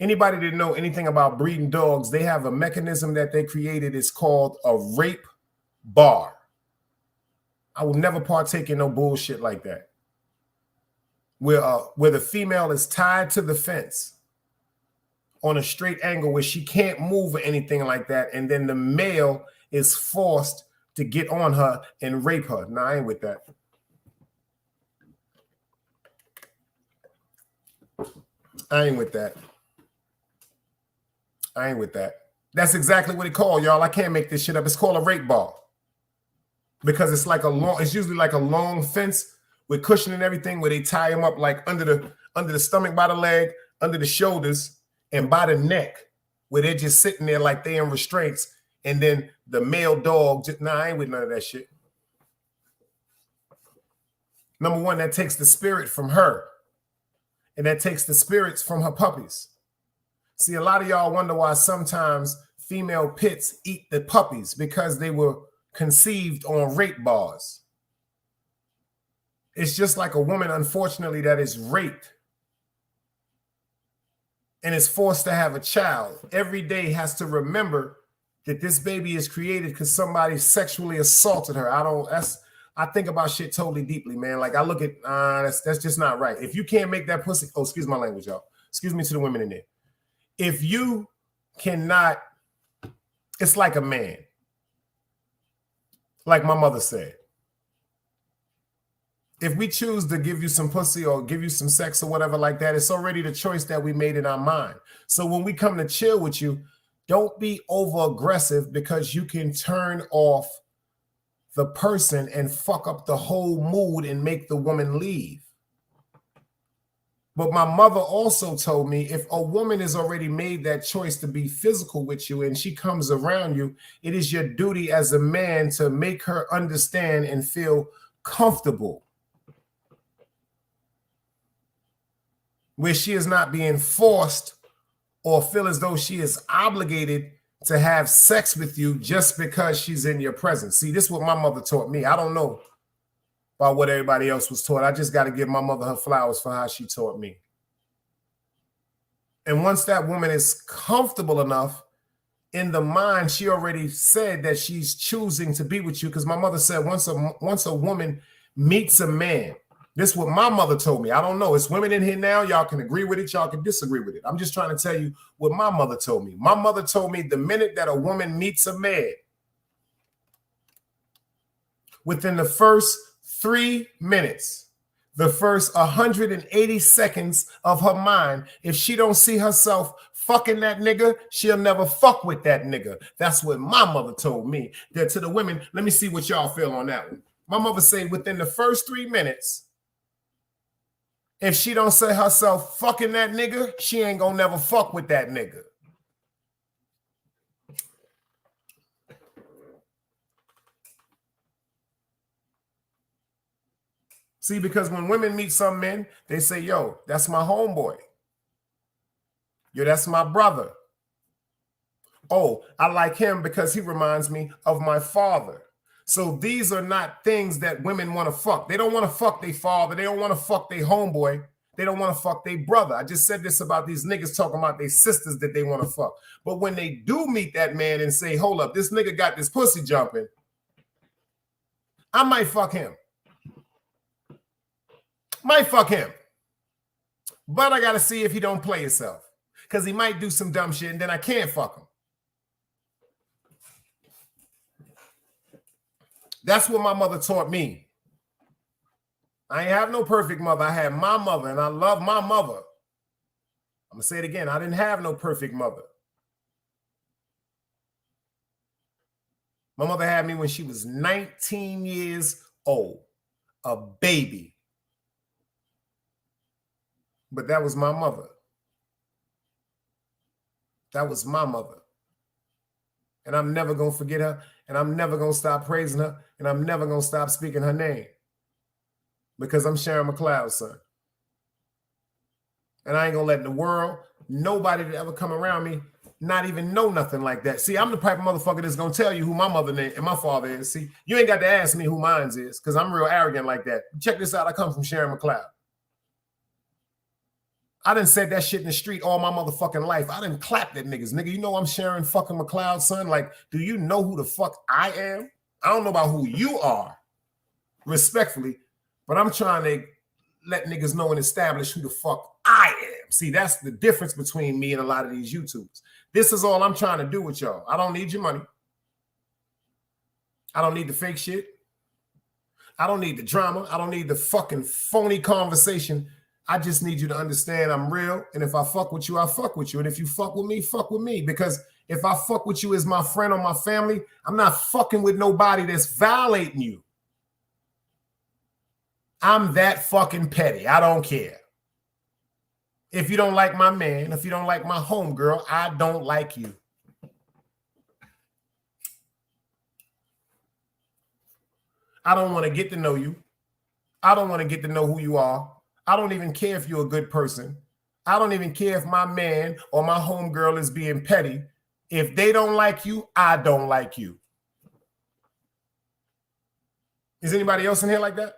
Anybody that know anything about breeding dogs, they have a mechanism that they created. It's called a rape bar. I will never partake in no bullshit like that. Where the female is tied to the fence on a straight angle where she can't move or anything like that. And then the male is forced to get on her and rape her. Nah, I ain't with that. I ain't with that. I ain't with that. That's exactly what it called, y'all. I can't make this shit up. It's called a rape bar. Because it's like it's usually like a long fence with cushion and everything where they tie them up like under the stomach by the leg, under the shoulders, and by the neck, where they're just sitting there like they in restraints. And then the male dog, I ain't with none of that shit. Number one, that takes the spirit from her. And that takes the spirits from her puppies. See, a lot of y'all wonder why sometimes female pits eat the puppies, because they were conceived on rape bars. It's just like a woman, unfortunately, that is raped and is forced to have a child. Every day has to remember that this baby is created because somebody sexually assaulted her. I think about shit totally deeply, man. Like I look at, that's just not right. If you can't make that pussy, oh, excuse my language, y'all. Excuse me to the women in there. If you cannot, it's like a man. Like my mother said, if we choose to give you some pussy or give you some sex or whatever like that, it's already the choice that we made in our mind. So when we come to chill with you, don't be over aggressive, because you can turn off the person and fuck up the whole mood and make the woman leave. But my mother also told me, if a woman has already made that choice to be physical with you and she comes around you, it is your duty as a man to make her understand and feel comfortable, where she is not being forced or feel as though she is obligated to have sex with you just because she's in your presence. See, this is what my mother taught me. I don't know about what everybody else was taught. I just got to give my mother her flowers for how she taught me. And once that woman is comfortable enough in the mind, she already said that she's choosing to be with you, because my mother said once a woman meets a man, this is what my mother told me. I don't know. It's women in here now. Y'all can agree with it. Y'all can disagree with it. I'm just trying to tell you what my mother told me. My mother told me the minute that a woman meets a man, within the first 3 minutes, the first 180 seconds of her mind, if she don't see herself fucking that nigga, she'll never fuck with that nigga. That's what my mother told me. That to the women, let me see what y'all feel on that one. My mother said within the first 3 minutes, if she don't say herself fucking that nigga, she ain't gonna never fuck with that nigga. See, because when women meet some men, they say, yo, that's my homeboy. Yo, that's my brother. Oh, I like him because he reminds me of my father. So these are not things that women want to fuck. They don't want to fuck their father. They don't want to fuck their homeboy. They don't want to fuck their brother. I just said this about these niggas talking about their sisters that they want to fuck. But when they do meet that man and say, hold up, this nigga got this pussy jumping, I might fuck him. Might fuck him. But I got to see if he don't play himself. Because he might do some dumb shit and then I can't fuck him. That's what my mother taught me. I ain't have no perfect mother. I had my mother, and I love my mother. I'm going to say it again. I didn't have no perfect mother. My mother had me when she was 19 years old, a baby. But that was my mother. That was my mother. And I'm never going to forget her, and I'm never going to stop praising her, and I'm never going to stop speaking her name. Because I'm Sharon McLeod's son. And I ain't going to let in the world, nobody that ever come around me, not even know nothing like that. See, I'm the type of motherfucker that's going to tell you who my mother name and my father is. See, you ain't got to ask me who mine is, because I'm real arrogant like that. Check this out. I come from Sharon McLeod. I done said that shit in the street all my motherfucking life. I done clapped at niggas. Nigga, you know I'm Sharon fucking McLeod's son? Like, do you know who the fuck I am? I don't know about who you are, respectfully, but I'm trying to let niggas know and establish who the fuck I am. See, that's the difference between me and a lot of these YouTubers. This is all I'm trying to do with y'all. I don't need your money. I don't need the fake shit. I don't need the drama. I don't need the fucking phony conversation. I just need you to understand I'm real. And if I fuck with you, I fuck with you. And if you fuck with me. Because if I fuck with you as my friend or my family, I'm not fucking with nobody that's violating you. I'm that fucking petty. I don't care. If you don't like my man, if you don't like my homegirl, I don't like you. I don't want to get to know you. I don't want to get to know who you are. I don't even care if you're a good person. I don't even care if my man or my homegirl is being petty. If they don't like you, I don't like you. Is anybody else in here like that?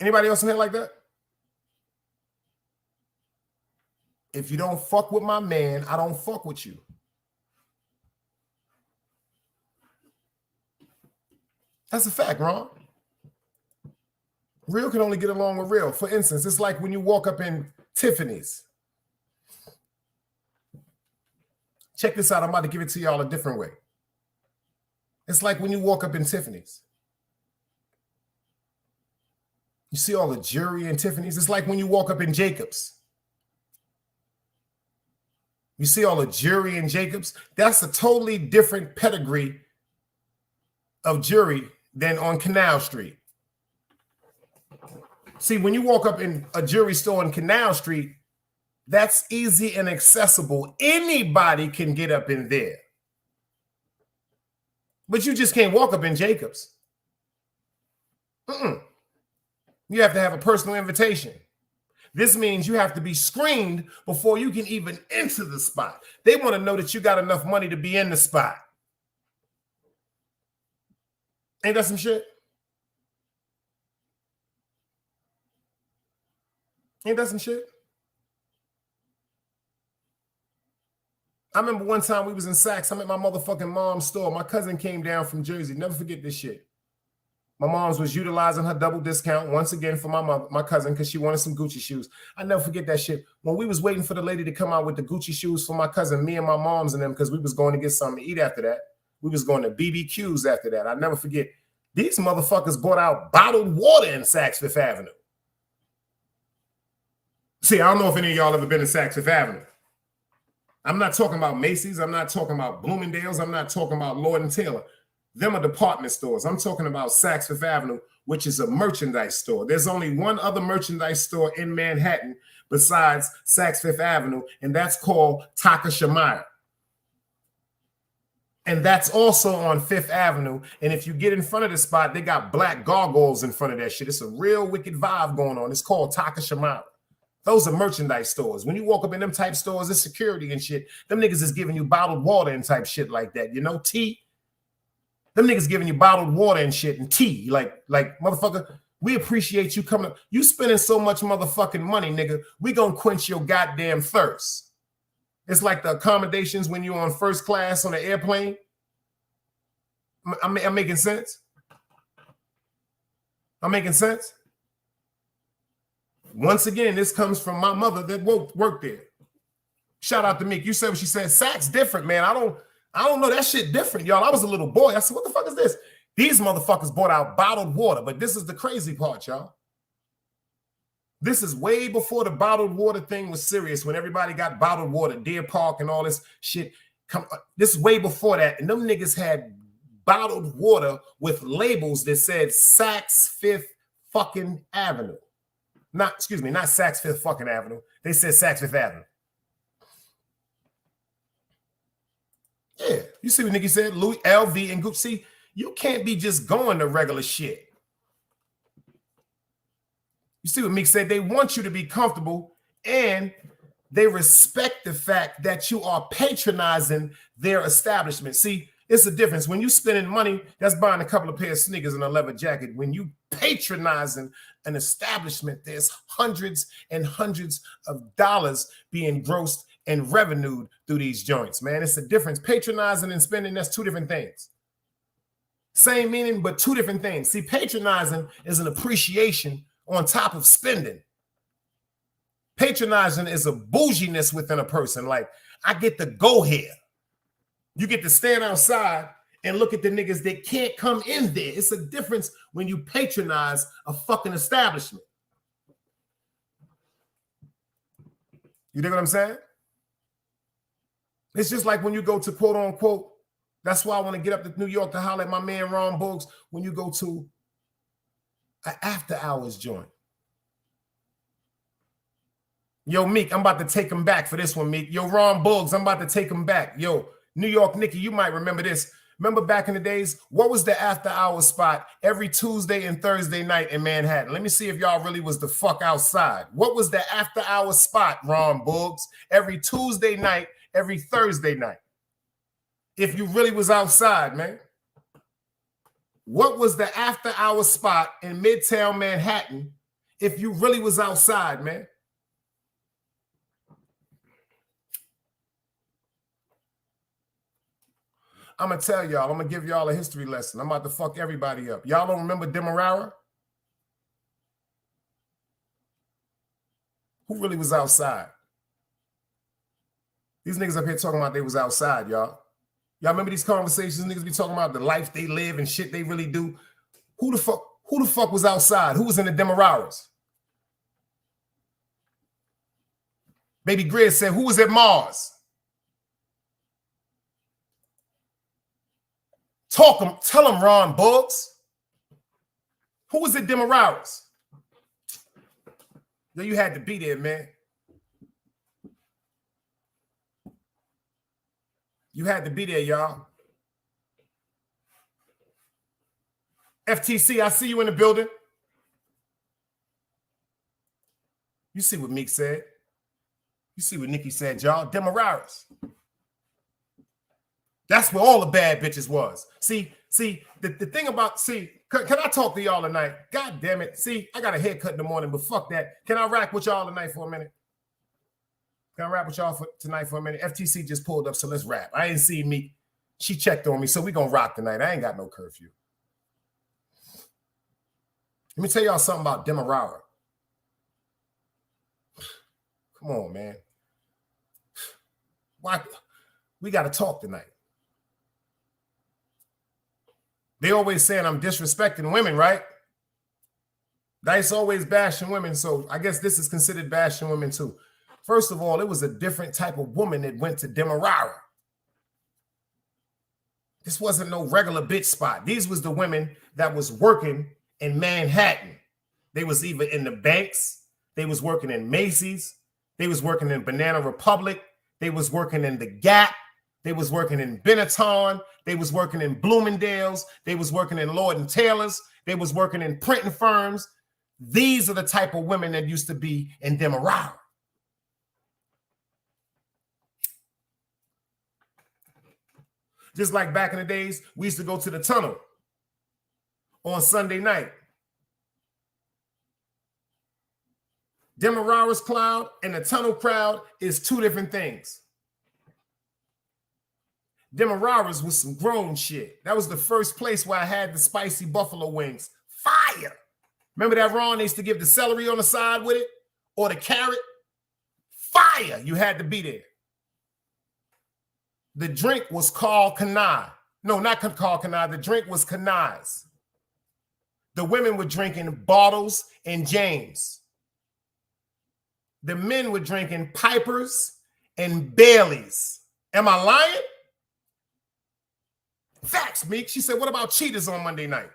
Anybody else in here like that? If you don't fuck with my man, I don't fuck with you. That's a fact, Ron. Real can only get along with real. For instance, it's like when you walk up in Tiffany's. Check this out. I'm about to give it to y'all a different way. It's like when you walk up in Tiffany's. You see all the jewelry in Tiffany's. It's like when you walk up in Jacobs. You see all the jewelry in Jacobs. That's a totally different pedigree of jewelry than on Canal Street. See, when you walk up in a jewelry store on Canal Street, that's easy and accessible. Anybody can get up in there. But you just can't walk up in Jacobs. You have to have a personal invitation. This means you have to be screened before you can even enter the spot. They want to know that you got enough money to be in the spot. Ain't that some shit? Ain't that some shit? I remember one time we was in Saks. I'm at my motherfucking mom's store. My cousin came down from Jersey. Never forget this shit. My mom's was utilizing her double discount once again for my cousin because she wanted some Gucci shoes. I never forget that shit. When we was waiting for the lady to come out with the Gucci shoes for my cousin, me and my moms and them, because we was going to get something to eat after that. We was going to BBQs after that. I never forget. These motherfuckers bought out bottled water in Saks Fifth Avenue. See, I don't know if any of y'all ever been in Saks Fifth Avenue. I'm not talking about Macy's. I'm not talking about Bloomingdale's. I'm not talking about Lord & Taylor. Them are department stores. I'm talking about Saks Fifth Avenue, which is a merchandise store. There's only one other merchandise store in Manhattan besides Saks Fifth Avenue, and that's called Takashimaya. And that's also on Fifth Avenue. And if you get in front of the spot, they got black gargoyles in front of that shit. It's a real wicked vibe going on. It's called Takashimaya. Those are merchandise stores. When you walk up in them type stores, it's security and shit. Them niggas is giving you bottled water and type shit like that. You know, tea. Them niggas giving you bottled water and shit and tea. Like motherfucker, we appreciate you coming up. You spending so much motherfucking money, nigga. We gonna quench your goddamn thirst. It's like the accommodations when you're on first class on the airplane. I'm making sense? I'm making sense? Once again, this comes from my mother that worked there. Shout out to Meek. You said what she said. Saks different, man. I don't know. That shit different, y'all. I was a little boy. I said, what the fuck is this? These motherfuckers bought out bottled water. But this is the crazy part, y'all. This is way before the bottled water thing was serious, when everybody got bottled water, Deer Park and all this shit. This is way before that. And them niggas had bottled water with labels that said Saks Fifth fucking Avenue. Not Saks Fifth fucking Avenue. They said Saks Fifth Avenue. Yeah, you see what Nikki said? Louis, LV, and Gucci. See, you can't be just going to regular shit. You see what Meek said? They want you to be comfortable, and they respect the fact that you are patronizing their establishment. See, it's a difference. When you spending money, that's buying a couple of pair of sneakers and a leather jacket. When you patronizing an establishment, there's hundreds and hundreds of dollars being grossed and revenued through these joints, man. It's a difference. Patronizing and spending, that's two different things. Same meaning, but two different things. See, patronizing is an appreciation on top of spending. Patronizing is a bouginess within a person. Like, I get to go here. You get to stand outside and look at the niggas that can't come in there. It's a difference when you patronize a fucking establishment. You dig what I'm saying? It's just like when you go to quote unquote, that's why I want to get up to New York to holler at my man Ron Boggs, when you go to an after hours joint. Yo, Meek, I'm about to take him back for this one, Meek. Yo, Ron Boggs, I'm about to take him back. Yo, New York Nikki, you might remember this. Remember back in the days, what was the after hours spot every Tuesday and Thursday night in Manhattan? Let me see if y'all really was the fuck outside. What was the after hours spot, Ron Boggs? Every Tuesday night, every Thursday night. If you really was outside, man. What was the after hours spot in Midtown Manhattan if you really was outside, man? I'm going to tell y'all. I'm going to give y'all a history lesson. I'm about to fuck everybody up. Y'all don't remember Demerara? Who really was outside? These niggas up here talking about they was outside, y'all. Y'all remember these conversations niggas be talking about the life they live and shit they really do? Who the fuck was outside? Who was in the Demararas? Baby Grizz said, who was at Mars? Tell them, Ron Boggs. Who was at Demararas? Yo, you had to be there, man. You had to be there, y'all. FTC, I see you in the building. You see what Meek said. You see what Nikki said, y'all. Demararas. That's where all the bad bitches was. See, the thing about, can I talk to y'all tonight? God damn it. See, I got a haircut in the morning, but fuck that. Can I rack with y'all tonight for a minute? Can I rap with y'all for tonight for a minute? FTC just pulled up, so let's rap. I ain't seen me. She checked on me, so we gonna rock tonight. I ain't got no curfew. Let me tell y'all something about Demerara. Come on, man. Why? We got to talk tonight. They always saying I'm disrespecting women, right? Dice always bashing women, so I guess this is considered bashing women too. First of all, it was a different type of woman that went to Demerara. This wasn't no regular bitch spot. These was the women that was working in Manhattan. They was either in the banks, they was working in Macy's, they was working in Banana Republic, they was working in the Gap, they was working in Benetton, they was working in Bloomingdale's, they was working in Lord & Taylor's, they was working in printing firms. These are the type of women that used to be in Demerara. Just like back in the days, we used to go to the tunnel on Sunday night. Demerara's crowd and the tunnel crowd is two different things. Demerara's was some grown shit. That was the first place where I had the spicy buffalo wings. Fire! Remember that Ron used to give the celery on the side with it? Or the carrot? Fire! You had to be there. The drink was called Kanai. No, not called Kanai. The drink was Kanai's. The women were drinking bottles and James. The men were drinking Pipers and Baileys. Am I lying? Facts, Meek. She said, what about Cheetahs on Monday night?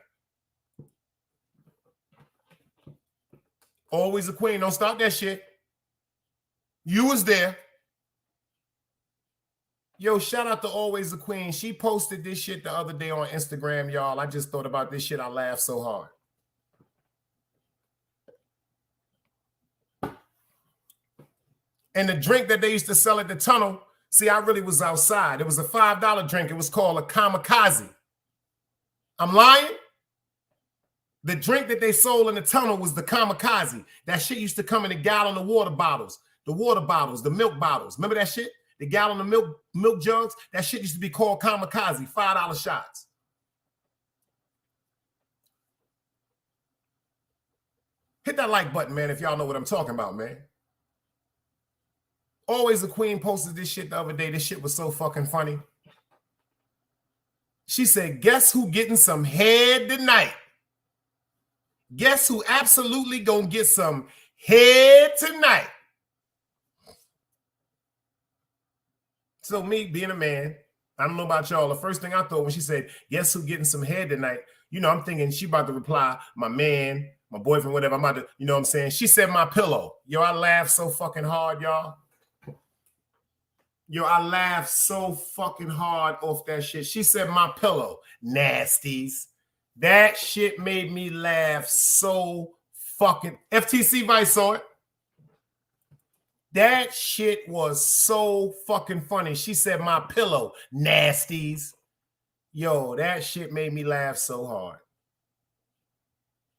Always a queen. Don't stop that shit. You was there. Yo, shout out to Always a Queen. She posted this shit the other day on Instagram, y'all. I just thought about this shit. I laughed so hard. And the drink that they used to sell at the tunnel, see, I really was outside. It was a $5 drink. It was called a kamikaze. I'm lying? The drink that they sold in the tunnel was the kamikaze. That shit used to come in a gallon of water bottles. The water bottles, the milk bottles. Remember that shit? The gallon of milk jugs, that shit used to be called kamikaze, $5 shots. Hit that like button, man, if y'all know what I'm talking about, man. Always a Queen posted this shit the other day. This shit was so fucking funny. She said, guess who getting some head tonight? Guess who absolutely gonna get some head tonight? So me being a man, I don't know about y'all. The first thing I thought when she said, guess who getting some head tonight? You know, I'm thinking she about to reply, my man, my boyfriend, whatever. I'm about to, you know what I'm saying? She said my pillow. Yo, I laughed so fucking hard, y'all. Yo, I laughed so fucking hard off that shit. She said my pillow. Nasties. That shit made me laugh so fucking. FTC Vice saw it. That shit was so fucking funny. She said my pillow. Nasties. Yo, that shit made me laugh so hard.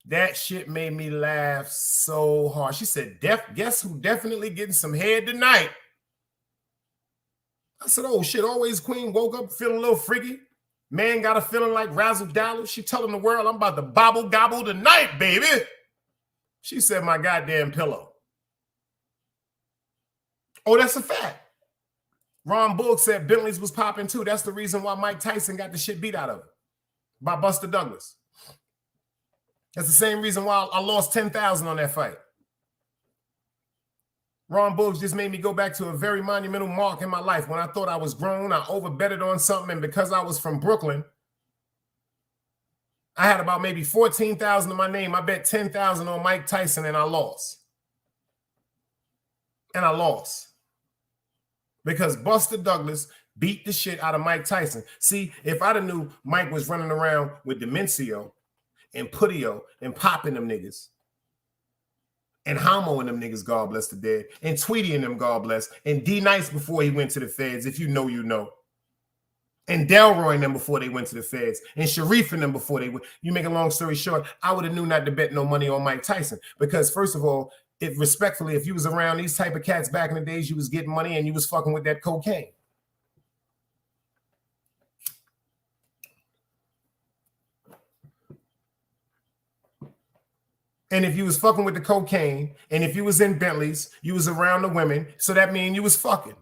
That shit made me laugh so hard. She said, guess who definitely getting some head tonight? I said, oh shit, Always Queen woke up feeling a little freaky. Man got a feeling like Razzle Dazzle. She telling the world, I'm about to bobble gobble tonight, baby. She said my goddamn pillow. Oh, that's a fact. Ron Boog said Bentley's was popping too. That's the reason why Mike Tyson got the shit beat out of him by Buster Douglas. That's the same reason why I lost 10,000 on that fight. Ron Boog just made me go back to a very monumental mark in my life. When I thought I was grown, I overbetted on something, and because I was from Brooklyn, I had about maybe 14,000 in my name. I bet 10,000 on Mike Tyson, and I lost. And I lost. Because Buster Douglas beat the shit out of Mike Tyson. See, if I'd have knew Mike was running around with Demencio and Putio and popping them niggas, and Homo and them niggas, God bless the dead, and Tweety and them, God bless, and D Nice before he went to the feds, if you know, you know, and Delroy and them before they went to the feds, and Sharif and them before they went. You make a long story short, I would have knew not to bet no money on Mike Tyson because, first of all, if respectfully, if you was around these type of cats back in the days, you was getting money and you was fucking with that cocaine. And if you was fucking with the cocaine, and if you was in Bentleys, you was around the women, so that means you was fucking.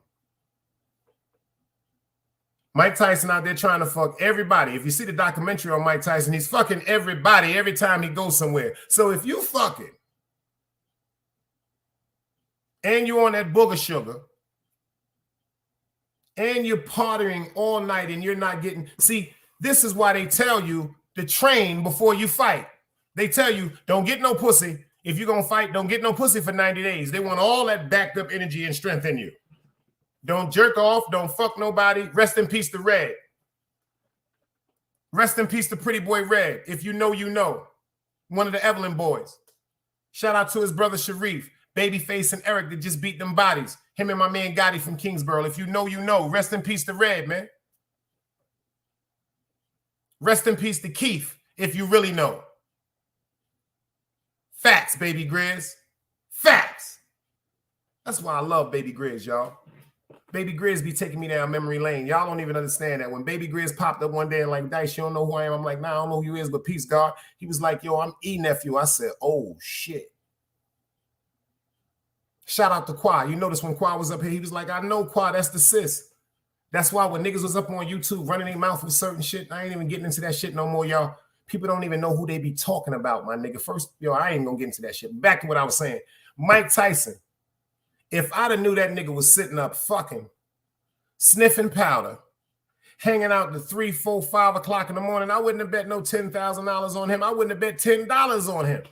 Mike Tyson out there trying to fuck everybody. If you see the documentary on Mike Tyson, he's fucking everybody every time he goes somewhere. So if you fucking, and you're on that booger sugar, and you're partying all night and you're not getting, see, this is why they tell you to train before you fight. They tell you, don't get no pussy. If you're going to fight, don't get no pussy for 90 days. They want all that backed up energy and strength in you. Don't jerk off. Don't fuck nobody. Rest in peace to Red. Rest in peace to Pretty Boy Red. If you know, you know. One of the Evelyn boys. Shout out to his brother Sharif, Babyface and Eric that just beat them bodies. Him and my man Gotti from Kingsborough. If you know, you know. Rest in peace to Red, man. Rest in peace to Keith, if you really know. Facts, Baby Grizz. Facts. That's why I love Baby Grizz, y'all. Baby Grizz be taking me down memory lane. Y'all don't even understand that. When Baby Grizz popped up one day and like, Dice, you don't know who I am? I'm like, nah, I don't know who you is, but peace, God. He was like, yo, I'm E-nephew. I said, oh, shit. Shout out to Qua. You notice when Qua was up here, he was like, I know, Qua, that's the sis. That's why when niggas was up on YouTube running their mouth with certain shit, I ain't even getting into that shit no more, y'all. People don't even know who they be talking about, my nigga. First, yo, I ain't gonna get into that shit. Back to what I was saying. Mike Tyson. If I'd have knew that nigga was sitting up fucking, sniffing powder, hanging out to 3, 4, 5 o'clock in the morning, I wouldn't have bet no $10,000 on him. I wouldn't have bet $10 on him.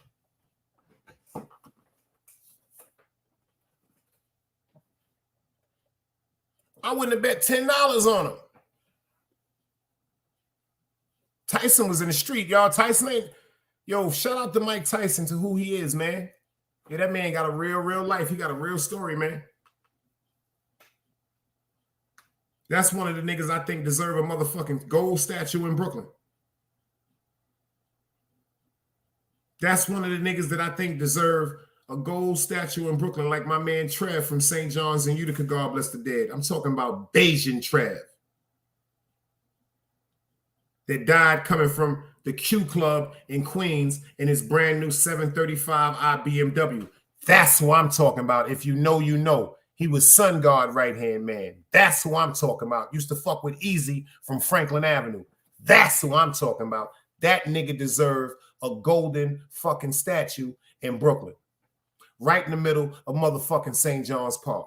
I wouldn't have bet $10 on him. Tyson was in the street, y'all. Tyson ain't, yo, shout out to Mike Tyson to who he is, man. Yeah, that man got a real life. He got a real story, man. That's one of the niggas I think deserve a motherfucking gold statue in Brooklyn. That's one of the niggas that I think deserve a gold statue in Brooklyn, like my man Trev from St. John's and Utica, God bless the dead. I'm talking about Bayesian Trev. That died coming from the Q Club in Queens in his brand new 735i BMW. That's who I'm talking about. If you know, you know. He was Sun Guard right-hand man. That's who I'm talking about. Used to fuck with Easy from Franklin Avenue. That's who I'm talking about. That nigga deserve a golden fucking statue in Brooklyn. Right in the middle of motherfucking St. John's Park.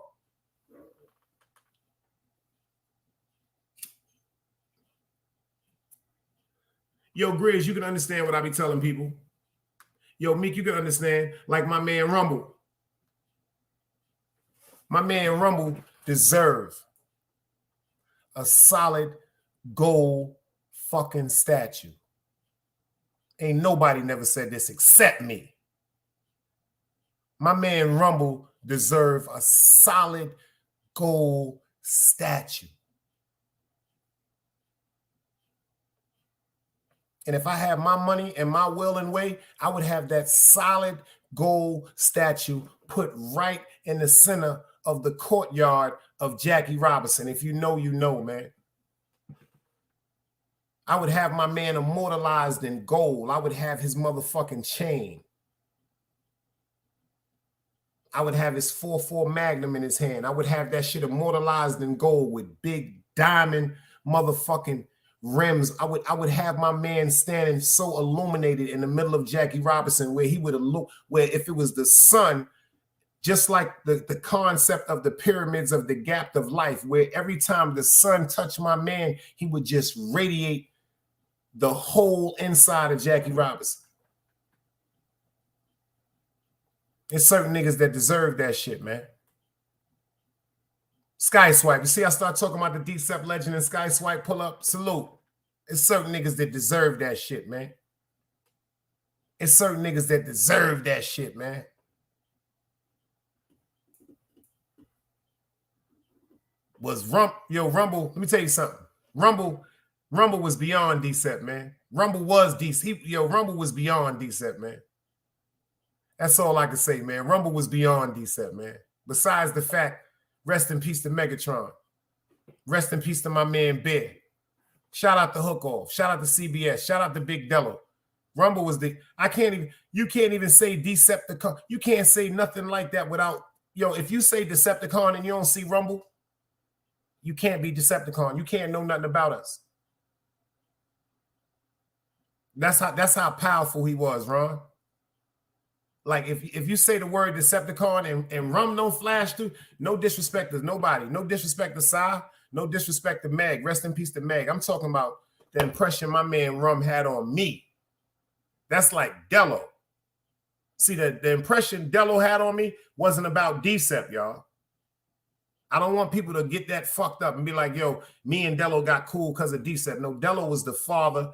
Yo, Grizz, you can understand what I be telling people. Yo, Meek, you can understand. Like my man Rumble. My man Rumble deserve a solid gold fucking statue. Ain't nobody never said this except me. My man Rumble deserve a solid gold statue. And if I had my money and my will and way, I would have that solid gold statue put right in the center of the courtyard of Jackie Robinson. If you know, you know, man. I would have my man immortalized in gold. I would have his motherfucking chain. I would have his 4.4 Magnum in his hand. I would have that shit immortalized in gold with big diamond motherfucking rims. I would have my man standing so illuminated in the middle of Jackie Robinson where he would have looked, where if it was the sun, just like the concept of the pyramids of the gap of life, where every time the sun touched my man, he would just radiate the whole inside of Jackie Robinson. There's certain niggas that deserve that shit, man. Sky Swipe. You see, I start talking about the DCEP legend and Sky Swipe pull up. Salute. It's certain niggas that deserve that shit, man. It's certain niggas that deserve that shit, man. Rumble, let me tell you something. Rumble was beyond DCEP, man. Rumble was DCEP. Rumble was beyond DCEP, man. That's all I can say, man. Rumble was beyond decent, man. Besides the fact, rest in peace to Megatron. Rest in peace to my man Bear. Shout out to Hook Off. Shout out to CBS. Shout out to Big Dello. Rumble was you can't even say Decepticon. You can't say nothing like that without, if you say Decepticon and you don't see Rumble, you can't be Decepticon. You can't know nothing about us. That's how powerful he was, Ron. Like if you say the word Decepticon and Rum don't flash through, no disrespect to nobody, no disrespect to Sai, no disrespect to Meg. Rest in peace to Meg. I'm talking about the impression my man Rum had on me. That's like Dello. See, the impression Dello had on me wasn't about Decep, y'all. I don't want people to get that fucked up and be like, yo, me and Dello got cool because of Decep. No, Dello was the father.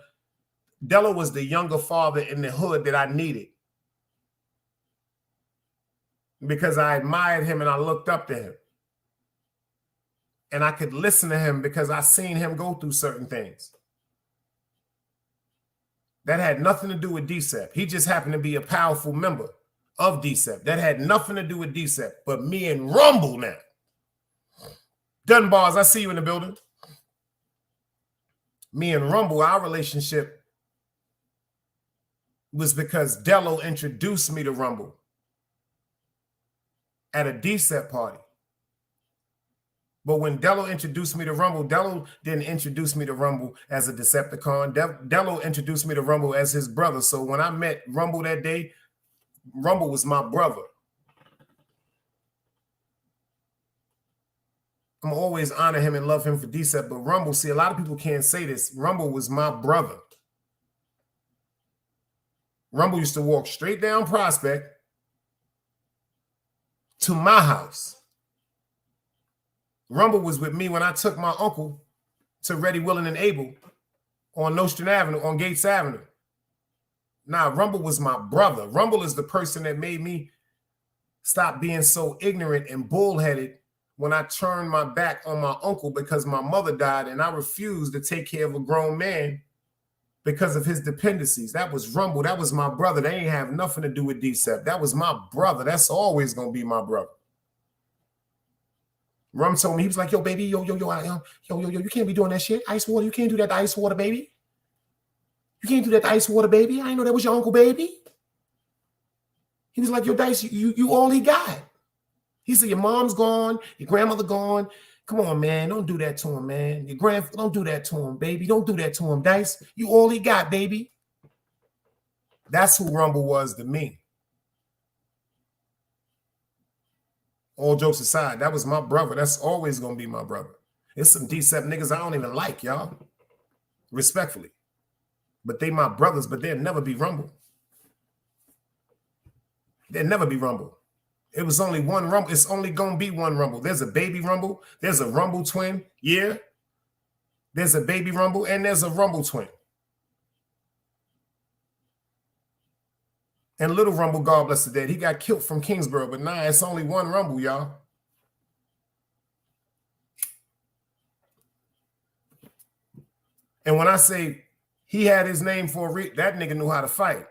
Dello was the younger father in the hood that I needed. Because I admired him and I looked up to him. And I could listen to him because I seen him go through certain things. That had nothing to do with DCEP. He just happened to be a powerful member of DCEP. That had nothing to do with DCEP. But me and Rumble now. Dunbars, I see you in the building. Me and Rumble, our relationship was because Dello introduced me to Rumble at a DCEP party. But when Dello introduced me to Rumble, Dello didn't introduce me to Rumble as a Decepticon. Dello introduced me to Rumble as his brother. So when I met Rumble that day, Rumble was my brother. I'm always honor him and love him for DCEP. But Rumble, see, a lot of people can't say this. Rumble was my brother. Rumble used to walk straight down Prospect to my house. Rumble was with me when I took my uncle to Ready, Willing, and Able on Nostrand Avenue, on Gates Avenue. Now, Rumble was my brother. Rumble is the person that made me stop being so ignorant and bullheaded when I turned my back on my uncle because my mother died and I refused to take care of a grown man because of his dependencies. That was Rumble. That was my brother. They ain't have nothing to do with DCEP. That was my brother. That's always going to be my brother. Rum told me, he was like, yo, baby, yo, you can't be doing that shit. Ice water, you can't do that to ice water, baby. You can't do that to ice water, baby. I didn't know that was your uncle, baby. He was like, yo, Dice, you all he got. He said, your mom's gone, your grandmother gone. Come on, man, don't do that to him, man. Don't do that to him, baby. Don't do that to him, Dice. You all he got, baby. That's who Rumble was to me. All jokes aside, that was my brother. That's always going to be my brother. It's some DCEP niggas I don't even like, y'all. Respectfully. But they my brothers, but they'll never be Rumble. They'll never be Rumble. It was only one Rumble. It's only going to be one Rumble. There's a baby Rumble. There's a Rumble twin. Yeah. There's a baby Rumble and there's a Rumble twin. And Little Rumble, God bless the dead, he got killed from Kingsborough, but nah, it's only one Rumble, y'all. And when I say he had his name for that nigga knew how to fight.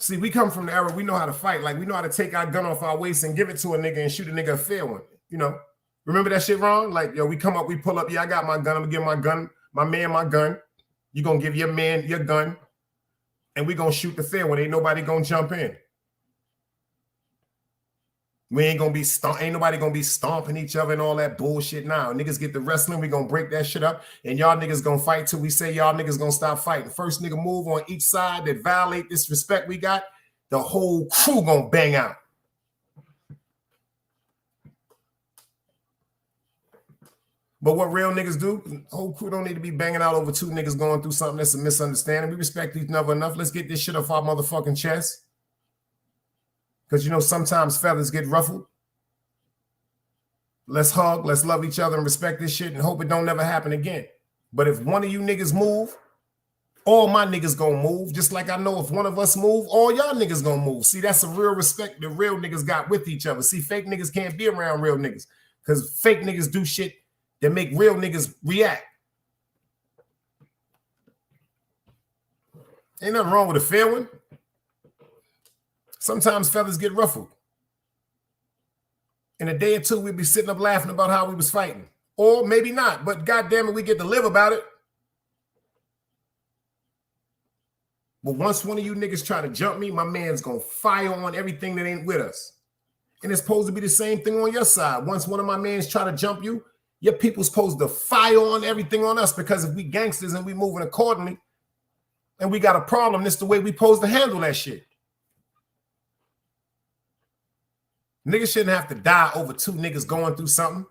See, we come from the era, we know how to fight. Like, we know how to take our gun off our waist and give it to a nigga and shoot a nigga a fair one. You know, remember that shit, Ron? Like, yo, we come up, we pull up. Yeah, I got my gun. I'm going to give my gun, my man my gun. You going to give your man your gun. And we going to shoot the fair one. Ain't nobody going to jump in. We ain't going to be, ain't nobody going to be stomping each other and all that bullshit now. Niggas get the wrestling. We going to break that shit up. And y'all niggas going to fight till we say y'all niggas going to stop fighting. First nigga move on each side that violate this respect we got, the whole crew going to bang out. But what real niggas do, the whole crew don't need to be banging out over two niggas going through something that's a misunderstanding. We respect each other enough. Let's get this shit off our motherfucking chest. Because, you know, sometimes feathers get ruffled. Let's hug. Let's love each other and respect this shit and hope it don't never happen again. But if one of you niggas move, all my niggas gonna move. Just like I know if one of us move, all y'all niggas gonna move. See, that's a real respect the real niggas got with each other. See, fake niggas can't be around real niggas because fake niggas do shit that make real niggas react. Ain't nothing wrong with a fair one. Sometimes feathers get ruffled. In a day or two, we'd be sitting up laughing about how we was fighting. Or maybe not, but goddamn it, we get to live about it. But once one of you niggas try to jump me, my man's gonna fire on everything that ain't with us. And it's supposed to be the same thing on your side. Once one of my mans try to jump you, your people's supposed to fire on everything on us, because if we gangsters and we moving accordingly and we got a problem, this the way we supposed to handle that shit. Niggas shouldn't have to die over two niggas going through something.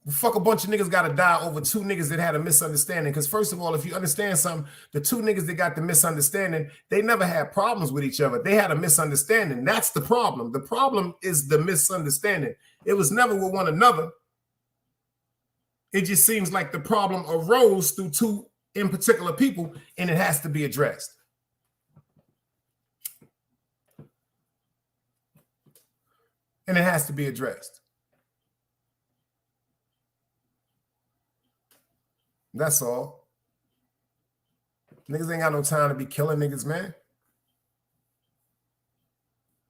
Fuck, a bunch of niggas got to die over two niggas that had a misunderstanding. Because first of all, if you understand something, the two niggas that got the misunderstanding, they never had problems with each other. They had a misunderstanding. That's the problem. The problem is the misunderstanding. It was never with one another. It just seems like the problem arose through two in particular people, and it has to be addressed. And it has to be addressed. That's all. Niggas ain't got no time to be killing niggas, man.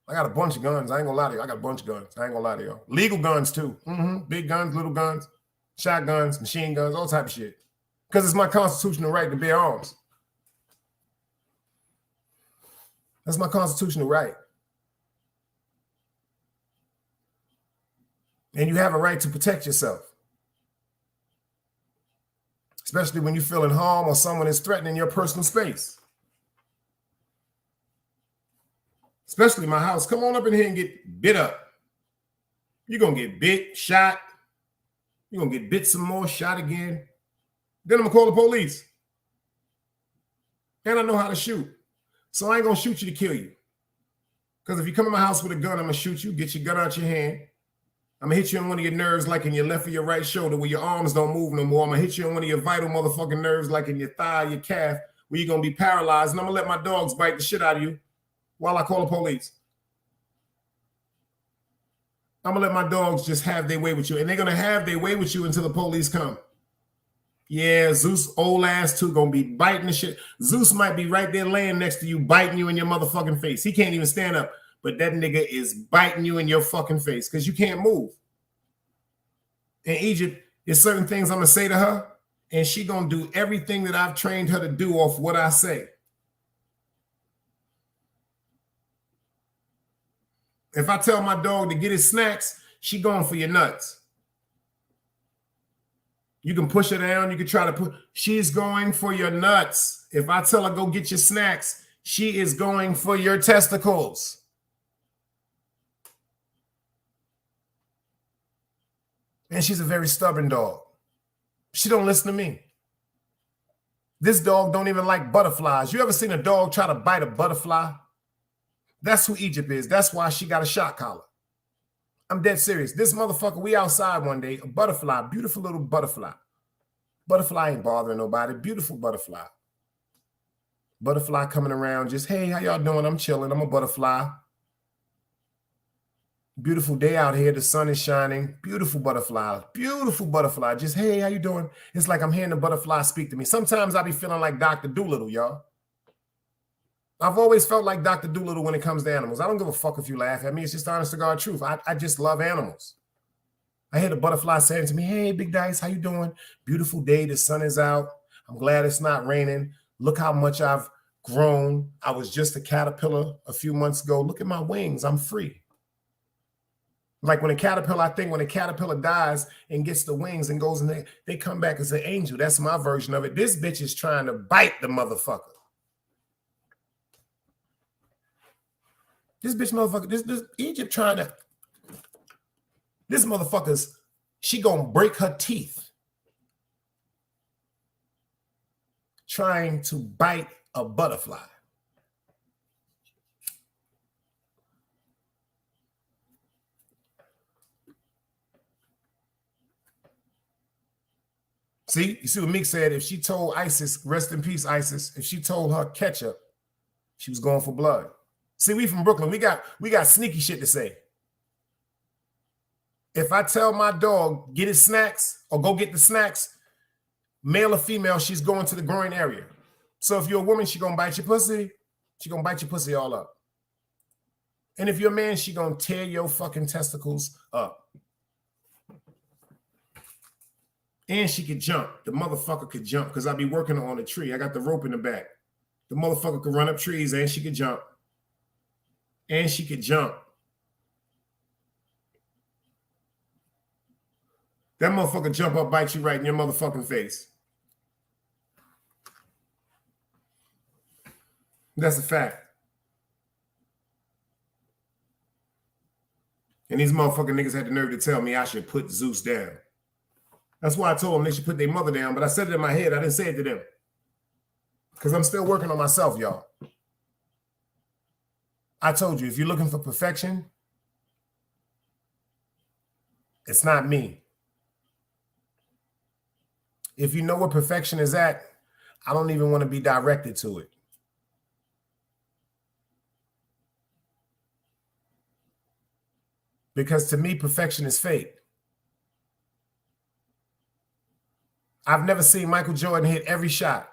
I got a bunch of guns. I ain't gonna lie to you. I got a bunch of guns. I ain't gonna lie to y'all. Legal guns, too. Big guns, little guns, shotguns, machine guns, all type of shit. Because it's my constitutional right to bear arms. That's my constitutional right. And you have a right to protect yourself. Especially when you're feeling harm or someone is threatening your personal space. Especially my house. Come on up in here and get bit up. You're going to get bit, shot. You're going to get bit some more, shot again. Then I'm going to call the police. And I know how to shoot. So I ain't going to shoot you to kill you. Because if you come in my house with a gun, I'm going to shoot you. Get your gun out your hand. I'm going to hit you on one of your nerves like in your left or your right shoulder where your arms don't move no more. I'm going to hit you on one of your vital motherfucking nerves like in your thigh, your calf, where you're going to be paralyzed. And I'm going to let my dogs bite the shit out of you while I call the police. I'm going to let my dogs just have their way with you. And they're going to have their way with you until the police come. Yeah, Zeus, old ass too, going to be biting the shit. Zeus might be right there laying next to you, biting you in your motherfucking face. He can't even stand up. But that nigga is biting you in your fucking face because you can't move. In Egypt, there's certain things I'm going to say to her, and she going to do everything that I've trained her to do off what I say. If I tell my dog to get his snacks, she going for your nuts. You can push her down. You can try to put. She's going for your nuts. If I tell her go get your snacks, she is going for your testicles. And she's a very stubborn dog. She don't listen to me. This dog don't even like butterflies. You ever seen a dog try to bite a butterfly? That's who Egypt is. That's why she got a shock collar. I'm dead serious. This motherfucker, we outside one day, a butterfly, beautiful little butterfly. Butterfly ain't bothering nobody. Beautiful butterfly. Butterfly coming around just, hey, how y'all doing? I'm chilling. I'm a butterfly. Beautiful day out here. The sun is shining. Beautiful butterfly. Beautiful butterfly. Just, hey, how you doing? It's like I'm hearing the butterfly speak to me. Sometimes I be feeling like Dr. Doolittle, y'all. I've always felt like Dr. Doolittle when it comes to animals. I don't give a fuck if you laugh at me. It's just honest to God truth. I just love animals. I hear the butterfly saying to me, hey, Big Dice, how you doing? Beautiful day. The sun is out. I'm glad it's not raining. Look how much I've grown. I was just a caterpillar a few months ago. Look at my wings. I'm free. Like when a caterpillar, I think when a caterpillar dies and gets the wings and goes in there, they come back as an angel. That's my version of it. This bitch is trying to bite the motherfucker. This bitch motherfucker, this Egypt trying to, this motherfucker's, she gonna break her teeth trying to bite a butterfly. See, you see what Meek said? If she told ISIS, rest in peace, ISIS, if she told her ketchup, she was going for blood. See, we from Brooklyn. We got sneaky shit to say. If I tell my dog, get his snacks or go get the snacks, male or female, she's going to the groin area. So if you're a woman, she gonna bite your pussy. She gonna bite your pussy all up. And if you're a man, she gonna tear your fucking testicles up. And she could jump. The motherfucker could jump because I be working on a tree. I got the rope in the back. The motherfucker could run up trees and she could jump. And she could jump. That motherfucker jump up, bite you right in your motherfucking face. That's a fact. And these motherfucking niggas had the nerve to tell me I should put Zeus down. That's why I told them they should put their mother down, but I said it in my head. I didn't say it to them. Because I'm still working on myself, y'all. I told you, if you're looking for perfection, it's not me. If you know where perfection is at, I don't even want to be directed to it. Because to me, perfection is fake. I've never seen Michael Jordan hit every shot.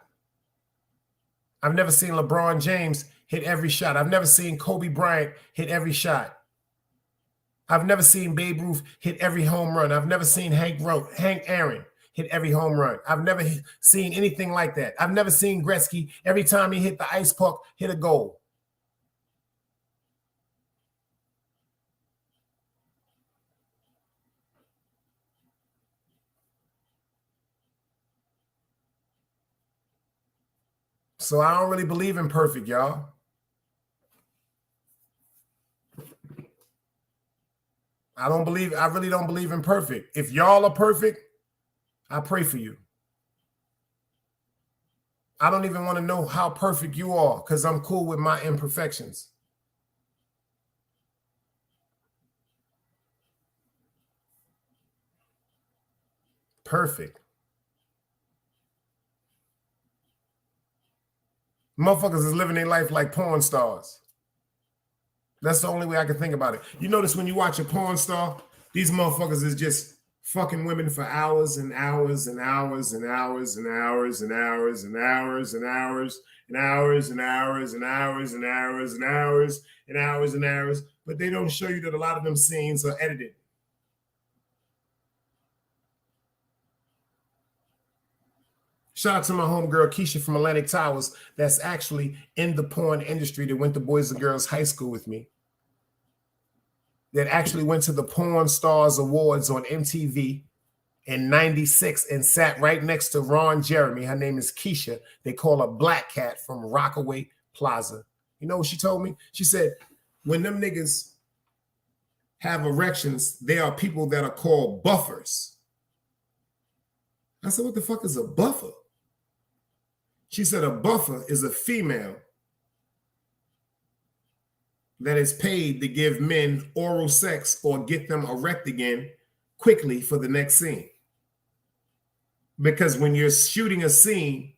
I've never seen LeBron James hit every shot. I've never seen Kobe Bryant hit every shot. I've never seen Babe Ruth hit every home run. I've never seen Hank Aaron hit every home run. I've never seen anything like that. I've never seen Gretzky, every time he hit the ice puck, hit a goal. So I don't really believe in perfect, y'all. I really don't believe in perfect. If y'all are perfect, I pray for you. I don't even want to know how perfect you are because I'm cool with my imperfections. Perfect. Motherfuckers is living their life like porn stars. That's the only way I can think about it. You notice when you watch a porn star, these motherfuckers is just fucking women for hours and hours and hours and hours and hours and hours and hours and hours and hours and hours and hours and hours and hours and hours and hours. But they don't show you that a lot of them scenes are edited. Shout out to my homegirl Keisha from Atlantic Towers that's actually in the porn industry that went to Boys and Girls High School with me. That actually went to the Porn Stars Awards on MTV in '96 and sat right next to Ron Jeremy. Her name is Keisha. They call her Black Cat from Rockaway Plaza. You know what she told me? She said, when them niggas have erections, there are people that are called buffers. I said, what the fuck is a buffer? She said a buffer is a female that is paid to give men oral sex or get them erect again quickly for the next scene. Because when you're shooting a scene,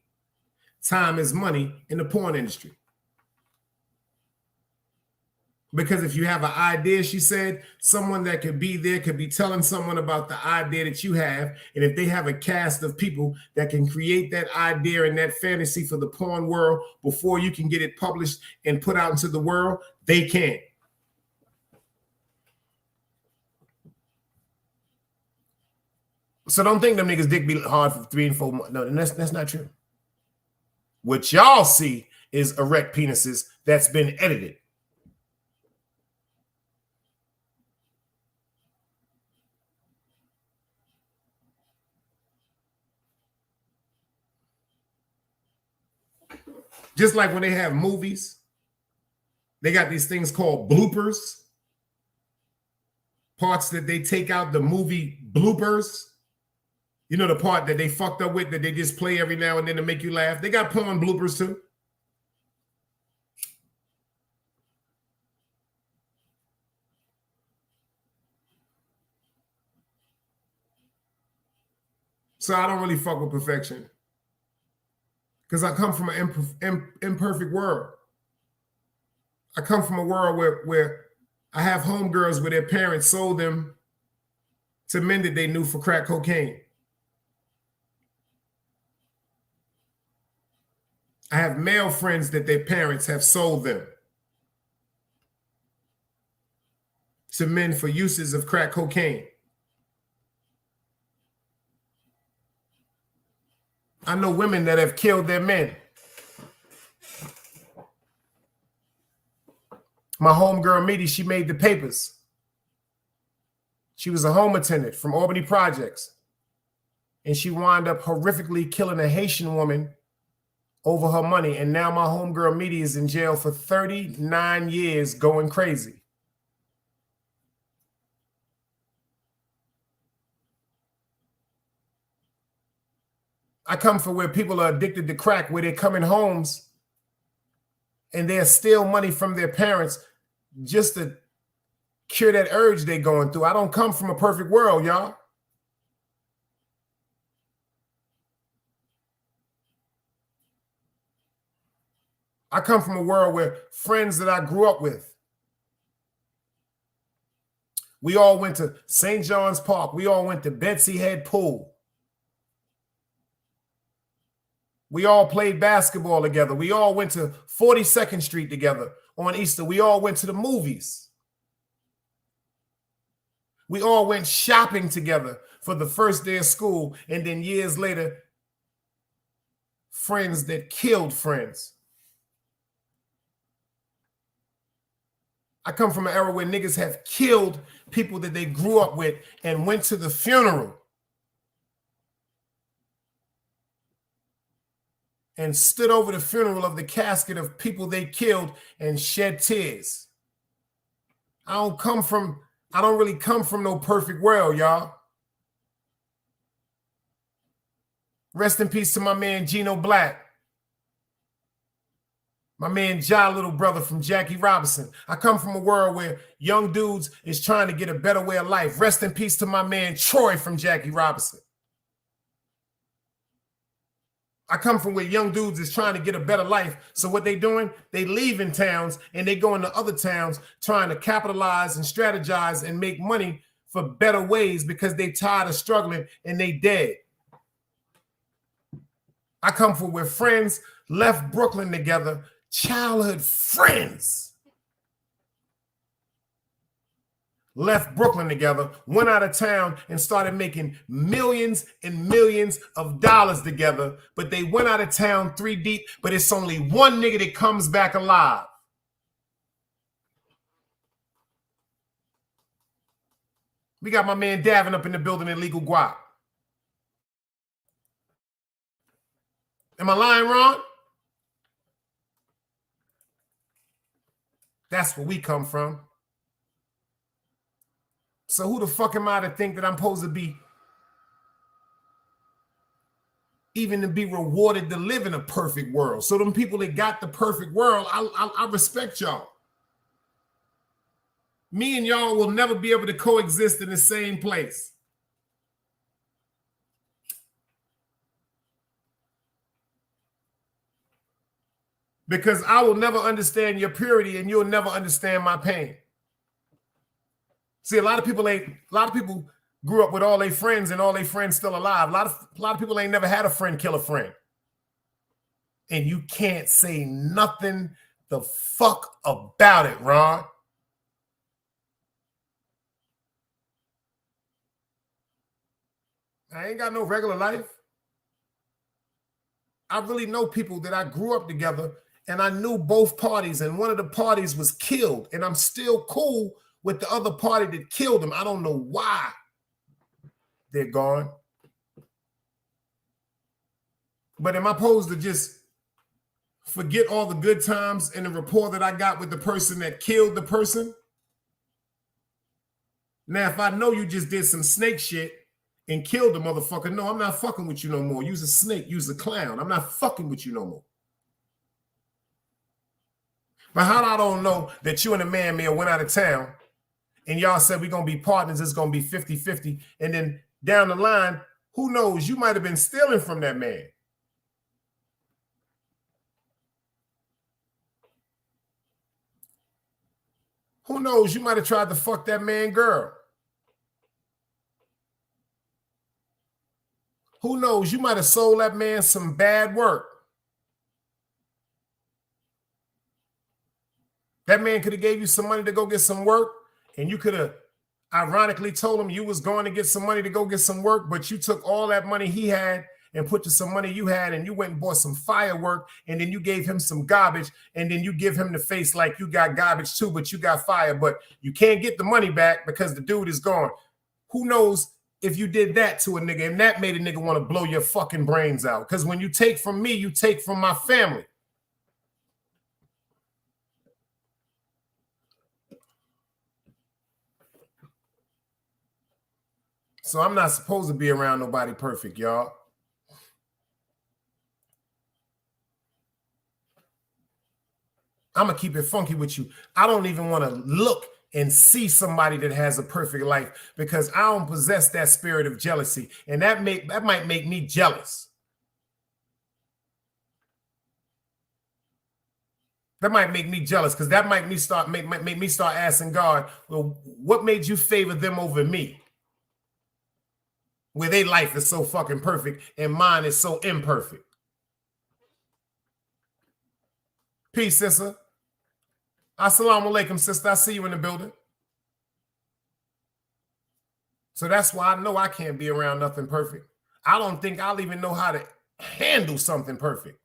time is money in the porn industry. Because if you have an idea, she said, someone that could be there could be telling someone about the idea that you have. And if they have a cast of people that can create that idea and that fantasy for the porn world before you can get it published and put out into the world, they can. So don't think them niggas dick be hard for 3 and 4 months. No, that's not true. What y'all see is erect penises that's been edited. Just like when they have movies, they got these things called bloopers. Parts that they take out, the movie bloopers. You know, the part that they fucked up with that they just play every now and then to make you laugh. They got porn bloopers too. So I don't really fuck with perfection. Because I come from an imperfect world. I come from a world where I have homegirls where their parents sold them to men that they knew for crack cocaine. I have male friends that their parents have sold them to men for uses of crack cocaine. I know women that have killed their men. My homegirl, Meaty, she made the papers. She was a home attendant from Albany Projects. And she wound up horrifically killing a Haitian woman over her money. And now my homegirl, Meaty, is in jail for 39 years going crazy. I come from where people are addicted to crack, where they come in homes and they'll steal money from their parents just to cure that urge they're going through. I don't come from a perfect world, y'all. I come from a world where friends that I grew up with, we all went to St. John's Park. We all went to Betsy Head Pool. We all played basketball together. We all went to 42nd Street together on Easter. We all went to the movies. We all went shopping together for the first day of school. And then years later, friends that killed friends. I come from an era where niggas have killed people that they grew up with and went to the funeral and stood over the funeral of the casket of people they killed and shed tears. I don't really come from no perfect world, y'all. Rest in peace to my man Gino Black. My man Ja, little brother from Jackie Robinson. I come from a world where young dudes is trying to get a better way of life. Rest in peace to my man Troy from Jackie Robinson. I come from where young dudes is trying to get a better life. So what they doing? They leaving towns and they go into other towns trying to capitalize and strategize and make money for better ways because they tired of struggling and they dead. I come from where friends left Brooklyn together, childhood friends. Left Brooklyn together, went out of town and started making millions and millions of dollars together. But they went out of town 3 deep, but it's only one nigga that comes back alive. We got my man Davin up in the building in Legal Guap. Am I lying, Ron? That's where we come from. So who the fuck am I to think that I'm supposed to be even to be rewarded to live in a perfect world? So them people that got the perfect world, I respect y'all. Me and y'all will never be able to coexist in the same place. Because I will never understand your purity and you'll never understand my pain. See, a lot of people grew up with all their friends and all their friends still alive. A lot of people ain't never had a friend kill a friend. And you can't say nothing the fuck about it, Ron. I ain't got no regular life. I really know people that I grew up together and I knew both parties and one of the parties was killed and I'm still cool with the other party that killed him. I don't know why they're gone. But am I supposed to just forget all the good times and the rapport that I got with the person that killed the person? Now, if I know you just did some snake shit and killed the motherfucker, no, I'm not fucking with you no more. You's a snake, you's a clown. I'm not fucking with you no more. But how I don't know that you and the man Mayor went out of town and y'all said we're going to be partners, it's going to be 50-50. And then down the line, who knows, you might have been stealing from that man. Who knows, you might have tried to fuck that man girl. Who knows, you might have sold that man some bad work. That man could have gave you some money to go get some work, and you could have ironically told him you was going to get some money to go get some work, but you took all that money he had and put to some money you had, and you went and bought some firework, and then you gave him some garbage, and then you give him the face like you got garbage too, but you got fire, but you can't get the money back because the dude is gone. Who knows if you did that to a nigga, and that made a nigga want to blow your fucking brains out? Because when you take from me, you take from my family. So I'm not supposed to be around nobody perfect, y'all. I'm going to keep it funky with you. I don't even want to look and see somebody that has a perfect life because I don't possess that spirit of jealousy. And that might make me jealous. That might make me jealous because that might make me start asking God, well, what made you favor them over me? Where their life is so fucking perfect and mine is so imperfect. Peace, sister. Assalamu alaikum, sister. I see you in the building. So that's why I know I can't be around nothing perfect. I don't think I'll even know how to handle something perfect.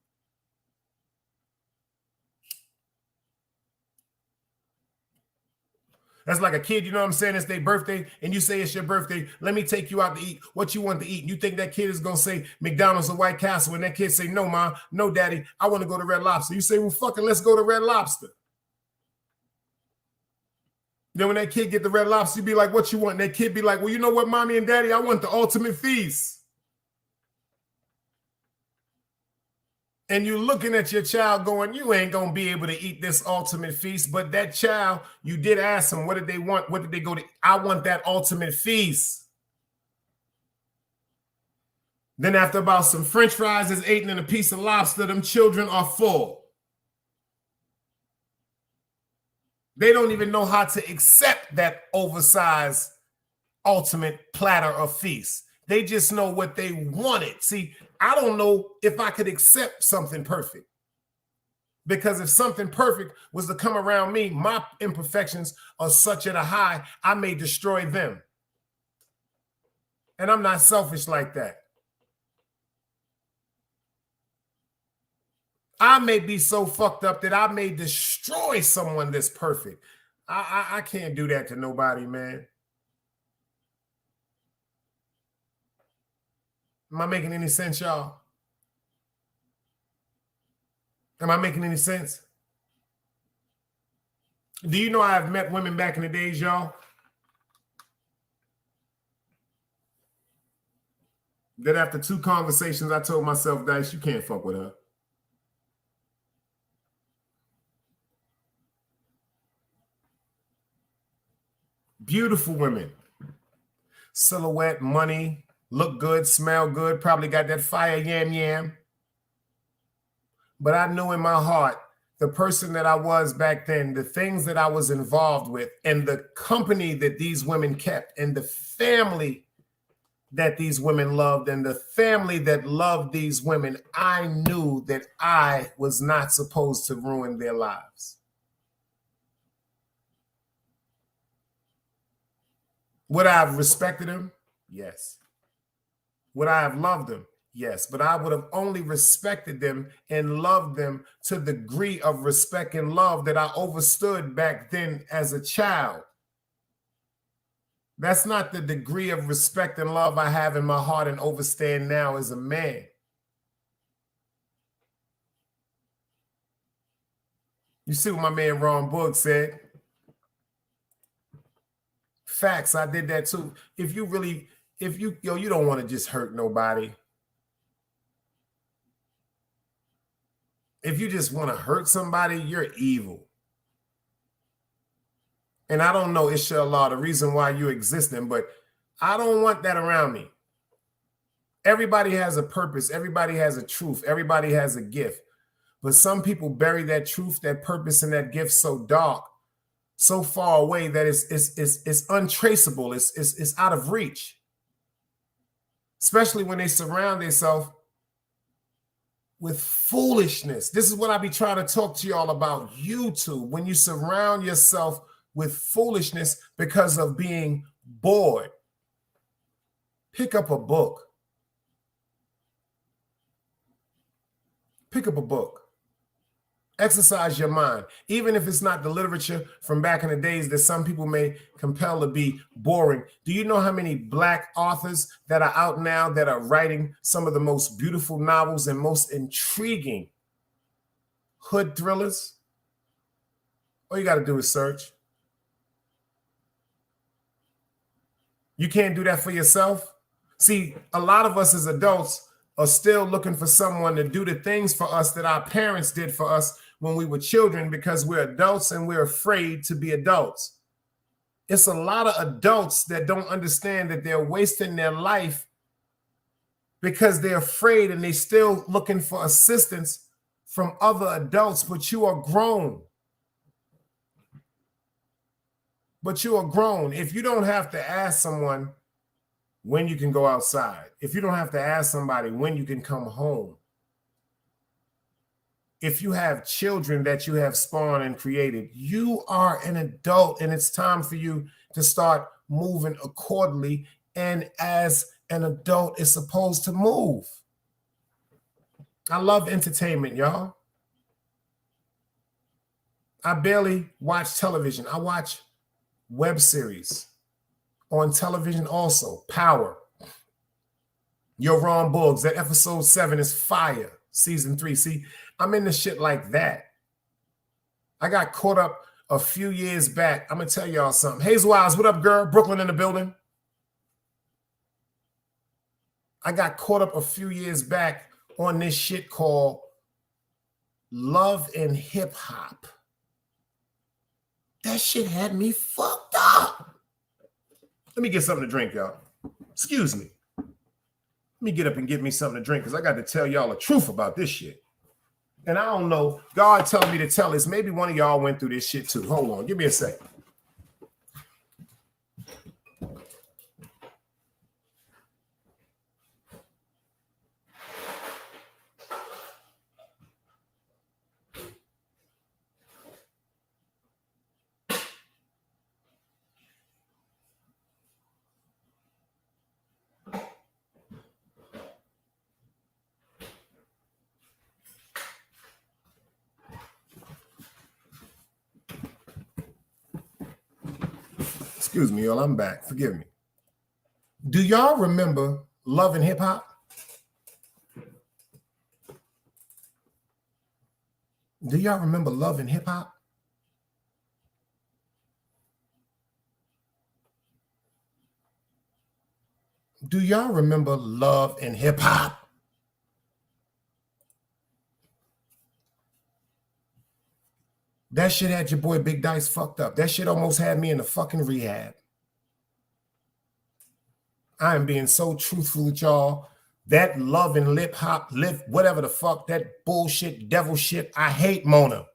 That's like a kid, you know what I'm saying? It's their birthday, and you say it's your birthday. Let me take you out to eat. What you want to eat? You think that kid is going to say McDonald's or White Castle, and that kid say, no, Mom, no, Daddy, I want to go to Red Lobster. You say, well, fucking let's go to Red Lobster. Then when that kid get the Red Lobster, you be like, what you want? And that kid be like, well, you know what, Mommy and Daddy, I want the ultimate feast. And you're looking at your child going, you ain't going to be able to eat this ultimate feast. But that child, you did ask them, what did they want? What did they go to? I want that ultimate feast. Then after about some French fries is eaten and a piece of lobster, them children are full. They don't even know how to accept that oversized ultimate platter of feast. They just know what they wanted. See, I don't know if I could accept something perfect. Because if something perfect was to come around me, my imperfections are such at a high, I may destroy them. And I'm not selfish like that. I may be so fucked up that I may destroy someone that's perfect. I can't do that to nobody, man. Am I making any sense, y'all? Am I making any sense? Do you know I've met women back in the days, y'all, that after 2 conversations, I told myself, Dice, you can't fuck with her. Beautiful women. Silhouette, money, look good, smell good, probably got that fire yam. But I knew in my heart, the person that I was back then, the things that I was involved with, and the company that these women kept, and the family that these women loved, and the family that loved these women, I knew that I was not supposed to ruin their lives. Would I have respected them? Yes. Would I have loved them? Yes. But I would have only respected them and loved them to the degree of respect and love that I overstood back then as a child. That's not the degree of respect and love I have in my heart and overstand now as a man. You see what my man Ron Boog said? Facts, I did that too. If you don't want to just hurt nobody. If you just want to hurt somebody, you're evil. And I don't know, inshallah, the reason why you're existing, but I don't want that around me. Everybody has a purpose. Everybody has a truth. Everybody has a gift. But some people bury that truth, that purpose, and that gift so dark, so far away that it's untraceable. It's out of reach. Especially when they surround themselves with foolishness. This is what I be trying to talk to y'all about YouTube. When you surround yourself with foolishness because of being bored, pick up a book. Pick up a book. Exercise your mind, even if it's not the literature from back in the days that some people may compel to be boring. Do you know how many Black authors that are out now that are writing some of the most beautiful novels and most intriguing hood thrillers? All you got to do is search. You can't do that for yourself. See, a lot of us as adults are still looking for someone to do the things for us that our parents did for us when we were children, because we're adults and we're afraid to be adults. It's a lot of adults that don't understand that they're wasting their life because they're afraid and they're still looking for assistance from other adults, but you are grown. But you are grown. If you don't have to ask someone when you can go outside, if you don't have to ask somebody when you can come home, if you have children that you have spawned and created, you are an adult, and it's time for you to start moving accordingly. And as an adult is supposed to move. I love entertainment, y'all. I barely watch television. I watch web series on television also. Power. Yo, Ron Buggs, that episode 7 is fire. Season 3. See, I'm into shit like that. I got caught up a few years back. I'm going to tell y'all something. Hazel Wise, what up, girl? Brooklyn in the building. I got caught up a few years back on this shit called Love and Hip Hop. That shit had me fucked up. Let me get something to drink, y'all. Excuse me. Let me get up and get me something to drink, because I got to tell y'all the truth about this shit. And I don't know. God telling me to tell this. Maybe one of y'all went through this shit too. Hold on. Give me a second. Excuse me, y'all. I'm back. Forgive me. Do y'all remember Love and Hip Hop? Do y'all remember Love and Hip Hop? Do y'all remember Love and Hip Hop? That shit had your boy Big Dice fucked up. That shit almost had me in the fucking rehab. I am being so truthful with y'all. That Love and Lip Hop, whatever the fuck, that bullshit, devil shit. I hate Mona.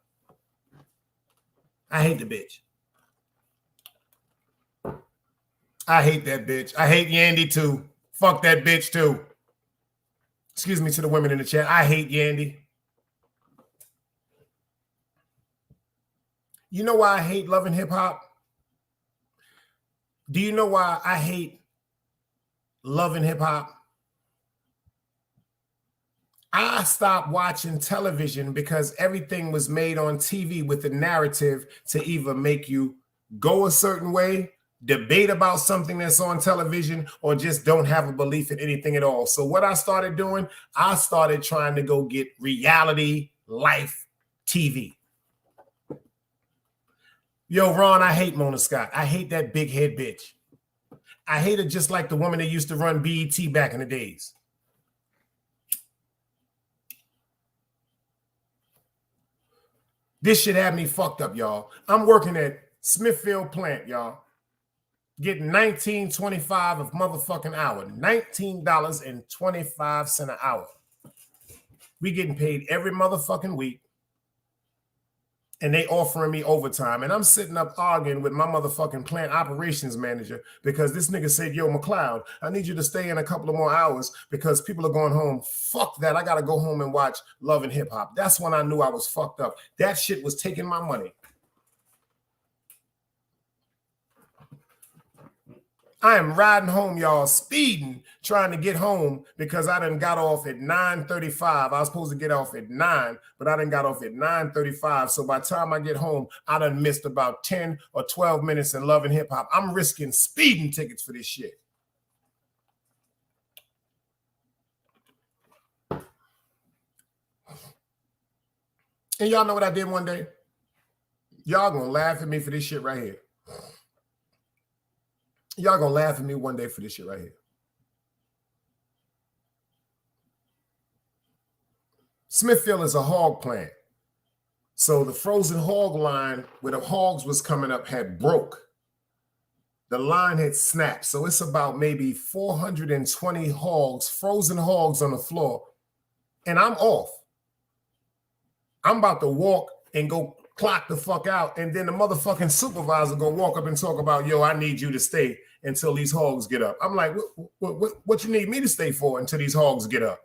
I hate the bitch. I hate that bitch. I hate Yandy too. Fuck that bitch too. Excuse me to the women in the chat. I hate Yandy. You know why I hate Love and Hip Hop? Do you know why I hate Love and Hip Hop? I stopped watching television because everything was made on TV with the narrative to either make you go a certain way, debate about something that's on television, or just don't have a belief in anything at all. So what I started doing, I started trying to go get reality life TV. Yo, Ron, I hate Mona Scott. I hate that big head bitch. I hate her just like the woman that used to run BET back in the days. This shit had me fucked up, y'all. I'm working at Smithfield plant, y'all. Getting $19.25 a motherfucking hour. $19.25 an hour. We getting paid every motherfucking week. and they offering me overtime. And I'm sitting up arguing with my motherfucking plant operations manager because this nigga said, yo, McLeod, I need you to stay in a couple of more hours because people are going home. Fuck that. I got to go home and watch Love and Hip Hop. That's when I knew I was fucked up. That shit was taking my money. I am riding home, y'all, speeding, trying to get home because I done got off at 9:35. I was supposed to get off at 9, but I done got off at 9:35. So by the time I get home, I done missed about 10 or 12 minutes in Love and Hip Hop. I'm risking speeding tickets for this shit. And y'all know what I did one day? Y'all gonna laugh at me for this shit right here. Y'all gonna laugh at me one day for this shit right here. Smithfield is a hog plant. So the frozen hog line where the hogs was coming up had broke. The line had snapped. So it's about maybe 420 hogs, frozen hogs on the floor. And I'm off. I'm about to walk and go clock the fuck out, and then the motherfucking supervisor gonna walk up and talk about, yo, I need you to stay until these hogs get up. I'm like, what you need me to stay for until these hogs get up?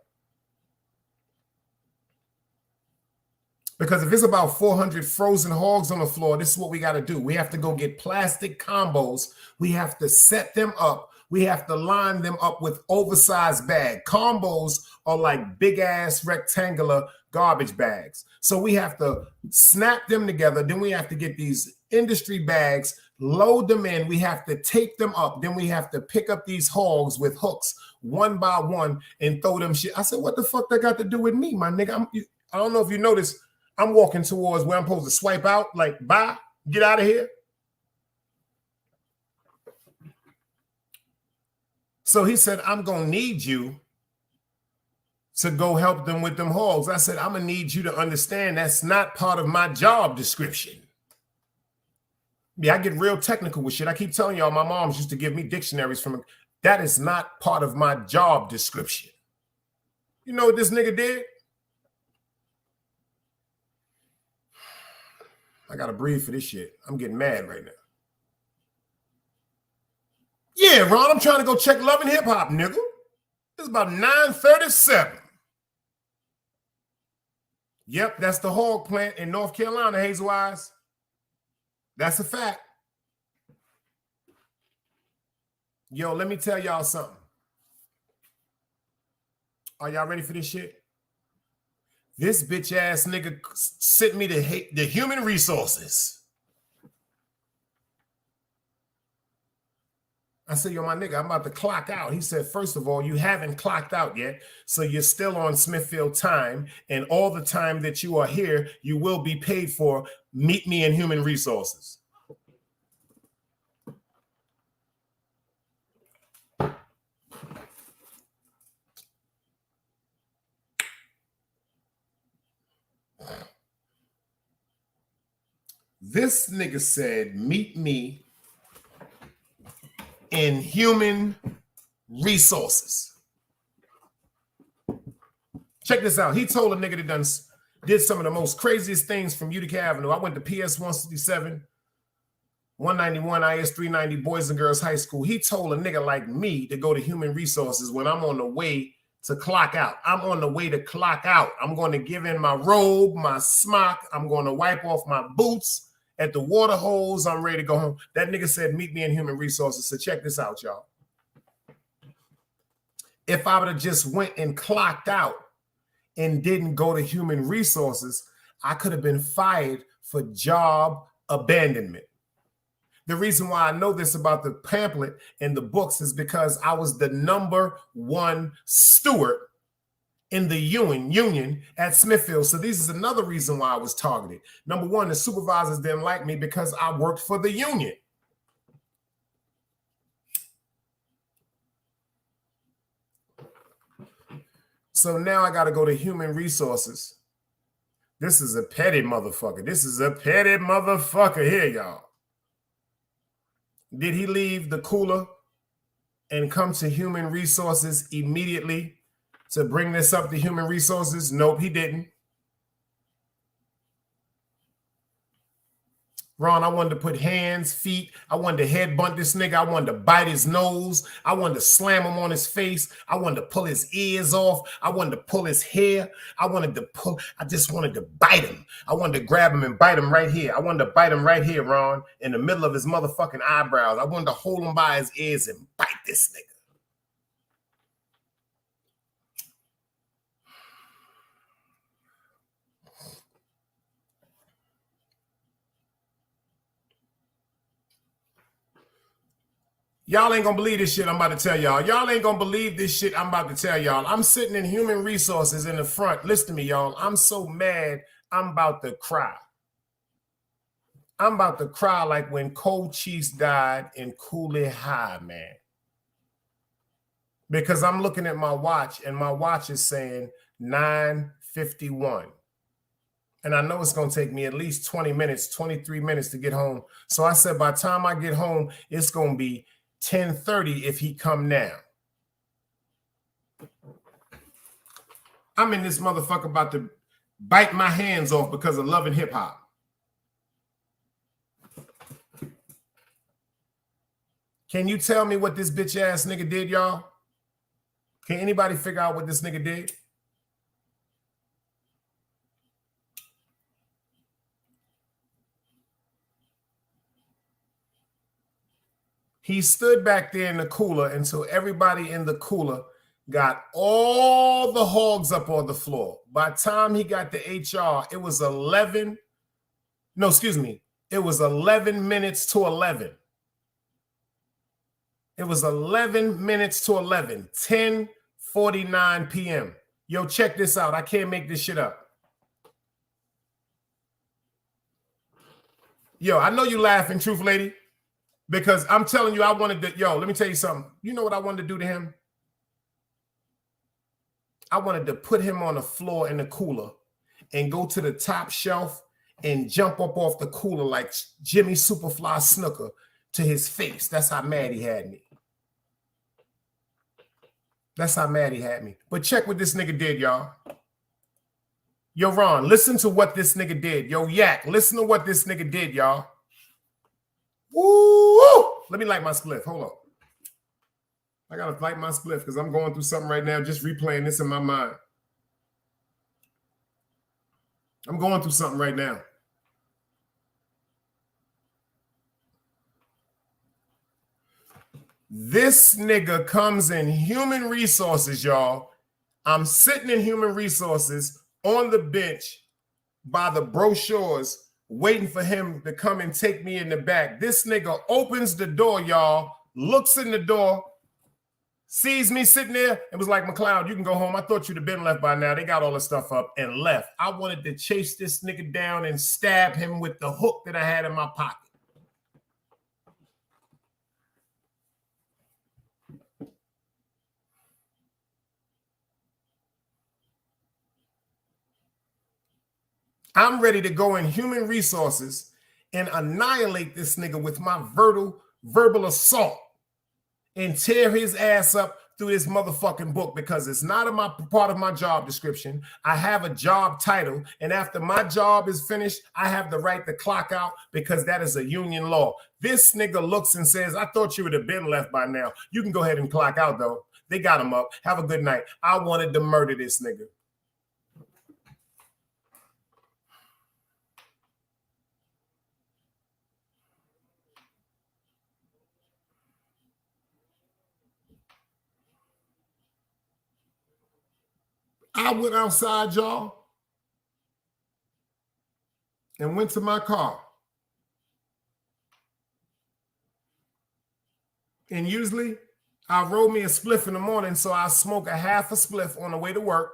Because if it's about 400 frozen hogs on the floor, this is what we got to do. We have to go get plastic combos. We have to set them up. We have to line them up with oversized bag. Combos are like big ass rectangular garbage bags. So we have to snap them together. Then we have to get these industry bags, load them in. We have to tape them up. Then we have to pick up these hogs with hooks one by one and throw them shit. I said, what the fuck that got to do with me, my nigga? I don't know if you noticed, I'm walking towards where I'm supposed to swipe out, like, bye, get out of here. So he said, I'm going to need you to go help them with them hogs. I said, I'm going to need you to understand that's not part of my job description. Yeah, I get real technical with shit. I keep telling y'all, my mom's used to give me dictionaries from, that is not part of my job description. You know what this nigga did? I got to breathe for this shit. I'm getting mad right now. Yeah, Ron, I'm trying to go check Love and Hip Hop, nigga. It's about 9:37. Yep, that's the hog plant in North Carolina, Hazel Eyes. That's a fact. Yo, let me tell y'all something. Are y'all ready for this shit? This bitch ass nigga sent me the human resources. I said, yo, my nigga, I'm about to clock out. He said, first of all, you haven't clocked out yet, so you're still on Smithfield time, and all the time that you are here, you will be paid for. Meet me in human resources. This nigga said, meet me in human resources. Check this out. He told a nigga that did some of the most craziest things from Utica Avenue. I went to PS 167, 191, IS 390, Boys and Girls High School. He told a nigga like me to go to human resources when I'm on the way to clock out. I'm on the way to clock out. I'm going to give in my robe, my smock. I'm going to wipe off my boots at the water holes. I'm ready to go home. That nigga said, meet me in human resources. So check this out, y'all. If I would have just went and clocked out and didn't go to human resources, I could have been fired for job abandonment. The reason why I know this about the pamphlet and the books is because I was the #1 steward in the union at Smithfield. So this is another reason why I was targeted. Number one, the supervisors didn't like me because I worked for the union. So now I got to go to human resources. This is a petty motherfucker. This is a petty motherfucker here, y'all. Did he leave the cooler and come to human resources immediately to bring this up to human resources? Nope, he didn't. Ron, I wanted to put hands, feet. I wanted to headbutt this nigga. I wanted to bite his nose. I wanted to slam him on his face. I wanted to pull his ears off. I wanted to pull his hair. I just wanted to bite him. I wanted to grab him and bite him right here. I wanted to bite him right here, Ron, in the middle of his motherfucking eyebrows. I wanted to hold him by his ears and bite this nigga. Y'all ain't gonna believe this shit I'm about to tell y'all. Y'all ain't gonna believe this shit I'm about to tell y'all. I'm sitting in human resources in the front. Listen to me, y'all. I'm so mad, I'm about to cry. I'm about to cry like when Cochise died in Cooley High, man. Because I'm looking at my watch, and my watch is saying 9:51. And I know it's going to take me at least 20 minutes, 23 minutes to get home. So I said, by the time I get home, it's going to be 10:30 if he come now. I'm in this motherfucker about to bite my hands off because of loving hip hop. Can you tell me what this bitch ass nigga did, y'all? Can anybody figure out what this nigga did? He stood back there in the cooler until everybody in the cooler got all the hogs up on the floor. By the time he got to HR, it was 11 minutes to 11. It was 11 minutes to 11, 10:49 p.m. Yo, check this out. I can't make this shit up. Yo, I know you laughing, Truth Lady, because I'm telling you, I wanted to, let me tell you something. You know what I wanted to do to him? I wanted to put him on the floor in the cooler and go to the top shelf and jump up off the cooler like Jimmy Superfly Snooker to his face. That's how mad he had me. That's how mad he had me. But check what this nigga did, y'all. Yo, Ron, listen to what this nigga did. Yo, Yak, listen to what this nigga did, y'all. Woo! Let me light my spliff. Hold on. I gotta light my spliff because I'm going through something right now, just replaying this in my mind. I'm going through something right now. This nigga comes in human resources, y'all. I'm sitting in human resources on the bench by the brochures, waiting for him to come and take me in the back. This nigga opens the door, y'all, looks in the door, sees me sitting there, and was like, McLeod, you can go home. I thought you'd have been left by now. They got all the stuff up, and left. I wanted to chase this nigga down and stab him with the hook that I had in my pocket. I'm ready to go in human resources and annihilate this nigga with my verbal assault and tear his ass up through this motherfucking book because it's not part of my job description. I have a job title, and after my job is finished, I have the right to clock out because that is a union law. This nigga looks and says, I thought you would have been left by now. You can go ahead and clock out, though. They got him up. Have a good night. I wanted to murder this nigga. I went outside, y'all, and went to my car. And usually I roll me a spliff in the morning, so I smoke a half a spliff on the way to work.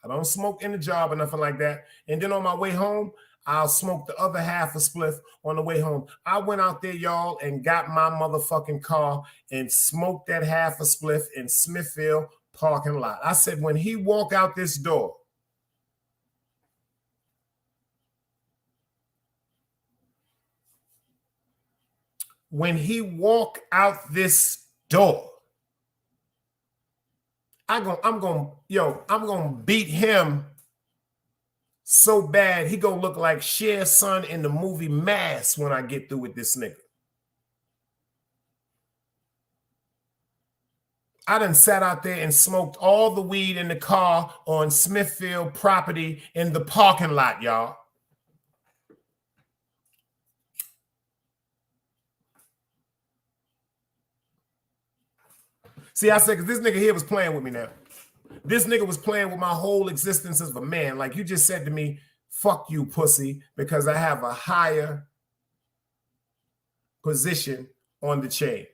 I don't smoke in the job or nothing like that. And then on my way home, I'll smoke the other half a spliff on the way home. I went out there, y'all, and got my motherfucking car and smoked that half a spliff in Smithfield parking lot. I said, when he walk out this door, I'm gonna beat him so bad he gonna look like Cher's son in the movie Mask when I get through with this nigga. I done sat out there and smoked all the weed in the car on Smithfield property in the parking lot, y'all. See, I said, because this nigga here was playing with me now. This nigga was playing with my whole existence as a man. Like you just said to me, fuck you, pussy, because I have a higher position on the chain.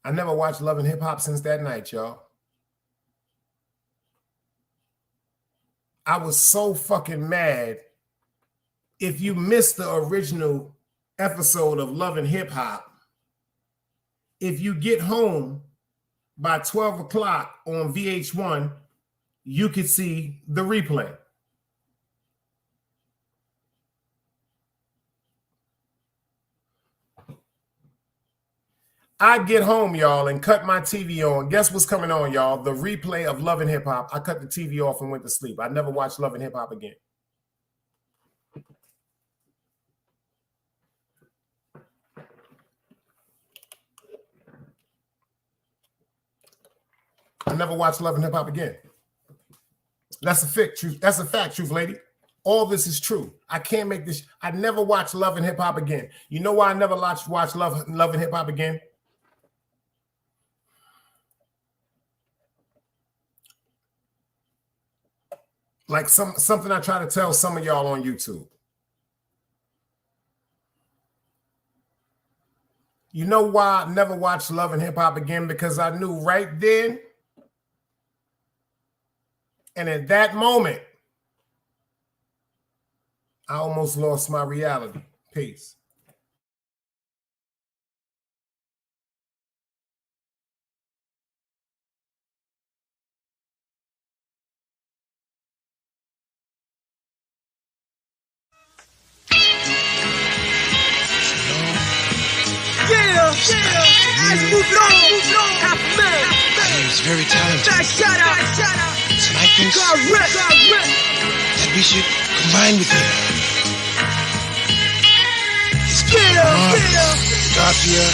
I never watched Love and Hip Hop since that night, y'all. I was so fucking mad. If you missed the original episode of Love and Hip Hop, if you get home by 12 o'clock on VH1, you could see the replay. I get home, y'all, and cut my TV on. Guess what's coming on, y'all? The replay of Love and Hip Hop. I cut the TV off and went to sleep. I never watched Love and Hip Hop again. I never watched Love and Hip Hop again. That's a fact, truth. That's a fact, truth lady. All this is true. I can't make this. I never watched Love and Hip Hop again. You know why I never watched Love and Hip Hop again? Like something I try to tell some of y'all on YouTube. You know why I never watched Love and Hip Hop again? Because I knew right then and at that moment, I almost lost my reality. Peace. He's very talented. And I think that we should combine with him. His God fear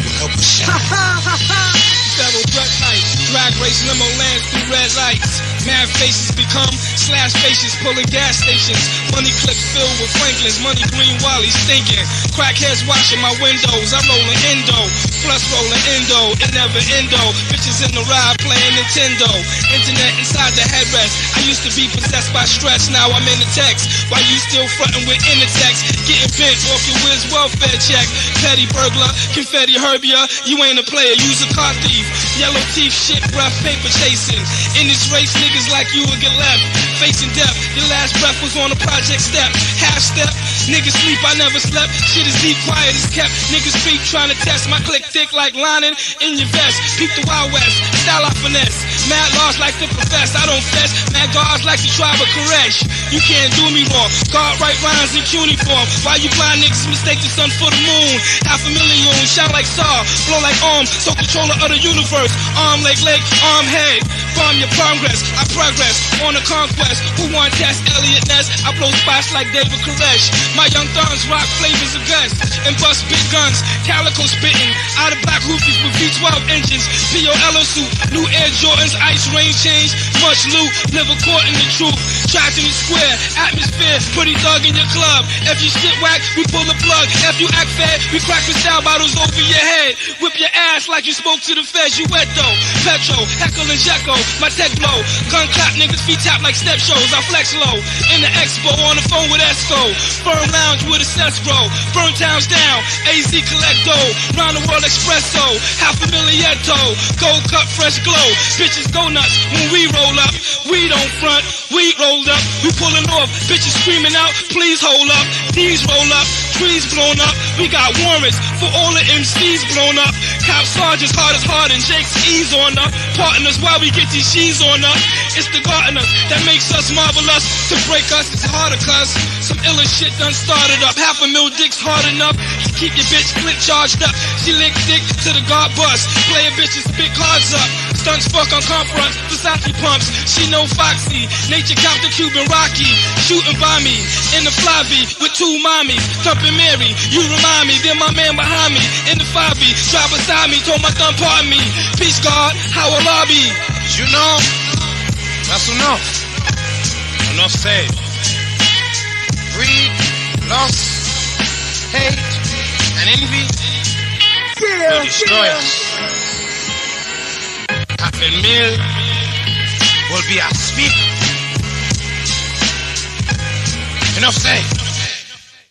will help us shine. Federal Breck Night, drag race limo lands through red lights. Mad faces become slash faces pulling gas stations. Money clips filled with Franklins, money green Wally's thinking. Crackheads washing my windows, I'm rolling Indo. Plus rolling Indo, it never endo. Bitches in the ride playing Nintendo. Internet inside the headrest. I used to be possessed by stress, now I'm in the text. Why you still frontin' with text? Getting bent off your Wiz welfare check. Petty burglar, confetti herbia. You ain't a player, you's a car thief. Yellow teeth, shit breath, paper chasing. In this race, niggas like you will get left. Facing death, your last breath was on a project step. Half step, niggas sleep, I never slept. Shit is deep, quiet is kept. Niggas speak, trying to test my click thick like lining in your vest. Peep the Wild West, style I finesse. Mad laws like to profess, I don't fess. Mad guards like the tribe of Koresh. You can't do me wrong. God write rhymes in cuneiform. Why you blind niggas mistake the sun for the moon? 500,000, shine like star, blow like arm, so controller of the universe. Arm, leg, arm, head. Bomb your progress, I progress on a conquest. Who want test Elliot Ness? I blow spots like David Koresh. My young thugs rock flavors of guns and bust big guns. Calico spitting out of black hoofies with V12 engines. POLO suit, new Air Jordans, ice rain change. Much loot, never caught in the truth. Trapped in the square, atmosphere, pretty thug in your club. If you shit whack, we pull the plug. If you act fat, we crack the style bottles over your head. Whip your ass like you spoke to the feds. You wet though. Petro, Heckle and Jekyll, my tech blow. Gun clap, niggas feet tap like step shows. I flex low. In the expo, on the phone with Esco. Firm lounge with a cess grow. Burn towns down, AZ collect dough. Round the world espresso, $500,000. Gold cup, fresh glow. Bitches go nuts when we roll up. We don't front, we rolled up. We pulling off, bitches screaming out, please hold up. These roll up, trees blown up. We got warrants for all the MCs blown up. Cop sergeants hard as hard and Jake's ease on up. Partners while we get these G's on up. It's the gardeners that makes us marvelous. To break us, it's harder cuz. Illest shit done started up. 500,000 dicks hard enough to keep your bitch flint charged up. She lick dick to the guard bus. Play a bitch and spit cards up. Stunts fuck on confronts, Versace pumps. She know Foxy, nature count the Cuban Rocky. Shooting by me in the fly-V with 2 mommies. Thumping Mary, you remind me. Then my man behind me in the 5V. Drive beside me, told my thumb pardon me. Peace God, how will I be? You know, that's enough. Enough said. Greed, lust, hate, and envy will destroy us. 500,000 will be our speaker. Enough said.